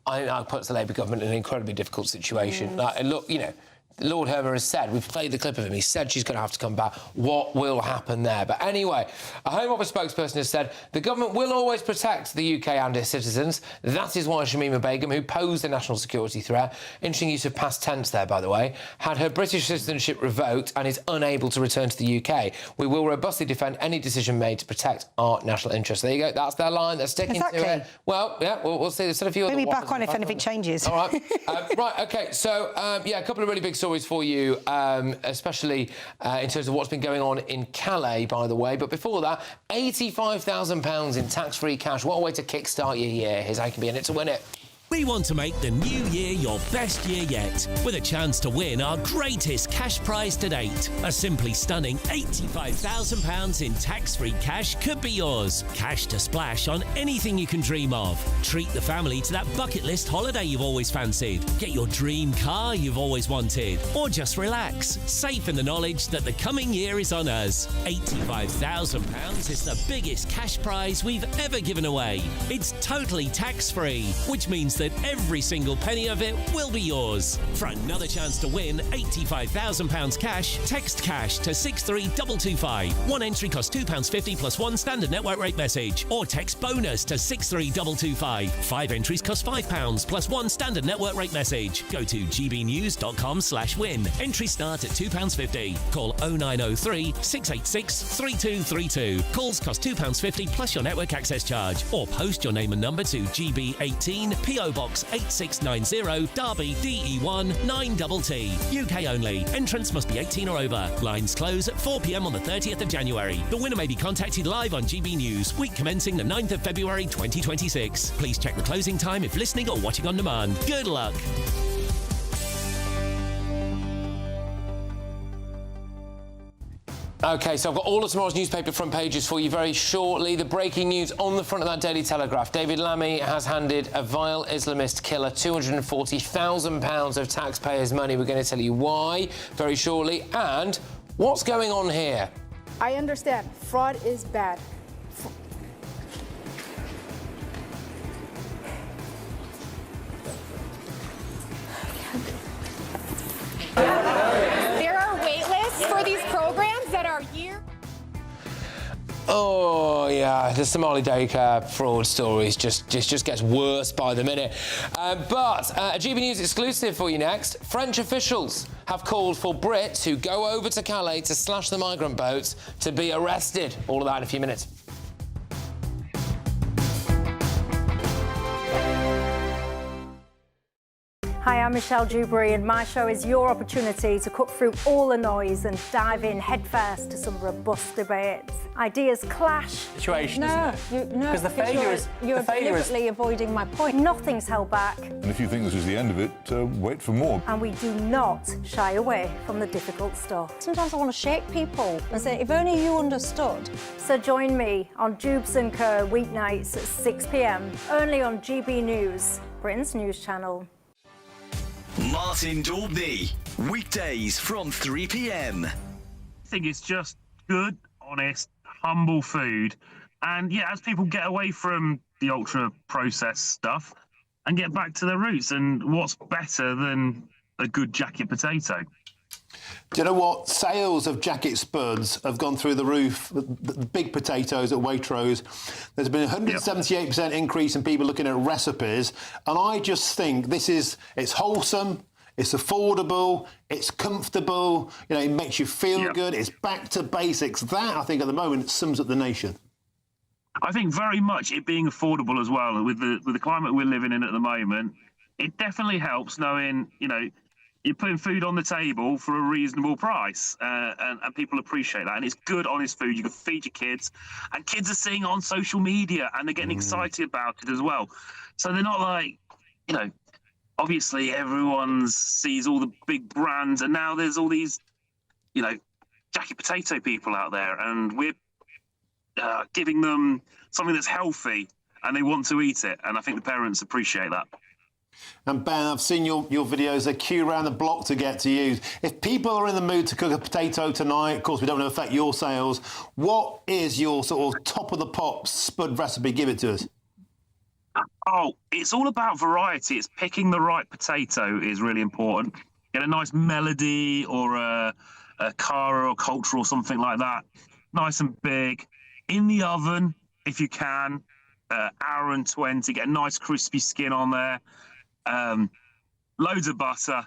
I think that puts the Labour government in an incredibly difficult situation. And look, you know, Lord Hermer has said, we've played the clip of him, he said she's going to have to come back. What will happen there? But anyway, a Home Office spokesperson has said the government will always protect the UK and its citizens. That is why Shamima Begum, who posed a national security threat, interesting use of past tense there, by the way, had her British citizenship revoked and is unable to return to the UK. We will robustly defend any decision made to protect our national interests. There you go. That's their line. They're sticking to it. Well, yeah, we'll see. There's still a few other... Maybe back on if anything changes. All right. Right, OK, so, yeah, a couple of really big stories for you, especially in terms of what's been going on in Calais, by the way. But before that, £85,000 in tax-free cash. What a way to kickstart your year. Here's how you can be in it to win it. We want to make the new year your best year yet, with a chance to win our greatest cash prize to date. A simply stunning £85,000 in tax-free cash could be yours. Cash to splash on anything you can dream of. Treat the family to that bucket list holiday you've always fancied. Get your dream car you've always wanted. Or just relax, safe in the knowledge that the coming year is on us. £85,000 is the biggest cash prize we've ever given away. It's totally tax-free, which means that every single penny of it will be yours. For another chance to win £85,000 cash, text cash to 63225. One entry costs £2.50 plus one standard network rate message. Or text bonus to 63225. 5 entries cost £5 plus one standard network rate message. Go to gbnews.com/win. Entries start at £2.50. Call 0903 686 3232. Calls cost £2.50 plus your network access charge. Or post your name and number to GB18 PO Box 8690 Derby DE1 9TT. UK only. Entrance must be 18 or over. Lines close at 4 p.m. on the 30th of January. The winner may be contacted live on GB News, week commencing the 9th of February 2026. Please check the closing time if listening or watching on demand. Good luck. OK, so I've got all of tomorrow's newspaper front pages for you very shortly. The breaking news on the front of that Daily Telegraph. David Lammy has handed a vile Islamist killer £240,000 of taxpayers' money. We're going to tell you why very shortly. And what's going on here? I understand. Fraud is bad. There are wait lists for these programs that are year. Oh, yeah, the Somali daycare fraud stories just gets worse by the minute. But a GB News exclusive for you next. French officials have called for Brits who go over to Calais to slash the migrant boats to be arrested. All of that in a few minutes. Hi, I'm Michelle Dewberry, and my show is your opportunity to cut through all the noise and dive in headfirst to some robust debates. Ideas clash. Situation, because the failure is... You're deliberately avoiding my point. Nothing's held back. And if you think this is the end of it, wait for more. And we do not shy away from the difficult stuff. Sometimes I want to shake people and say, if only you understood. So join me on Jubes & Co. weeknights at 6 p.m, only on GB News, Britain's news channel. Martin Daubney, weekdays from 3 p.m. I think it's just good, honest, humble food. And yeah, as people get away from the ultra-processed stuff and get back to their roots, and what's better than a good jacket potato? Do you know what? Sales of jacket spuds have gone through the roof. The big potatoes at Waitrose. There's been a 178% increase in people looking at recipes. And I just think it's wholesome, it's affordable, it's comfortable, you know, it makes you feel good, it's back to basics. That, I think, at the moment, sums up the nation. I think very much it being affordable as well, with the climate we're living in at the moment, it definitely helps knowing, you know, you're putting food on the table for a reasonable price, and people appreciate that. And it's good, honest food. You can feed your kids, and kids are seeing it on social media, and they're getting excited about it as well. So they're not like, you know, obviously everyone sees all the big brands, and now there's all these, you know, jacket potato people out there, and we're giving them something that's healthy, and they want to eat it. And I think the parents appreciate that. And Ben, I've seen your videos. They queue around the block to get to you. If people are in the mood to cook a potato tonight, of course, we don't want to affect your sales. What is your sort of top of the pops spud recipe? Give it to us. Oh, it's all about variety. It's picking the right potato is really important. Get a nice melody or a cara or culture or something like that. Nice and big. In the oven, if you can, hour and 20. Get a nice crispy skin on there. Loads of butter,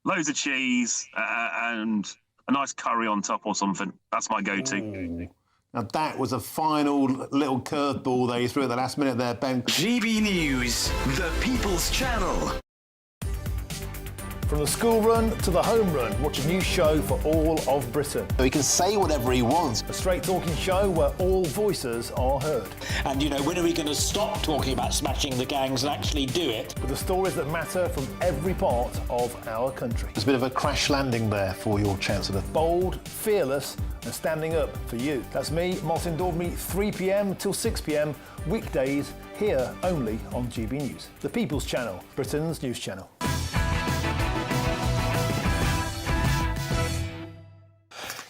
loads of cheese, and a nice curry on top or something. That's my go-to. Ooh. Now that was a final little curveball they threw at the last minute there, Ben. GB News, the People's Channel. From the school run to the home run, watch a new show for all of Britain. So he can say whatever he wants. A straight-talking show where all voices are heard. And, you know, when are we going to stop talking about smashing the gangs and actually do it? With the stories that matter from every part of our country. There's a bit of a crash landing there for your Chancellor. Bold, fearless and standing up for you. That's me, Martin Daubney, 3 p.m. till 6 p.m, weekdays, here only on GB News. The People's Channel, Britain's news channel.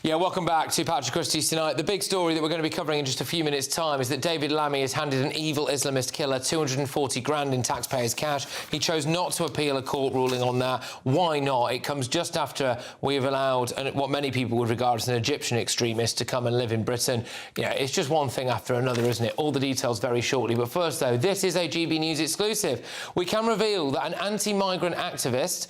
Yeah, welcome back to Patrick Christys tonight. The big story that we're going to be covering in just a few minutes' time is that David Lammy has handed an evil Islamist killer 240 grand in taxpayers' cash. He chose not to appeal a court ruling on that. Why not? It comes just after we have allowed what many people would regard as an Egyptian extremist to come and live in Britain. You know, it's just one thing after another, isn't it? All the details very shortly. But first, though, this is a GB News exclusive. We can reveal that an anti-migrant activists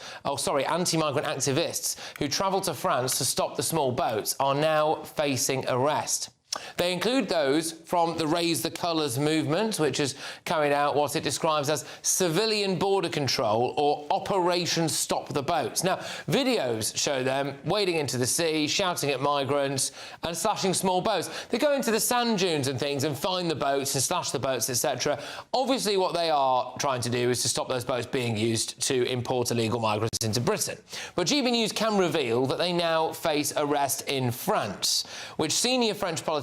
who travelled to France to stop the small boats are now facing arrest. They include those from the Raise the Colours movement, which has carried out what it describes as civilian border control or Operation Stop the Boats. Now, videos show them wading into the sea, shouting at migrants and slashing small boats. They go into the sand dunes and things and find the boats and slash the boats, etc. Obviously, what they are trying to do is to stop those boats being used to import illegal migrants into Britain. But GB News can reveal that they now face arrest in France, which senior French politicians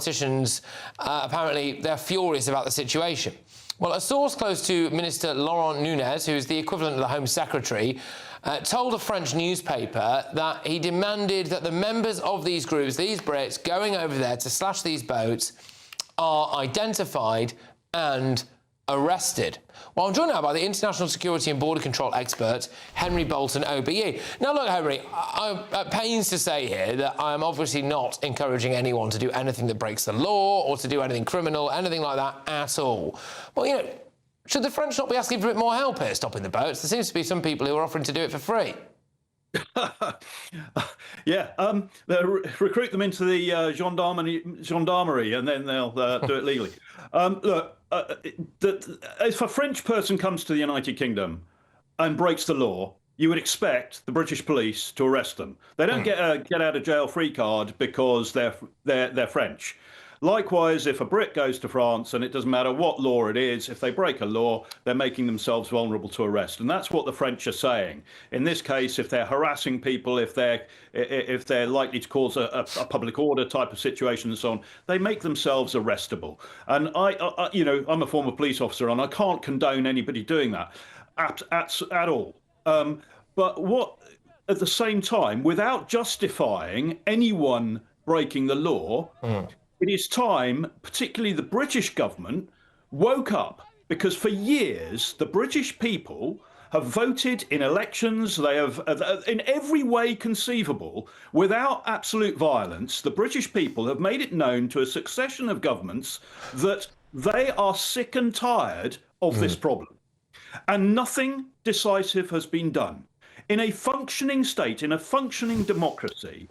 apparently they're furious about the situation. Well, a source close to Minister Laurent Nunez, who is the equivalent of the Home Secretary, told a French newspaper that he demanded that the members of these groups, these Brits, going over there to slash these boats, are identified and arrested. Well, I'm joined now by the International Security and Border Control expert, Henry Bolton, OBE. Now, look, Henry, I'm at pains to say here that I'm obviously not encouraging anyone to do anything that breaks the law or to do anything criminal, anything like that at all. Well, you know, should the French not be asking for a bit more help here, stopping the boats? There seems to be some people who are offering to do it for free. Yeah, recruit them into the gendarmerie and then they'll do it legally. Look, if a French person comes to the United Kingdom and breaks the law, you would expect the British police to arrest them. They don't get a get out of jail free card because they're French. Likewise, if a Brit goes to France, and it doesn't matter what law it is, if they break a law, they're making themselves vulnerable to arrest. And that's what the French are saying. In this case, if they're harassing people, if they're likely to cause a public order type of situation and so on, they make themselves arrestable. And I you know, I'm a former police officer, and I can't condone anybody doing that at all. But what, at the same time, without justifying anyone breaking the law, it is time, particularly the British government, woke up, because for years the British people have voted in elections, they have, in every way conceivable, without absolute violence, the British people have made it known to a succession of governments that they are sick and tired of this problem. And nothing decisive has been done. In a functioning state, in a functioning democracy,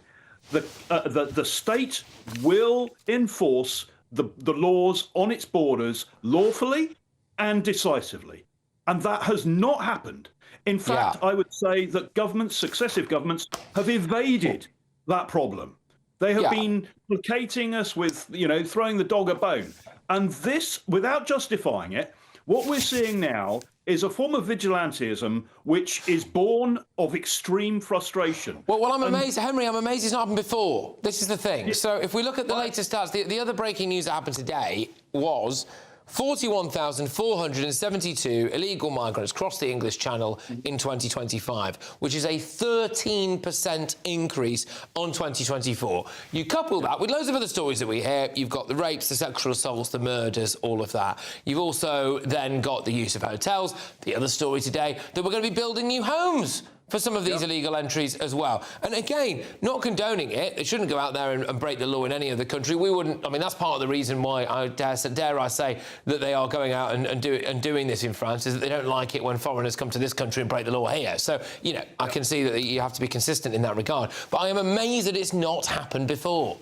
the state will enforce the laws on its borders lawfully and decisively. And that has not happened. In fact, I would say that successive governments, have evaded that problem. They have been placating us with, you know, throwing the dog a bone. And this, without justifying it, what we're seeing now is a form of vigilantism which is born of extreme frustration. Well, I'm amazed, Henry, I'm amazed it's not happened before. This is the thing. So if we look at the latest stats, the other breaking news that happened today was 41,472 illegal migrants crossed the English Channel in 2025, which is a 13% increase on 2024. You couple that with loads of other stories that we hear. You've got the rapes, the sexual assaults, the murders, all of that. You've also then got the use of hotels. The other story today, that we're going to be building new homes for some of these illegal entries as well. And again, not condoning it. They shouldn't go out there and break the law in any other country. We wouldn't. I mean, that's part of the reason why I dare I say that they are going out and doing this in France, is that they don't like it when foreigners come to this country and break the law here. So, you know, I can see that you have to be consistent in that regard. But I am amazed that it's not happened before.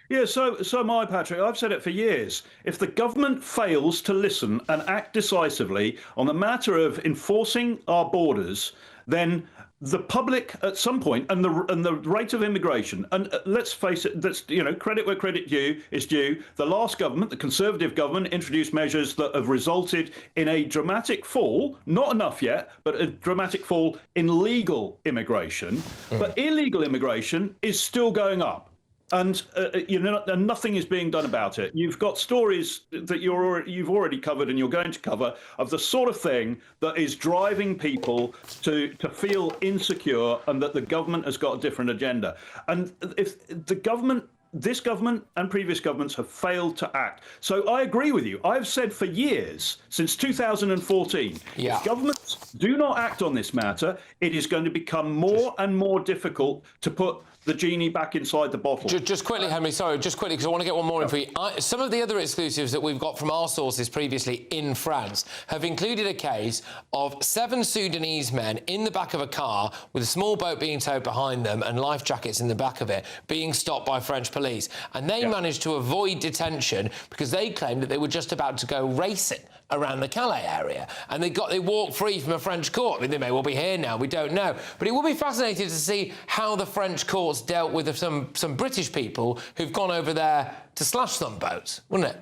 Yeah, so am I, Patrick. I've said it for years. If the government fails to listen and act decisively on the matter of enforcing our borders, then the public at some point, and the rate of immigration, and let's face it, that's, you know, credit where credit is due. The last government, the Conservative government, introduced measures that have resulted in a dramatic fall, not enough yet, but a dramatic fall in legal immigration. But illegal immigration is still going up. And and nothing is being done about it. You've got stories that you've already covered and you're going to cover of the sort of thing that is driving people to feel insecure, and that the government has got a different agenda. And if the government, this government and previous governments, have failed to act. So I agree with you. I've said for years, since 2014, if governments do not act on this matter, it is going to become more and more difficult to put the genie back inside the bottle. Just quickly, Henry, sorry, just quickly, because I want to get one more in for you. Some of the other exclusives that we've got from our sources previously in France have included a case of 7 Sudanese men in the back of a car with a small boat being towed behind them and life jackets in the back of it being stopped by French police. And they managed to avoid detention because they claimed that they were just about to go racing around the Calais area, and they walked free from a French court. I mean, they may well be here now, we don't know. But it would be fascinating to see how the French courts dealt with some British people who've gone over there to slash some boats, wouldn't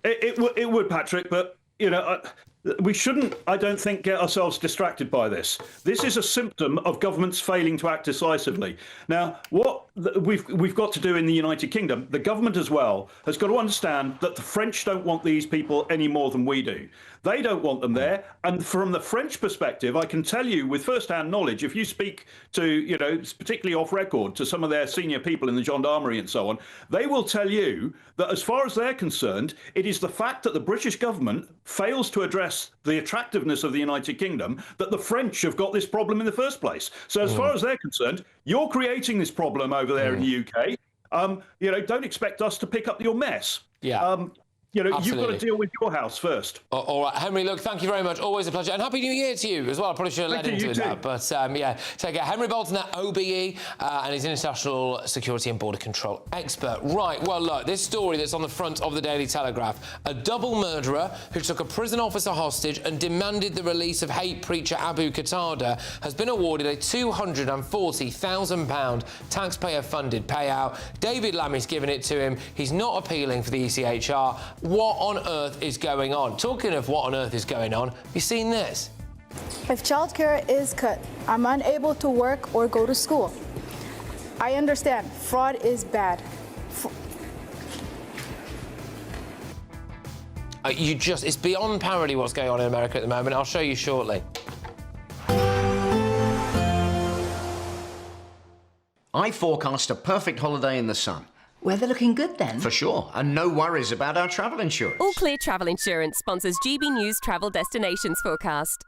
it? It would, Patrick, but, you know, we shouldn't, I don't think, get ourselves distracted by this. This is a symptom of governments failing to act decisively. Now, what we've got to do in the United Kingdom, the government as well, has got to understand that the French don't want these people any more than we do. They don't want them there. And from the French perspective, I can tell you with first-hand knowledge, if you speak to, you know, particularly off record, to some of their senior people in the gendarmerie and so on, they will tell you that as far as they're concerned, it is the fact that the British government fails to address the attractiveness of the United Kingdom that the French have got this problem in the first place. So as far as they're concerned, you're creating this problem over there in the UK. You know, don't expect us to pick up your mess. Yeah. You know, Absolutely. You've got to deal with your house first. All right, Henry, look, thank you very much. Always a pleasure. And Happy New Year to you as well. I probably should have led into that. But, yeah, take care. Henry Bolton, that OBE, and he's international security and border control expert. Right, well, look, this story that's on the front of the Daily Telegraph. A double murderer who took a prison officer hostage and demanded the release of hate preacher Abu Qatada has been awarded a £240,000 taxpayer-funded payout. David Lammy's given it to him. He's not appealing for the ECHR. What on earth is going on? Talking of what on earth is going on, have you seen this? If childcare is cut, I'm unable to work or go to school. I understand fraud is bad. It's beyond parody what's going on in America at the moment. I'll show you shortly. I forecast a perfect holiday in the sun. Weather looking good then? For sure, and no worries about our travel insurance. All Clear Travel Insurance sponsors GBNews Travel Destinations Forecast.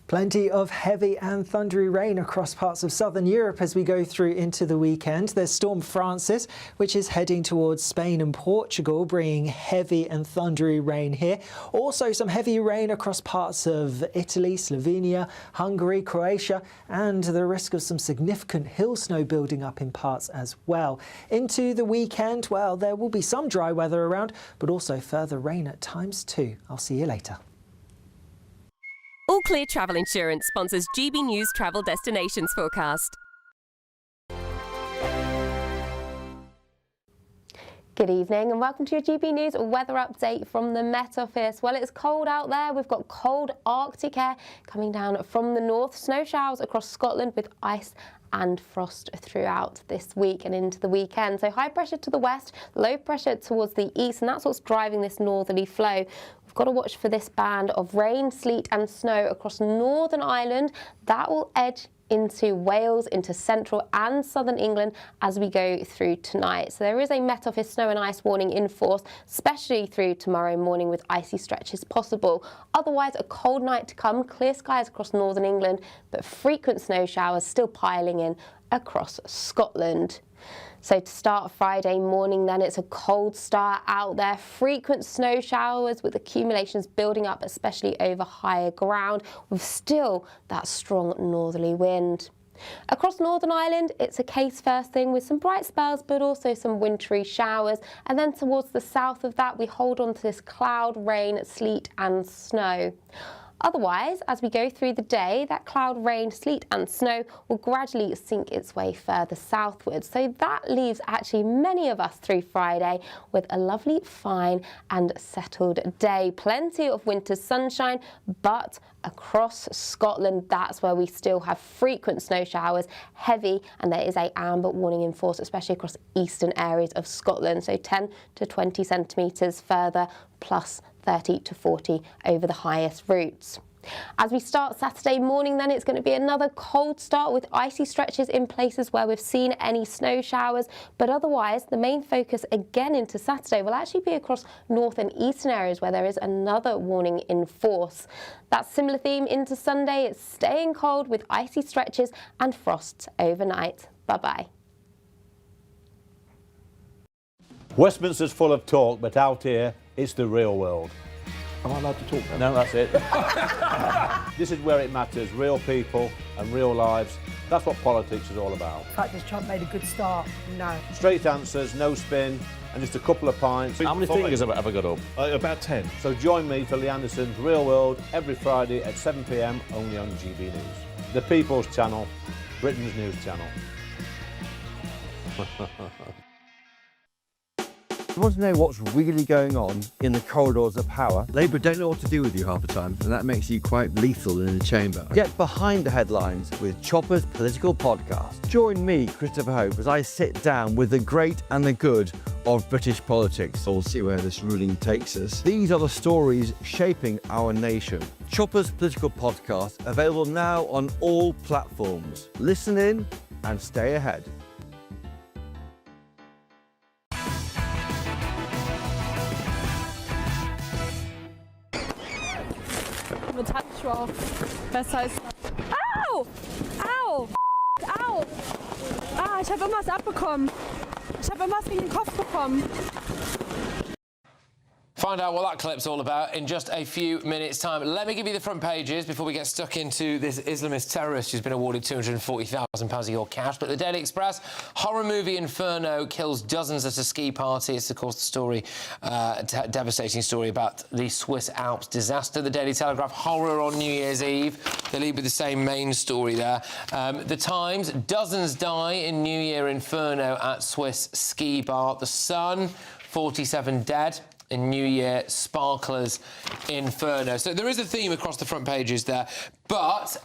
Plenty of heavy and thundery rain across parts of southern Europe as we go through into the weekend. There's Storm Francis, which is heading towards Spain and Portugal, bringing heavy and thundery rain here. Also some heavy rain across parts of Italy, Slovenia, Hungary, Croatia, and the risk of some significant hill snow building up in parts as well. Into the weekend, well, there will be some dry weather around, but also further rain at times too. I'll see you later. All Clear Travel Insurance sponsors GBNews Travel Destinations Forecast. Good evening and welcome to your GB News weather update from the Met Office. Well, it's cold out there. We've got cold Arctic air coming down from the north. Snow showers across Scotland with ice and frost throughout this week and into the weekend. So high pressure to the west, low pressure towards the east, and that's what's driving this northerly flow. We've got to watch for this band of rain, sleet and snow across Northern Ireland. That will edge into Wales, into central and southern England as we go through tonight. So there is a Met Office snow and ice warning in force, especially through tomorrow morning with icy stretches possible. Otherwise, a cold night to come, clear skies across northern England, but frequent snow showers still piling in across Scotland. So to start Friday morning then, it's a cold start out there. Frequent snow showers with accumulations building up, especially over higher ground, with still that strong northerly wind. Across Northern Ireland, it's a case first thing with some bright spells, but also some wintry showers. And then towards the south of that, we hold on to this cloud, rain, sleet and snow. Otherwise, as we go through the day, that cloud, rain, sleet and snow will gradually sink its way further southwards. So that leaves actually many of us through Friday with a lovely, fine and settled day. Plenty of winter sunshine, but across Scotland, that's where we still have frequent snow showers, heavy, and there is an amber warning in force, especially across eastern areas of Scotland. So 10 to 20 centimetres further, plus 30 to 40 over the highest routes. As we start Saturday morning then, it's going to be another cold start with icy stretches in places where we've seen any snow showers, but otherwise the main focus again into Saturday will actually be across north and eastern areas where there is another warning in force. That similar theme into Sunday, it's staying cold with icy stretches and frosts overnight. Bye-bye. Westminster's full of talk, but out here, it's the real world. Am I allowed to talk now? No, that's it. This is where it matters, real people and real lives. That's what politics is all about. In fact, has Trump made a good start? No. Straight answers, no spin, and just a couple of pints. How many fingers have I got up? About 10. So join me for Lee Anderson's Real World every Friday at 7 p.m, only on GB News. The People's Channel, Britain's news channel. You want to know what's really going on in the corridors of power? Labour don't know what to do with you half the time, and that makes you quite lethal in the chamber. Get behind the headlines with Chopper's political podcast. Join me, Christopher Hope, as I sit down with the great and the good of British politics. We'll see where this ruling takes us. These are the stories shaping our nation. Chopper's political podcast, available now on all platforms. Listen in and stay ahead. Handschuhe. Besser ist. Au! Au! Au! Ah, ich habe irgendwas abbekommen. Ich habe irgendwas gegen den Kopf bekommen. Find out what that clip's all about in just a few minutes' time. Let me give you the front pages before we get stuck into this Islamist terrorist who's been awarded £240,000 of your cash. But the Daily Express, horror movie Inferno kills dozens at a ski party. It's, of course, the story, devastating story about the Swiss Alps disaster. The Daily Telegraph, horror on New Year's Eve. They lead with the same main story there. The Times, dozens die in New Year Inferno at Swiss ski bar. The Sun, 47 dead in New Year Sparklers Inferno. So there is a theme across the front pages there. But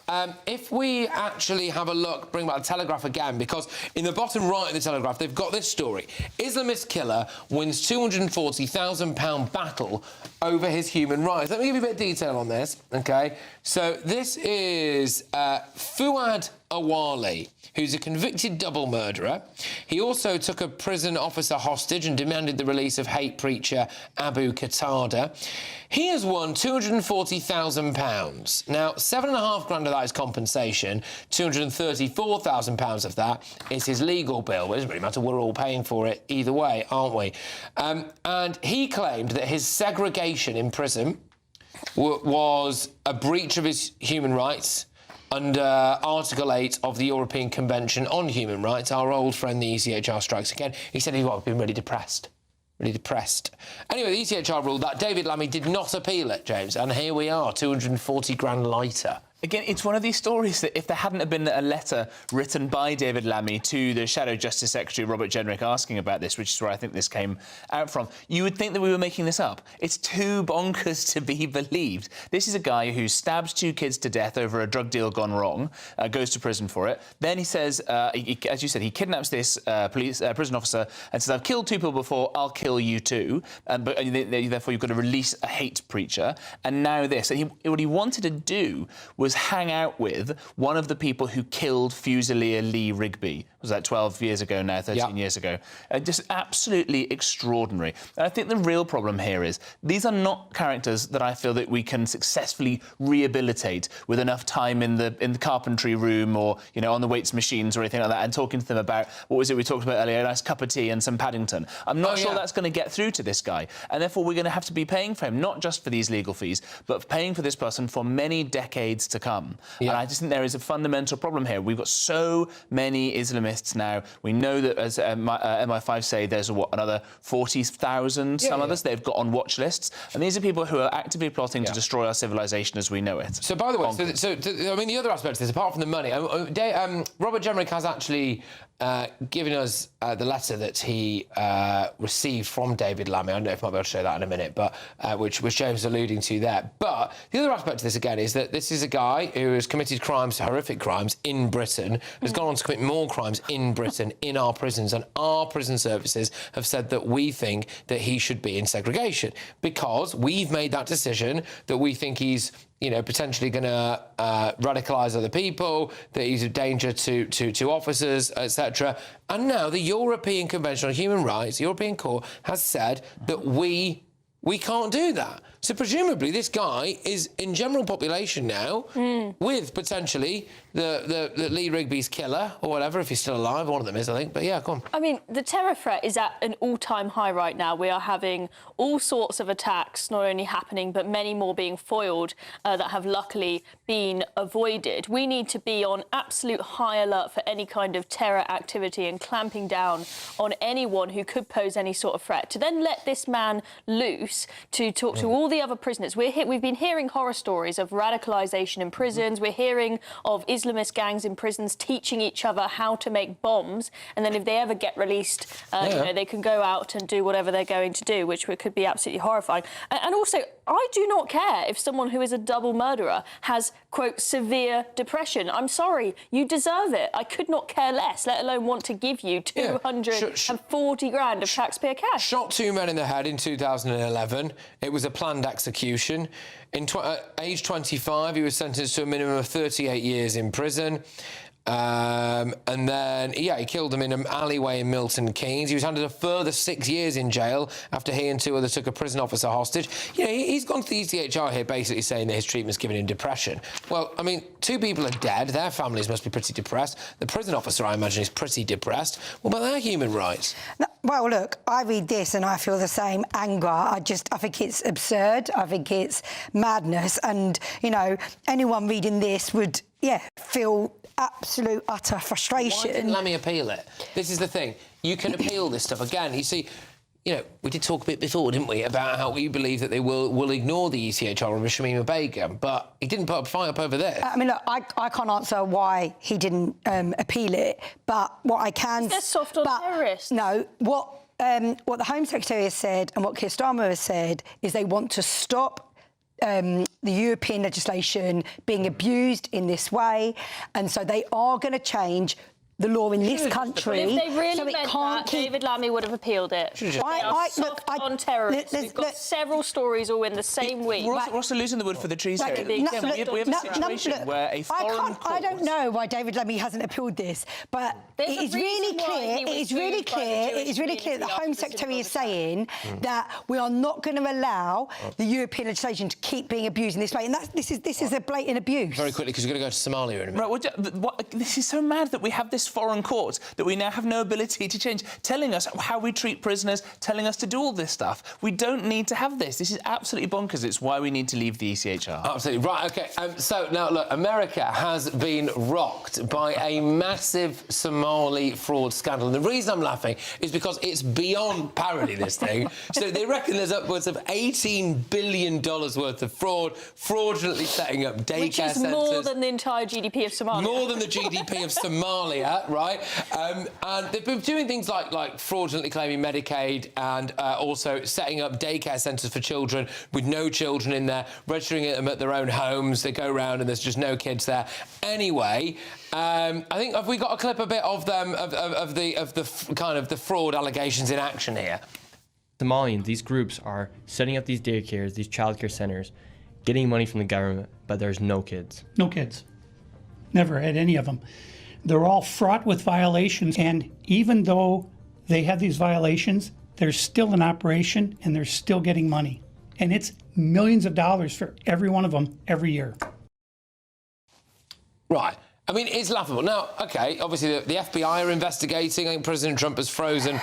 if we actually have a look, bring back the Telegraph again, because in the bottom right of the Telegraph, they've got this story. Islamist killer wins £240,000 battle over his human rights. Let me give you a bit of detail on this, OK? So this is Fuad Awali, who's a convicted double murderer. He also took a prison officer hostage and demanded the release of hate preacher Abu Qatada. He has won £240,000. Now, £7.5 grand of that is compensation. £234,000 of that is his legal bill. But it doesn't really matter. We're all paying for it either way, aren't we? And he claimed that his segregation in prison was a breach of his human rights under Article 8 of the European Convention on Human Rights. Our old friend, the ECHR, strikes again. He said he'd been really depressed. Really depressed. Anyway, the ECHR ruled that David Lammy did not appeal it, James, and here we are, 240 grand lighter Again, it's one of these stories that if there hadn't have been a letter written by David Lammy to the Shadow Justice Secretary, Robert Jenrick, asking about this, which is where I think this came out from, you would think that we were making this up. It's too bonkers to be believed. This is a guy who stabbed 2 kids to death over a drug deal gone wrong, goes to prison for it. Then he says, as you said, he kidnaps this prison officer and says, I've killed 2 people before, I'll kill you too. But therefore, you've got to release a hate preacher. And now this. And what he wanted to do was hang out with one of the people who killed Fusilier Lee Rigby. Was that 12 years ago now, 13 years ago? Just absolutely extraordinary. And I think the real problem here is these are not characters that I feel that we can successfully rehabilitate with enough time in the carpentry room or, you know, on the weights machines or anything like that, and talking to them about, what was it we talked about earlier, a nice cup of tea and some Paddington. I'm not sure that's going to get through to this guy. And therefore, we're going to have to be paying for him, not just for these legal fees, but paying for this person for many decades to come. And I just think there is a fundamental problem here. We've got so many Islamists now. We know that, as MI5 say, there's another 40,000, some others they've got on watch lists. And these are people who are actively plotting to destroy our civilization as we know it. So, by the way, I mean, the other aspect of this, apart from the money, Robert Jenrick has actually given us the letter that he received from David Lammy. I don't know if I might be able to show that in a minute, but which James was alluding to there. But the other aspect of this, again, is that this is a guy who has committed crimes, horrific crimes, in Britain, has gone on to commit more crimes in Britain, in our prisons, and our prison services have said that we think that he should be in segregation because we've made that decision that we think he's, you know, potentially going to radicalise other people, that he's a danger to officers, etc. And now the European Convention on Human Rights, the European Court, has said that we can't do that. So presumably this guy is in general population now with potentially the Lee Rigby's killer or whatever, if he's still alive. One of them is, I think. But yeah, go on. I mean, the terror threat is at an all-time high right now. We are having all sorts of attacks not only happening, but many more being foiled that have luckily been avoided. We need to be on absolute high alert for any kind of terror activity and clamping down on anyone who could pose any sort of threat. To then let this man loose to talk to all the other prisoners. We've been hearing horror stories of radicalisation in prisons. We're hearing of Islamist gangs in prisons teaching each other how to make bombs, and then if they ever get released, you know, they can go out and do whatever they're going to do, which could be absolutely horrifying. And also, I do not care if someone who is a double murderer has, quote, severe depression. I'm sorry, you deserve it. I could not care less, let alone want to give you 240 grand of taxpayer cash. Shot 2 men in the head in 2011. It was a planned execution. Age 25, he was sentenced to a minimum of 38 years in prison. And then, he killed them in an alleyway in Milton Keynes. He was handed a further 6 years in jail after he and 2 others took a prison officer hostage. You know, he's gone to the ECHR here basically saying that his treatment's given him depression. Well, I mean, 2 people are dead. Their families must be pretty depressed. The prison officer, I imagine, is pretty depressed. What about their human rights? No, well, look, I read this and I feel the same anger. I think it's absurd. I think it's madness. And, you know, anyone reading this would, feel absolute, utter frustration. Why didn't Lammy appeal it? This is the thing. You can appeal this stuff. Again, you see, you know, we did talk a bit before, didn't we, about how we believe that they will ignore the ECHR and Shamima Begum, but he didn't put a fight up over this. I mean, look, I can't answer why he didn't appeal it, but what I can... They're soft on terrorists. No, what the Home Secretary has said and what Keir Starmer has said is they want to stop the European legislation being abused in this way, and so they are going to change the law in this country. But if they really so meant that, David Lammy would have appealed it. They are soft on terrorists. We've got several stories all in the same week. We're also losing the wood for the trees here. We have a situation where a foreign court... I don't know why David Lammy hasn't appealed this, but it is really clear. It is really clear that the Home Secretary is saying that we are not going to allow the European legislation to keep being abused in this way, and this is a blatant abuse. Very quickly, because you're going to go to Somalia in a minute. Right. This is so mad that we have this this foreign court that we now have no ability to change, telling us how we treat prisoners, telling us to do all this stuff. We don't need to have this. This is absolutely bonkers. It's why we need to leave the ECHR. Absolutely. Right, OK. So, now, look, America has been rocked by a massive Somali fraud scandal. And the reason I'm laughing is because it's beyond parody, this thing. So they reckon there's upwards of $18 billion worth of fraud, fraudulently setting up daycare Which is centres. more than the entire GDP of Somalia. More than the GDP of Somalia, right? And they've been doing things like fraudulently claiming Medicaid and also setting up daycare centres for children with no children in there, registering them at their own homes. They go around and there's just no kids there. Anyway, I think, have we got a clip a bit of them of the kind of the fraud allegations in action here? Somalians, these groups are setting up these daycares, these childcare centres, getting money from the government, but there's no kids. No kids. Never had any of them. They're all fraught with violations, and even though they have these violations, there's still an operation and they're still getting money. And it's millions of dollars for every one of them every year. Right. I mean, it's laughable. Now, OK, obviously the FBI are investigating. I think President Trump has frozen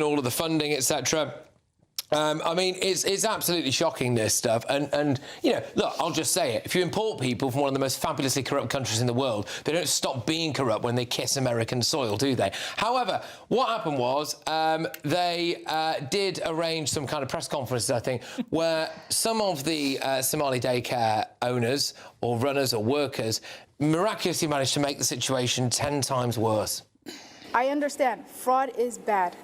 all of the funding, etc. I mean, it's absolutely shocking, this stuff. And, you know, look, I'll just say it. If you import people from one of the most fabulously corrupt countries in the world, they don't stop being corrupt when they kiss American soil, do they? However, what happened was they did arrange some kind of press conferences, I think, where some of the Somali daycare owners or runners or workers miraculously managed to make the situation 10 times worse. I understand. Fraud is bad.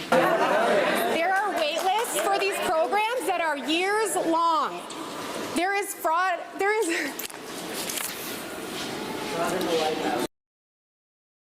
There are wait lists for these programs that are years long. There is fraud. There is.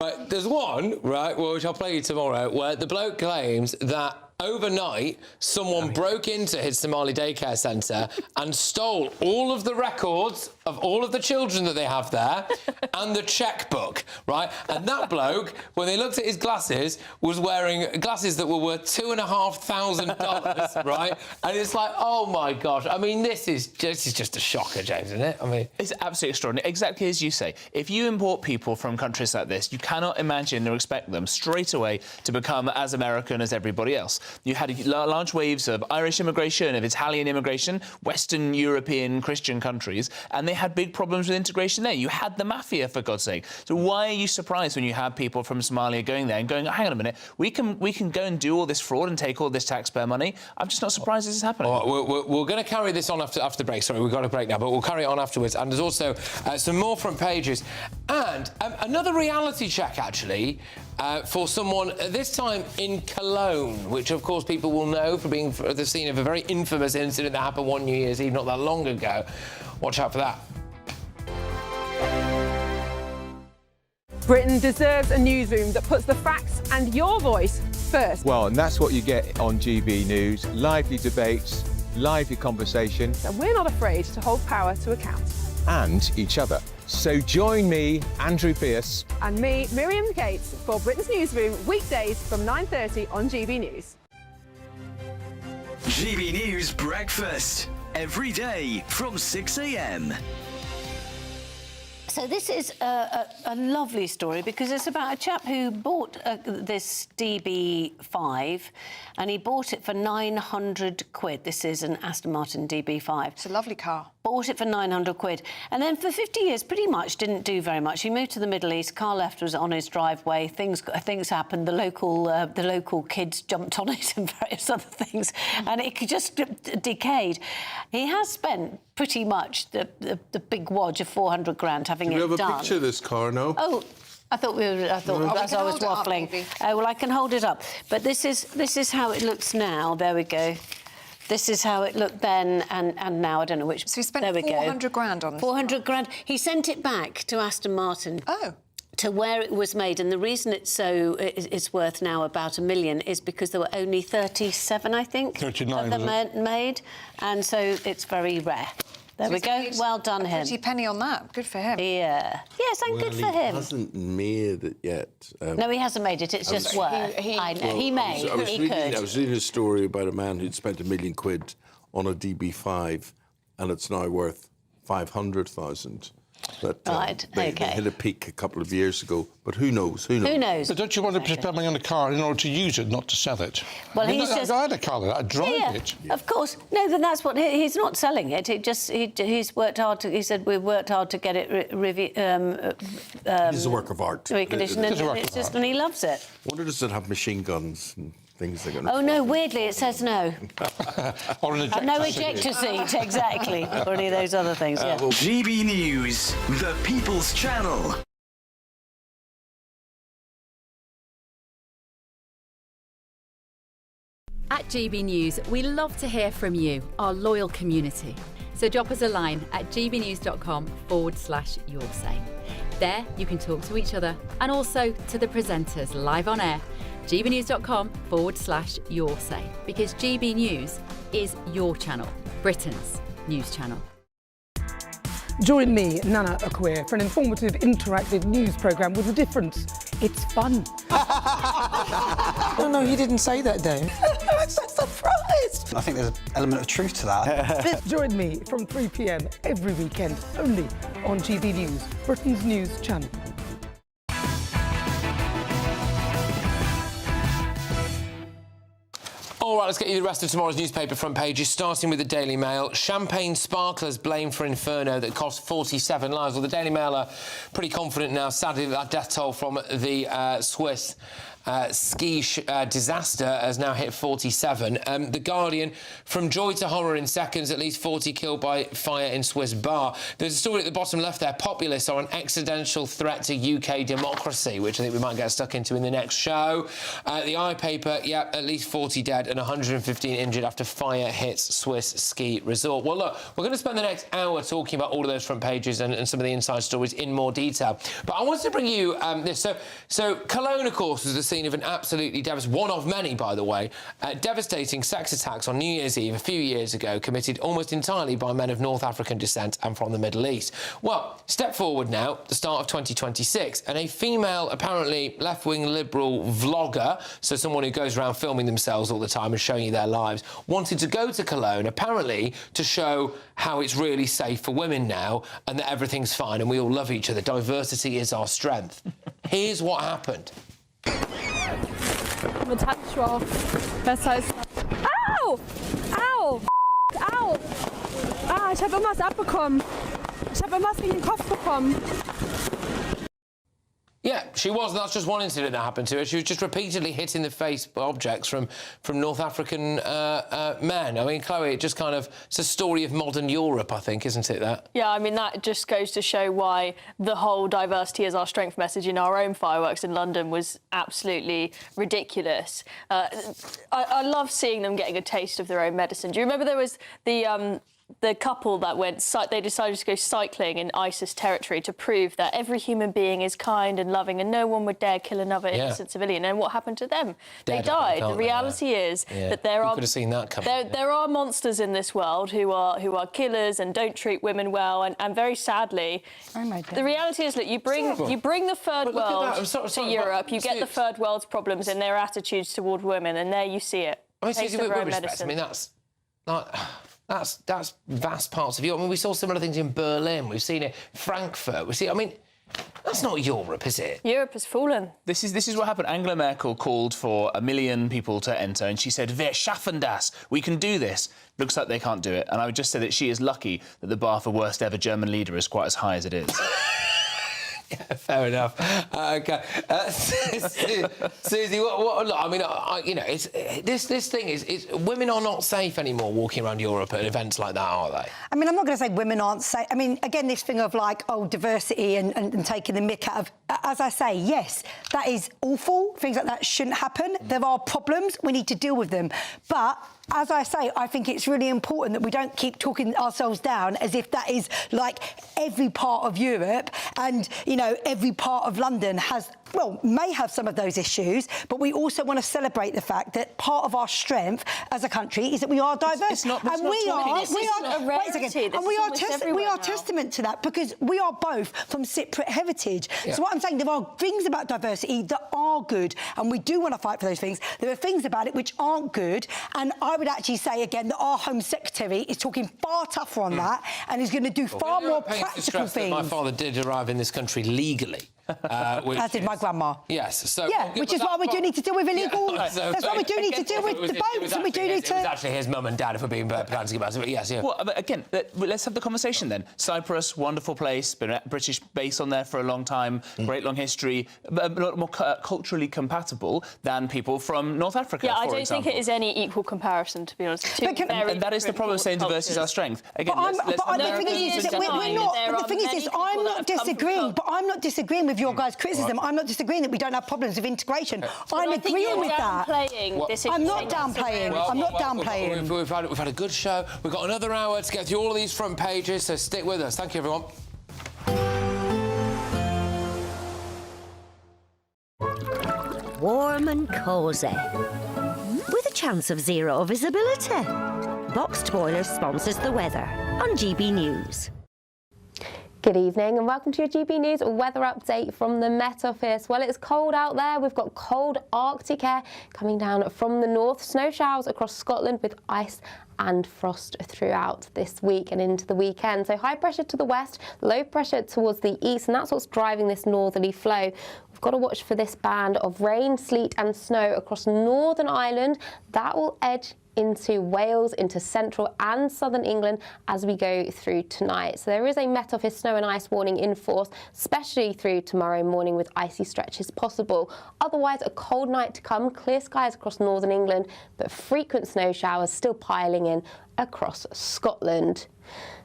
Right, there's one, right, which I'll play you tomorrow, where the bloke claims that overnight someone broke into his Somali daycare centre and stole all of the records of all of the children that they have there and the checkbook, right? And that bloke, when they looked at his glasses, was wearing glasses that were worth $2,500, right? And it's like, oh my gosh, I mean, this is just a shocker, James, isn't it? I mean, it's absolutely extraordinary. Exactly as you say, if you import people from countries like this, you cannot imagine or expect them straight away to become as American as everybody else. You had large waves of Irish immigration, of Italian immigration, Western European Christian countries, and they had big problems with integration there. You had the mafia, for God's sake. So why are you surprised when you have people from Somalia going there and going, hang on a minute, we can go and do all this fraud and take all this taxpayer money? I'm just not surprised this is happening. We're going to carry this on after the break. Sorry, we've got a break now, but we'll carry it on afterwards. And there's also some more front pages. And another reality check, actually, for someone, this time in Cologne, which, of course, people will know for being the scene of a very infamous incident that happened one New Year's Eve not that long ago. Watch out for that. Britain deserves a newsroom that puts the facts and your voice first. Well, and that's what you get on GB News. Lively debates, lively conversation. And we're not afraid to hold power to account. And each other. So join me, Andrew Pearce. And me, Miriam Gates, for Britain's Newsroom, weekdays from 9:30 on GB News. GB News Breakfast, every day from 6 a.m. So this is a lovely story because it's about a chap who bought this DB5 and he bought it for 900 quid. This is an Aston Martin DB5. It's a lovely car. Bought it for 900 quid. And then for 50 years, pretty much didn't do very much. He moved to the Middle East, car left was on his driveway, things happened, the local kids jumped on it and various other things, and it just decayed. He has spent pretty much the big wodge of 400 grand having it done. Do we have a picture of this car now? Oh, I thought as I was waffling. Well, I can hold it up. But this is how it looks now. There we go. This is how it looked then and now. I don't know which. So he spent 400 grand on this. 400 grand. He sent it back to Aston Martin. Oh. To where it was made, and the reason it's worth now about $1 million is because there were only 37, I think, 39 of them made, and so it's very rare. There we go. Well done, him. Pretty penny on that. Good for him. Yeah. Yes, and good for him. He hasn't made it yet. No, he hasn't made it. It's just work. I know. He may. I was reading a story about a man who'd spent £1 million on a DB5, and it's now worth 500,000. But, right, they OK. hit a peak a couple of years ago, but who knows? Who knows? Who knows? But don't you want to put money on the car in order to use it, not to sell it? Well, I mean, he's just... I had a car like that. I drive it. Of course. No, then that's what... He's not selling it. He's worked hard to... He said, we've worked hard to get it... It's a work of art. Reconditioned, and it's just... And he loves it. I wonder, does it have machine guns and things they're going to... Oh, no, weirdly, it says no. Or an ejector no ejector seat, exactly. Or any of those other things, yeah. GB News, the People's Channel. At GB News, we love to hear from you, our loyal community. So drop us a line at gbnews.com/yoursay. There, you can talk to each other and also to the presenters live on air. gbnews.com/yoursay, because GB News is your channel, Britain's news channel. Join me, Nana Okoye, for an informative, interactive news programme with a difference. It's fun. No, he didn't say that, though. I'm so surprised. I think there's an element of truth to that. Join me from 3 p.m. every weekend, only on GB News, Britain's news channel. All right, let's get you the rest of tomorrow's newspaper front pages, starting with the Daily Mail. Champagne sparklers blamed for inferno that cost 47 lives. Well, the Daily Mail are pretty confident now, sadly, that death toll from the Swiss ski disaster has now hit 47. The Guardian, from joy to horror in seconds, at least 40 killed by fire in Swiss bar. There's a story at the bottom left there. Populists are an existential threat to UK democracy, which I think we might get stuck into in the next show. The I paper, yeah, at least 40 dead and 115 injured after fire hits Swiss ski resort. Well, look, we're going to spend the next hour talking about all of those front pages and some of the inside stories in more detail. But I wanted to bring you this. So Cologne, of course, was the scene of an absolutely devastating, one of many, by the way, devastating sex attacks on New Year's Eve a few years ago, committed almost entirely by men of North African descent and from the Middle East. Well, step forward now, the start of 2026, and a female, apparently left-wing liberal vlogger, so someone who goes around filming themselves all the time and showing you their lives, wanted to go to Cologne, apparently, to show how it's really safe for women now and that everything's fine and we all love each other. Diversity is our strength. Here's what happened. Mit Handschuhe auf. Besser ist... Au! Au! Au! Ah, ich habe irgendwas abbekommen. Ich habe irgendwas gegen den Kopf bekommen. Yeah, she was. That's just one incident that happened to her. She was just repeatedly hit in the face by objects from North African men. I mean, Chloe, it just kind of... It's a story of modern Europe, I think, isn't it, that? Yeah, I mean, that just goes to show why the whole diversity is our strength message in our own fireworks in London was absolutely ridiculous. I love seeing them getting a taste of their own medicine. Do you remember there was the couple that they decided to go cycling in ISIS territory to prove that every human being is kind and loving and no one would dare kill another innocent civilian. And what happened to them? They died. The reality is that there are... could have seen that coming. There are monsters in this world who are killers and don't treat women well. And very sadly, the reality is that you bring the third world to Europe, you get the third world's problems and their attitudes toward women, and there you see it. I mean, seriously, with respect, I mean, that's like... That's vast parts of Europe. I mean, we saw similar things in Berlin. We've seen it in Frankfurt. I mean, that's not Europe, is it? Europe has fallen. This is what happened. Angela Merkel called for 1 million people to enter, and she said, "Wir schaffen das. We can do this." Looks like they can't do it. And I would just say that she is lucky that the bar for worst ever German leader is quite as high as it is. Yeah, fair enough. OK. Susie, what I mean, you know, this thing is women are not safe anymore walking around Europe at events like that, are they? I mean, I'm not going to say women aren't safe. I mean, again, this thing of, like, oh, diversity and taking the mick out of... As I say, yes, that is awful. Things like that shouldn't happen. There are problems. We need to deal with them. But... as I say, I think it's really important that we don't keep talking ourselves down as if that is like every part of Europe and, you know, every part of London has may have some of those issues, but we also want to celebrate the fact that part of our strength as a country is that we are diverse. We are testament to that because we are both from Cypriot heritage. Yeah. So what I'm saying, there are things about diversity that are good, and we do want to fight for those things. There are things about it which aren't good, and I would actually say again that our Home Secretary is talking far tougher on that and is going to do far more practical things. My father did arrive in this country legally. As did my grandma. Yes, so... Yeah, which is why we do need to deal with illegal... That's why we do need to deal with the boats, and we do need to... It was actually his mum and dad, if we're being pedantic about it, but yes, yeah. Well, again, let's have the conversation then. Cyprus, wonderful place, been a British base on there for a long time, great long history, a lot more culturally compatible than people from North Africa, I don't think it is any equal comparison, to be honest. And that is the problem, saying diversity is our strength. Again, the thing is, I'm not disagreeing, but I'm not disagreeing with your guys' criticism. I'm not disagreeing that we don't have problems with integration. I'm agreeing with that. I'm not downplaying. I'm not downplaying. We've had a good show. We've got another hour to get through all of these front pages, so stick with us. Thank you, everyone. Warm and cosy, with a chance of zero visibility. Boxed Boilers sponsors the weather on GB News. Good evening and welcome to your GB News weather update from the Met Office. Well, it's cold out there. We've got cold Arctic air coming down from the north. Snow showers across Scotland with ice and frost throughout this week and into the weekend. So high pressure to the west, low pressure towards the east, and that's what's driving this northerly flow. We've got to watch for this band of rain, sleet and snow across Northern Ireland. That will edge into Wales, into central and southern England as we go through tonight. So there is a Met Office snow and ice warning in force, especially through tomorrow morning with icy stretches possible. Otherwise, a cold night to come, clear skies across northern England, but frequent snow showers still piling in across Scotland.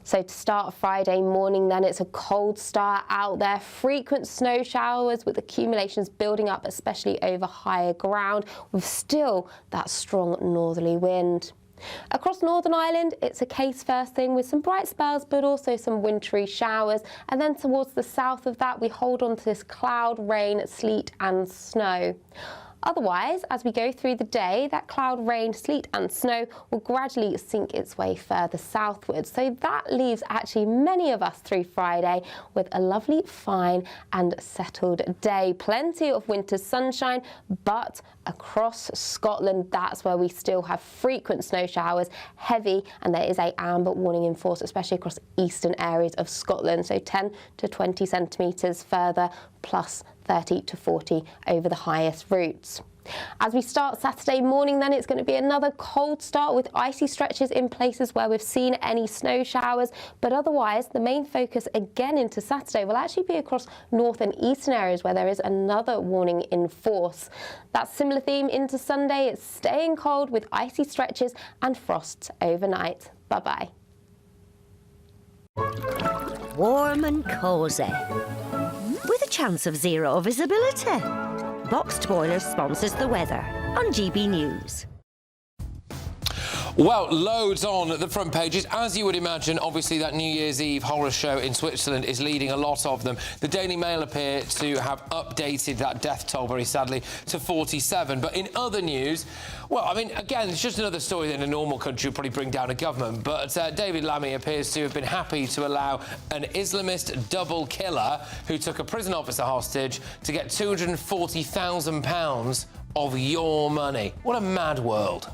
So to start Friday morning then, it's a cold start out there. Frequent snow showers with accumulations building up, especially over higher ground, with still that strong northerly wind. Across Northern Ireland, it's a case first thing with some bright spells, but also some wintry showers. And then towards the south of that, we hold on to this cloud, rain, sleet and snow. Otherwise, as we go through the day, that cloud, rain, sleet and snow will gradually sink its way further southwards. So that leaves actually many of us through Friday with a lovely, fine and settled day. Plenty of winter sunshine, but across Scotland, that's where we still have frequent snow showers, heavy, and there is a amber warning in force, especially across eastern areas of Scotland. So 10 to 20 centimetres further, plus 30 to 40 over the highest routes. As we start Saturday morning then, it's going to be another cold start with icy stretches in places where we've seen any snow showers, but otherwise the main focus again into Saturday will actually be across north and eastern areas where there is another warning in force. That similar theme into Sunday, it's staying cold with icy stretches and frosts overnight. Bye-bye. Warm and cosy, with a chance of zero visibility. Boxed Boilers sponsors the weather on GB News. Well, loads on the front pages. As you would imagine, obviously that New Year's Eve horror show in Switzerland is leading a lot of them. The Daily Mail appear to have updated that death toll, very sadly, to 47. But in other news, well, I mean, again, it's just another story that in a normal country would probably bring down a government. But David Lammy appears to have been happy to allow an Islamist double killer who took a prison officer hostage to get £240,000 of your money. What a mad world.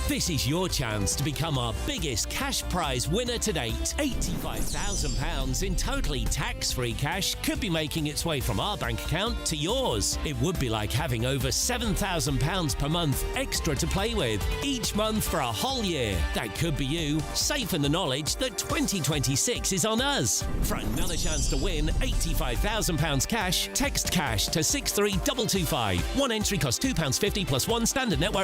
This is your chance to become our biggest cash prize winner to date. £85,000 in totally tax-free cash could be making its way from our bank account to yours. It would be like having over £7,000 per month extra to play with, each month for a whole year. That could be you, safe in the knowledge that 2026 is on us. For another chance to win £85,000 cash, text cash to 63225. One entry costs £2.50 plus one standard network